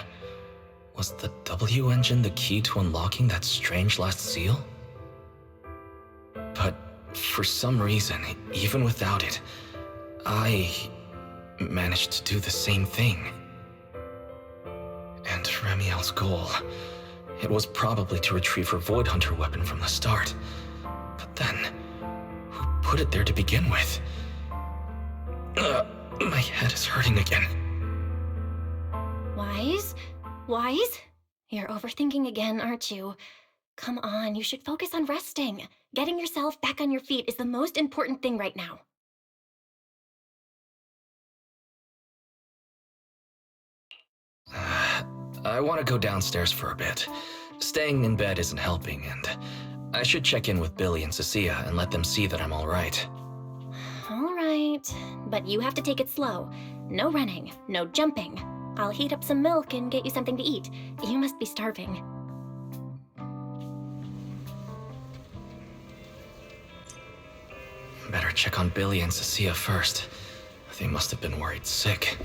Was the W engine the key to unlocking that strange last seal? for some reason, even without it, I managed to do the same thing. And Remiel's goal, it was probably to retrieve her Void Hunter weapon from the start. But then, who put it there to begin with? My head is hurting again. Wise? Wise? You're overthinking again, aren't you? Come on, you should focus on resting. Getting yourself back on your feet is the most important thing right now. I want to go downstairs for a bit. Staying in bed isn't helping, and I should check in with Billy and Cecilia and let them see that I'm alright. Alright, but you have to take it slow. No running, no jumping. I'll heat up some milk and get you something to eat. You must be starving. Better check on Billy and Cecilia first. They must have been worried sick.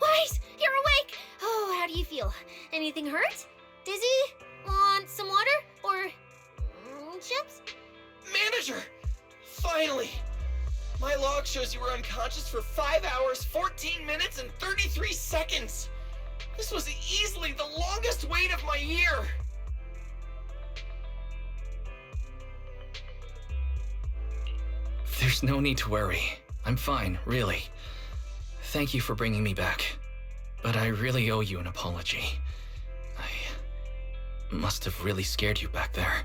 Wise, you're awake! Oh, how do you feel? Anything hurt? Dizzy? Want some water? Or chips? Manager! Finally! My log shows you were unconscious for 5 hours, 14 minutes, and 33 seconds! This was easily the longest wait of my year! There's no need to worry. I'm fine, really. Thank you for bringing me back. But I really owe you an apology. I must have really scared you back there.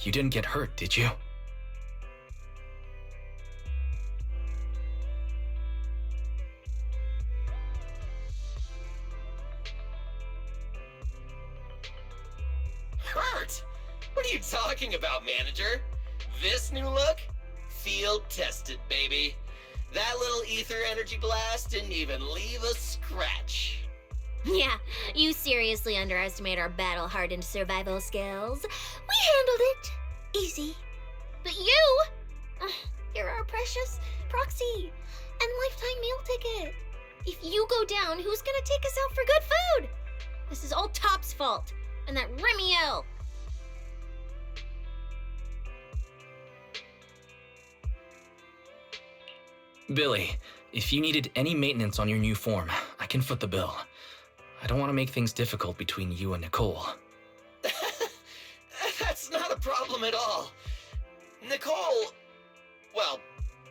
You didn't get hurt, did you? Hurt? What are you talking about, manager? This new look? Field tested, baby. That little ether energy blast didn't even leave a scratch. Yeah, you seriously underestimate our battle-hardened survival skills. We handled it. Easy. But you? You're our precious proxy and lifetime meal ticket. If you go down, who's gonna take us out for good food? This is all Top's fault. And that Remiel. Billy, if you needed any maintenance on your new form, I can foot the bill. I don't want to make things difficult between you and Nicole. That's not a problem at all. Nicole, well,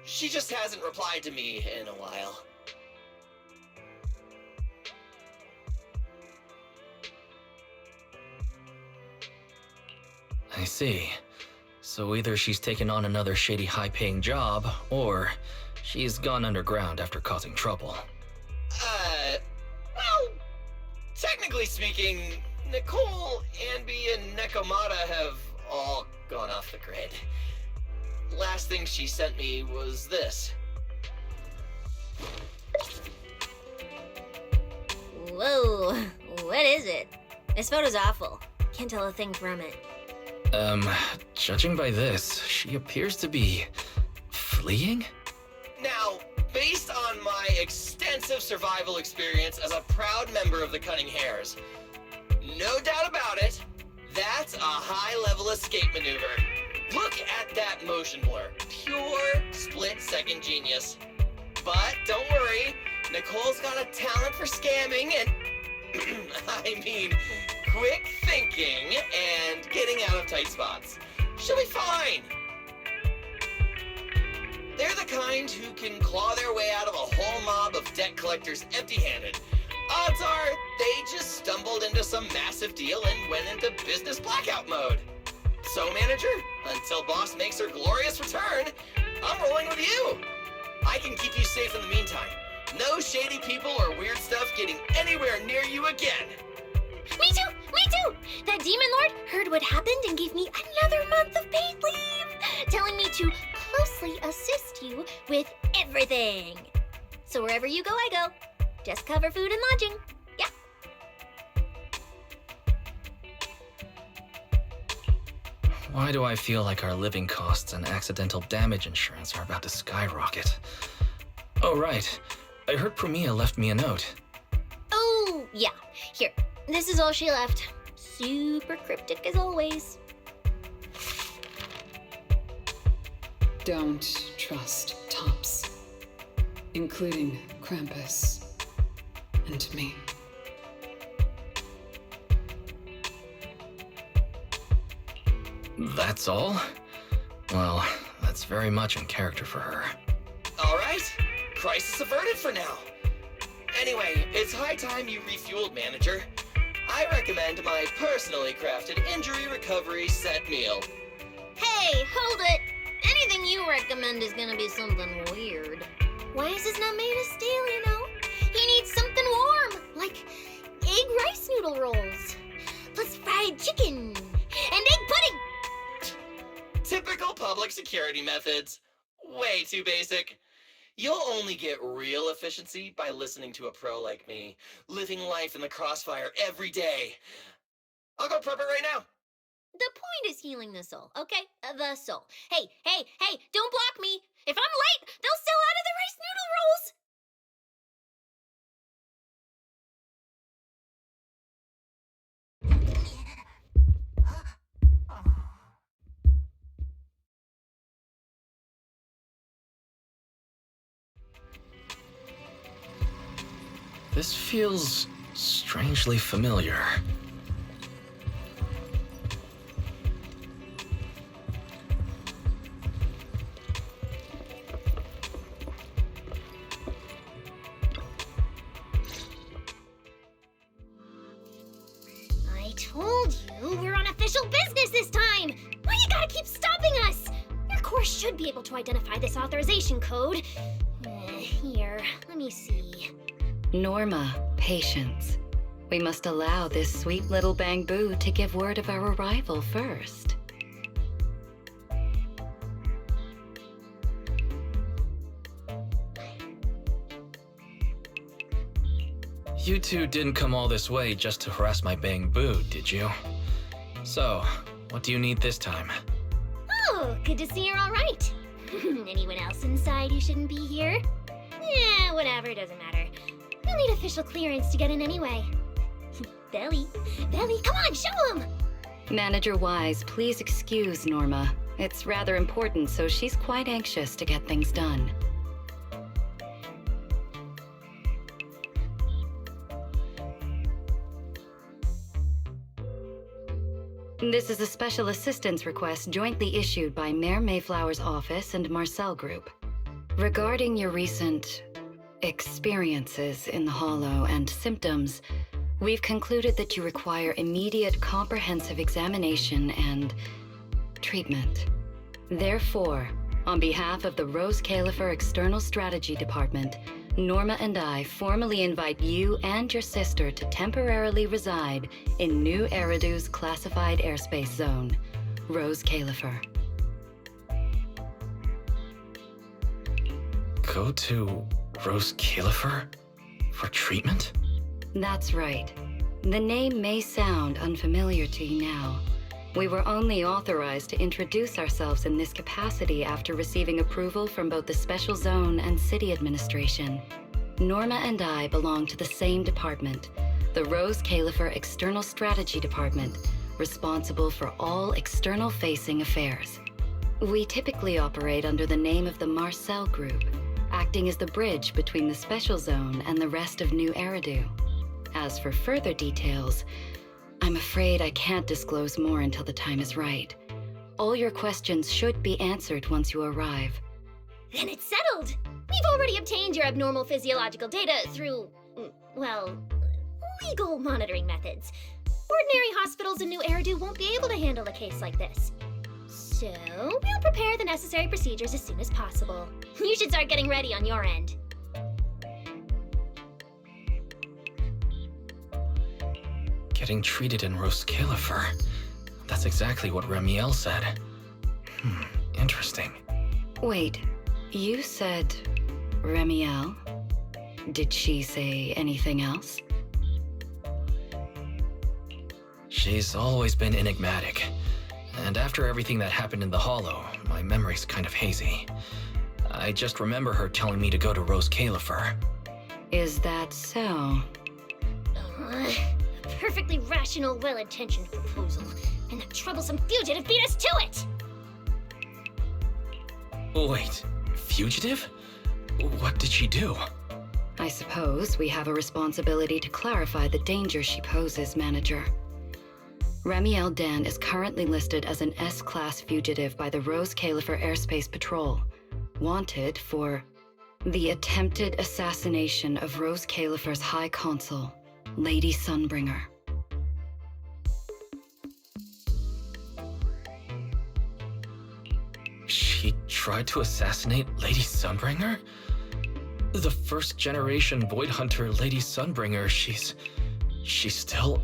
she just hasn't replied to me in a while. I see. So either she's taken on another shady high-paying job, or she's gone underground after causing trouble. Well, technically speaking, Nicole, Anby, and Nekomata have all gone off the grid. Last thing she sent me was this. Whoa, what is it? This photo's awful. Can't tell a thing from it. Judging by this, she appears to be fleeing? Now, based on my extensive survival experience as a proud member of the Cunning Hares, no doubt about it, that's a high-level escape maneuver. Look at that motion blur. Pure split-second genius. But don't worry, Nicole's got a talent for scamming and, I mean, quick thinking and getting out of tight spots. She'll be fine. They're the kind who can claw their way out of a whole mob of debt collectors empty-handed. Odds are they just stumbled into some massive deal and went into business blackout mode. So, manager, until boss makes her glorious return, I'm rolling with you. I can keep you safe in the meantime. No shady people or weird stuff getting anywhere near you again. Me too! Me too! That demon lord heard what happened and gave me another month of paid leave, telling me to closely assist you with everything. So wherever you go, I go. Just cover food and lodging. Yeah. Why do I feel like our living costs and accidental damage insurance are about to skyrocket? Oh, right. I heard Premia left me a note. Oh, yeah. Here, this is all she left. Super cryptic as always. Don't trust Tops, including Krampus and me. That's all? Well, that's very much in character for her. Alright, crisis averted for now. Anyway, it's high time you refueled, manager. I recommend my personally crafted injury recovery set meal. Hey, hold it! Anything you recommend is gonna be something weird. Why is this not made of steel, you know? He needs something warm, like egg rice noodle rolls, plus fried chicken, and egg pudding! Typical public security methods. Way too basic. You'll only get real efficiency by listening to a pro like me, living life in the crossfire every day. I'll go prep it right now. The point is healing the soul, okay? The soul. Hey, don't block me! If I'm late, they'll sell out of the rice noodle rolls! This feels strangely familiar. I told you we're on official business this time! Why you gotta keep stopping us? Your course should be able to identify this authorization code. Here, let me see. Norma, patience. We must allow this sweet little Bang-Boo to give word of our arrival first. You two didn't come all this way just to harass my Bang-Boo, did you? So, what do you need this time? Oh, good to see you're all right. Anyone else inside who shouldn't be here? Yeah, whatever, doesn't matter. We'll need official clearance to get in anyway. Belly, come on, show him! Manager Wise, please excuse Norma. It's rather important, so she's quite anxious to get things done. This is a special assistance request jointly issued by Mayor Mayflower's office and Marcel Group. Regarding your recent experiences in the Hollow and symptoms, we've concluded that you require immediate comprehensive examination and treatment. Therefore, on behalf of the Rose Califer External Strategy Department, Norma and I formally invite you and your sister to temporarily reside in New Eridu's classified airspace zone, Rose Califer. Go to Rose Califer for treatment? That's right. The name may sound unfamiliar to you now. We were only authorized to introduce ourselves in this capacity after receiving approval from both the Special Zone and City Administration. Norma and I belong to the same department, the Rose Califer External Strategy Department, responsible for all external-facing affairs. We typically operate under the name of the Marcel Group, acting as the bridge between the Special Zone and the rest of New Eridu. As for further details, I'm afraid I can't disclose more until the time is right. All your questions should be answered once you arrive. Then it's settled! We've already obtained your abnormal physiological data through, well, legal monitoring methods. Ordinary hospitals in New Eridu won't be able to handle a case like this. So, we'll prepare the necessary procedures as soon as possible. You should start getting ready on your end. Getting treated in Rose Califer. That's exactly what Remiel said. Interesting. Wait, you said Remiel? Did she say anything else? She's always been enigmatic. and after everything that happened in the Hollow, my memory's kind of hazy. I just remember her telling me to go to Rose Califer. Is that so? A perfectly rational, well-intentioned proposal, and that troublesome fugitive beat us to it! Wait, fugitive? What did she do? I suppose we have a responsibility to clarify the danger she poses, Manager. Ramiel Dan is currently listed as an S-Class fugitive by the Rose Califer Airspace Patrol, wanted for the attempted assassination of Rose Califer's High Consul, Lady Sunbringer. She tried to assassinate Lady Sunbringer? The first generation Void Hunter Lady Sunbringer, she's still...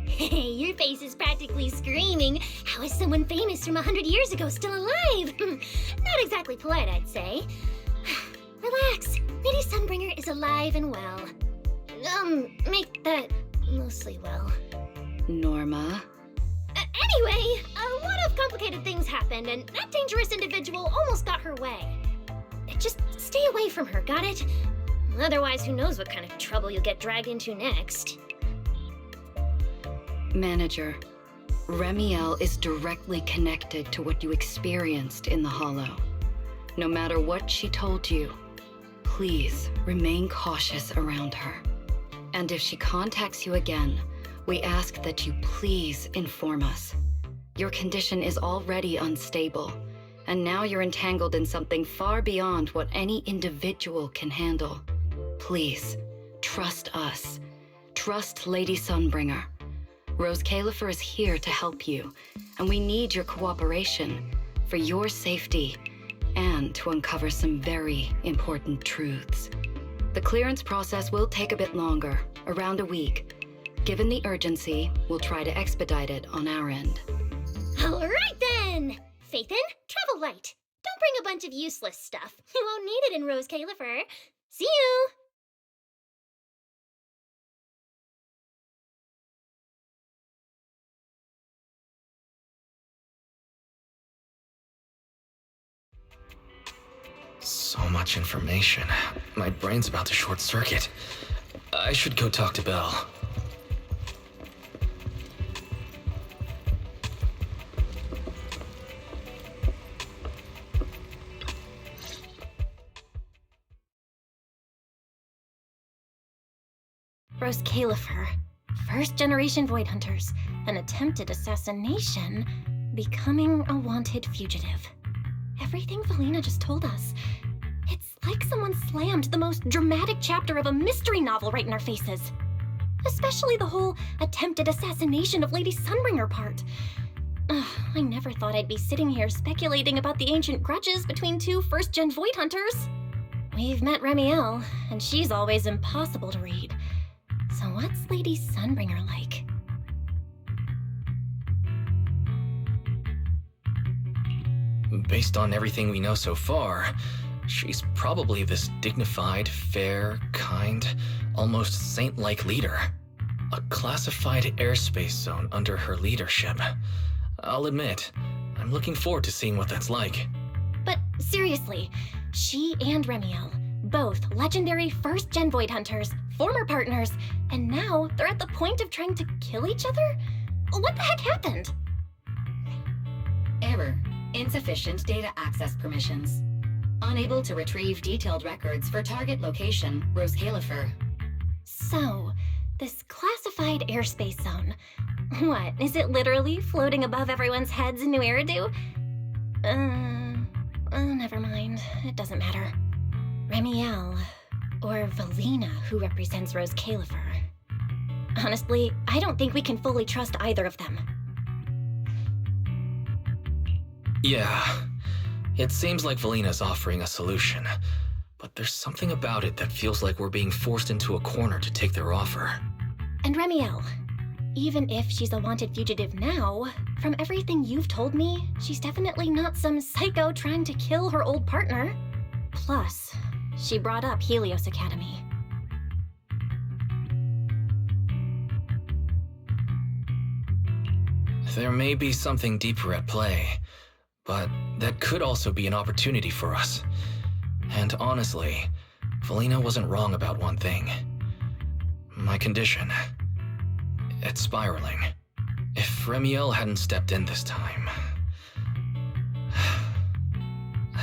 Hey, your face is practically screaming. How is someone famous from 100 years ago still alive? Not exactly polite, I'd say. Relax. Lady Sunbringer is alive and well. Make that mostly well. Norma? Anyway, a lot of complicated things happened, and that dangerous individual almost got her way. Just stay away from her, got it? Otherwise, who knows what kind of trouble you'll get dragged into next. Manager, Ramiel is directly connected to what you experienced in the Hollow. No matter what she told you, please remain cautious around her. And if she contacts you again, we ask that you please inform us. Your condition is already unstable, and now you're entangled in something far beyond what any individual can handle. Please, trust us. Trust Lady Sunbringer. Rose Califer is here to help you, and we need your cooperation for your safety and to uncover some very important truths. The clearance process will take a bit longer, around a week. Given the urgency, we'll try to expedite it on our end. All right then! Phaethon, travel light. Don't bring a bunch of useless stuff. You won't need it in Rose Califer. See you! So much information. My brain's about to short circuit. I should go talk to Belle. Rose Califer, first-generation Void Hunters, an attempted assassination, becoming a wanted fugitive. Everything Valina just told us. It's like someone slammed the most dramatic chapter of a mystery novel right in our faces. Especially the whole attempted assassination of Lady Sunbringer part. I never thought I'd be sitting here speculating about the ancient grudges between two first-gen Void Hunters. We've met Ramiel, and she's always impossible to read. So what's Lady Sunbringer like? Based on everything we know so far, she's probably this dignified, fair, kind, almost saint-like leader. A classified airspace zone under her leadership. I'll admit, I'm looking forward to seeing what that's like. But seriously, she and Ramiel, both legendary first-gen Void Hunters, former partners, and now they're at the point of trying to kill each other? What the heck happened? Error. Insufficient data access permissions. Unable to retrieve detailed records for target location, Rose Califer. So, this classified airspace zone. What, is it literally floating above everyone's heads in New Eridu? Never mind. It doesn't matter. Ramiel, or Valina, who represents Rose Califer. Honestly, I don't think we can fully trust either of them. Yeah, it seems like Valina's offering a solution, but there's something about it that feels like we're being forced into a corner to take their offer. And Ramiel, even if she's a wanted fugitive now, from everything you've told me, she's definitely not some psycho trying to kill her old partner. Plus, she brought up Helios Academy. There may be something deeper at play, but that could also be an opportunity for us. And honestly, Felina wasn't wrong about one thing. My condition. It's spiraling. If Remiel hadn't stepped in this time...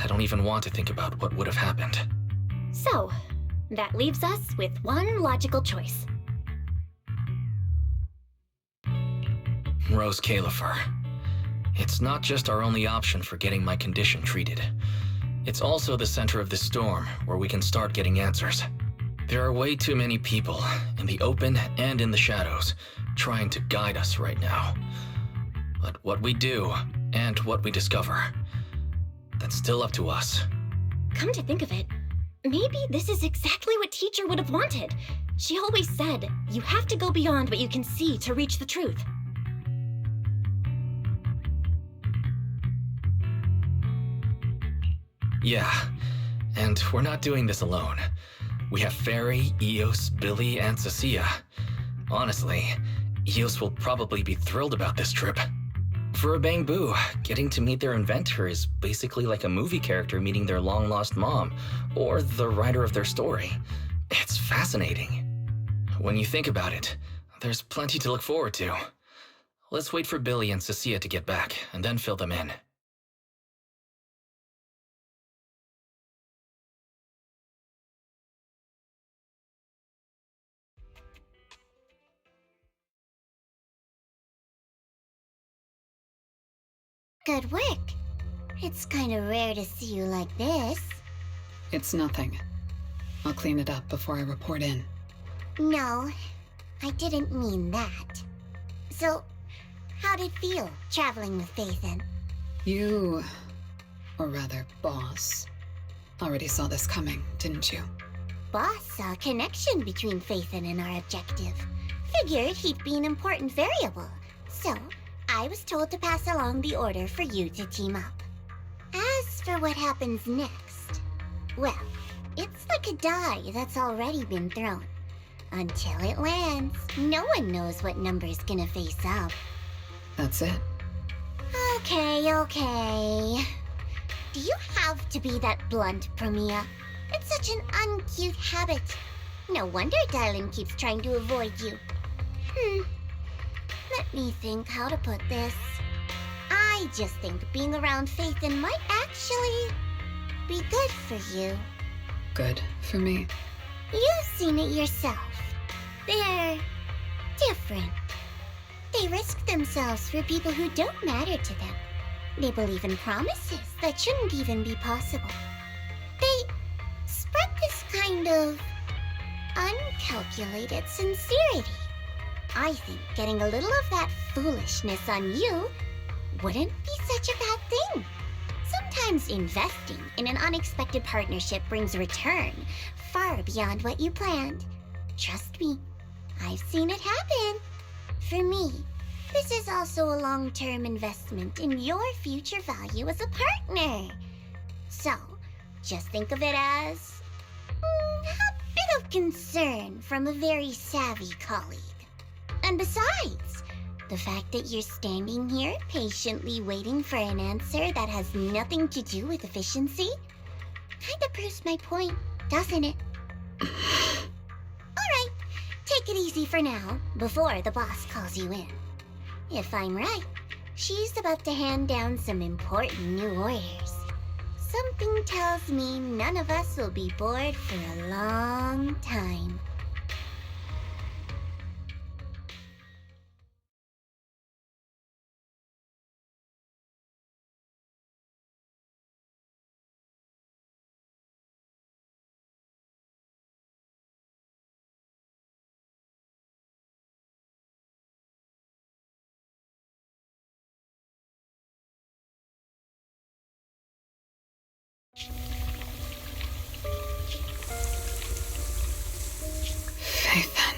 I don't even want to think about what would have happened. So, that leaves us with one logical choice. Rose Califer. It's not just our only option for getting my condition treated. It's also the center of this storm, where we can start getting answers. There are way too many people, in the open and in the shadows, trying to guide us right now. But what we do, and what we discover, that's still up to us. Come to think of it, maybe this is exactly what Teacher would have wanted. She always said, you have to go beyond what you can see to reach the truth. Yeah, and we're not doing this alone. We have Fairy, Eos, Billy, and Cecilia. Honestly, Eos will probably be thrilled about this trip. For a Bang Boo, getting to meet their inventor is basically like a movie character meeting their long-lost mom, or the writer of their story. It's fascinating. When you think about it, there's plenty to look forward to. Let's wait for Billy and Cecilia to get back, and then fill them in. Good work. It's kind of rare to see you like this. It's nothing. I'll clean it up before I report in. No, I didn't mean that. So, how'd it feel, traveling with Phaethon? You, or rather, Boss, already saw this coming, didn't you? Boss saw a connection between Phaethon and our objective. Figured he'd be an important variable. So, I was told to pass along the order for you to team up. As for what happens next, well, it's like a die that's already been thrown. Until it lands, no one knows what number's gonna face up. That's it. Okay. Do you have to be that blunt, Promia? It's such an uncute habit. No wonder Dylan keeps trying to avoid you. Let me think how to put this. I just think being around Phaethon might actually be good for you. Good for me. You've seen it yourself. They're different. They risk themselves for people who don't matter to them. They believe in promises that shouldn't even be possible. They spread this kind of uncalculated sincerity. I think getting a little of that foolishness on you wouldn't be such a bad thing. Sometimes investing in an unexpected partnership brings a return far beyond what you planned. Trust me, I've seen it happen. For me, this is also a long-term investment in your future value as a partner. So, just think of it as a bit of concern from a very savvy colleague. And besides, the fact that you're standing here patiently waiting for an answer that has nothing to do with efficiency kinda proves my point, doesn't it? Alright, take it easy for now, before the boss calls you in. If I'm right, she's about to hand down some important new orders. Something tells me none of us will be bored for a long time. Phaethon.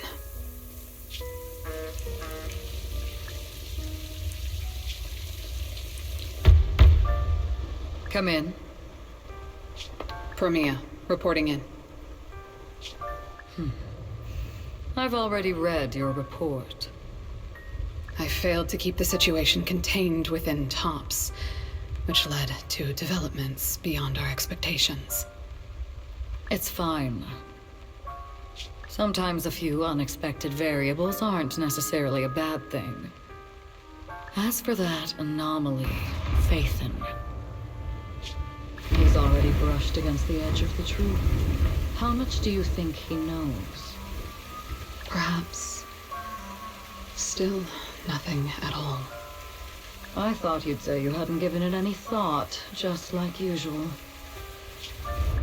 Come in. Promia, reporting in. I've already read your report. I failed to keep the situation contained within TOPS, which led to developments beyond our expectations. It's fine. Sometimes a few unexpected variables aren't necessarily a bad thing. As for that anomaly, Phaethon, he's already brushed against the edge of the truth. How much do you think he knows? Perhaps still nothing at all. I thought you'd say you hadn't given it any thought, just like usual.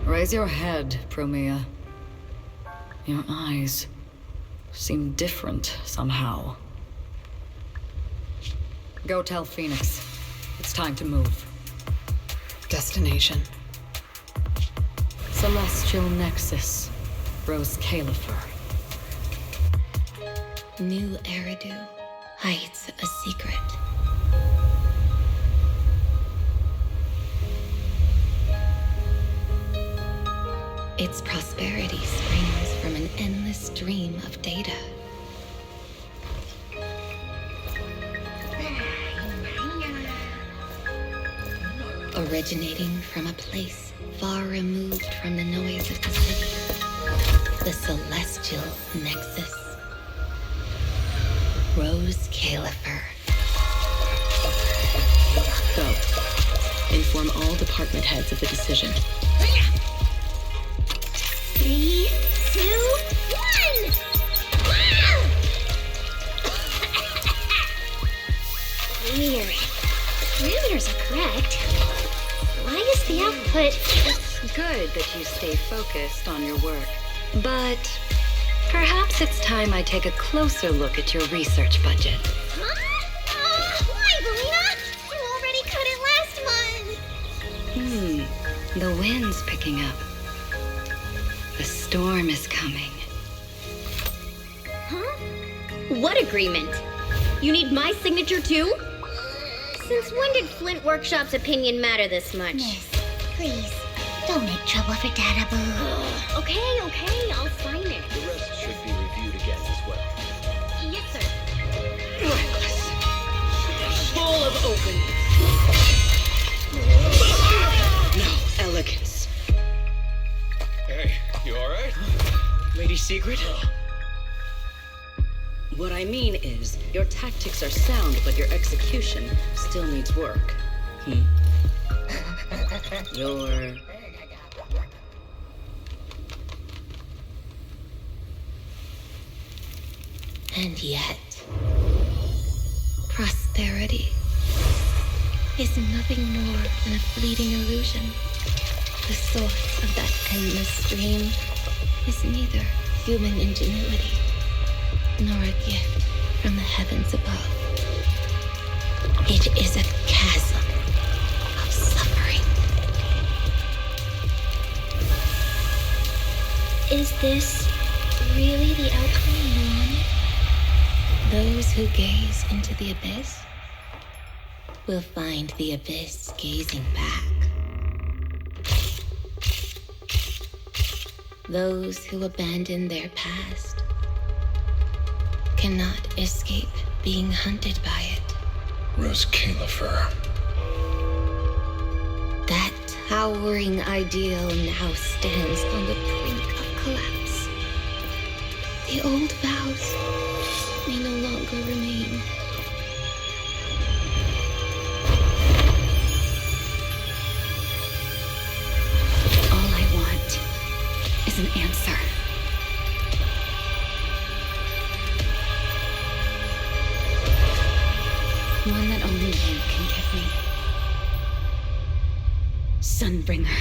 Raise your head, Promea. Your eyes seem different somehow. Go tell Phoenix. It's time to move. Destination? Celestial Nexus. Rose Califer. New Eridu hides a secret. Its prosperity springs from an endless stream of data. Originating from a place far removed from the noise of the city. The Celestial Nexus. Rose Califer. Go. Inform all department heads of the decision. 3, 2, 1! Weird. Parameters are correct. Why is the output... It's good that you stay focused on your work. But perhaps it's time I take a closer look at your research budget. Huh? Why, Belina? You already cut it last month. The wind's picking up. The storm is coming. Huh? What agreement? You need my signature too? Since when did Flint Workshop's opinion matter this much? Miss, please, don't make trouble for Dada Boo. Okay, I'll sign it. The rest should be reviewed again as well. Yes, sir. Reckless. Full of openness. No elegance. Hey, you alright? Lady Secret? What I mean is, your tactics are sound, but your execution still needs work. Your... And yet, prosperity is nothing more than a fleeting illusion. The source of that endless stream is neither human ingenuity nor a gift from the heavens above. It is a chasm of suffering. Is this really the outcome you wanted? Those who gaze into the abyss will find the abyss gazing back. Those who abandon their past cannot escape being hunted by it. Rose Califer. That towering ideal now stands on the brink of collapse. The old vows may no longer remain. All I want is an answer. One that only you can give me. Sunbringer.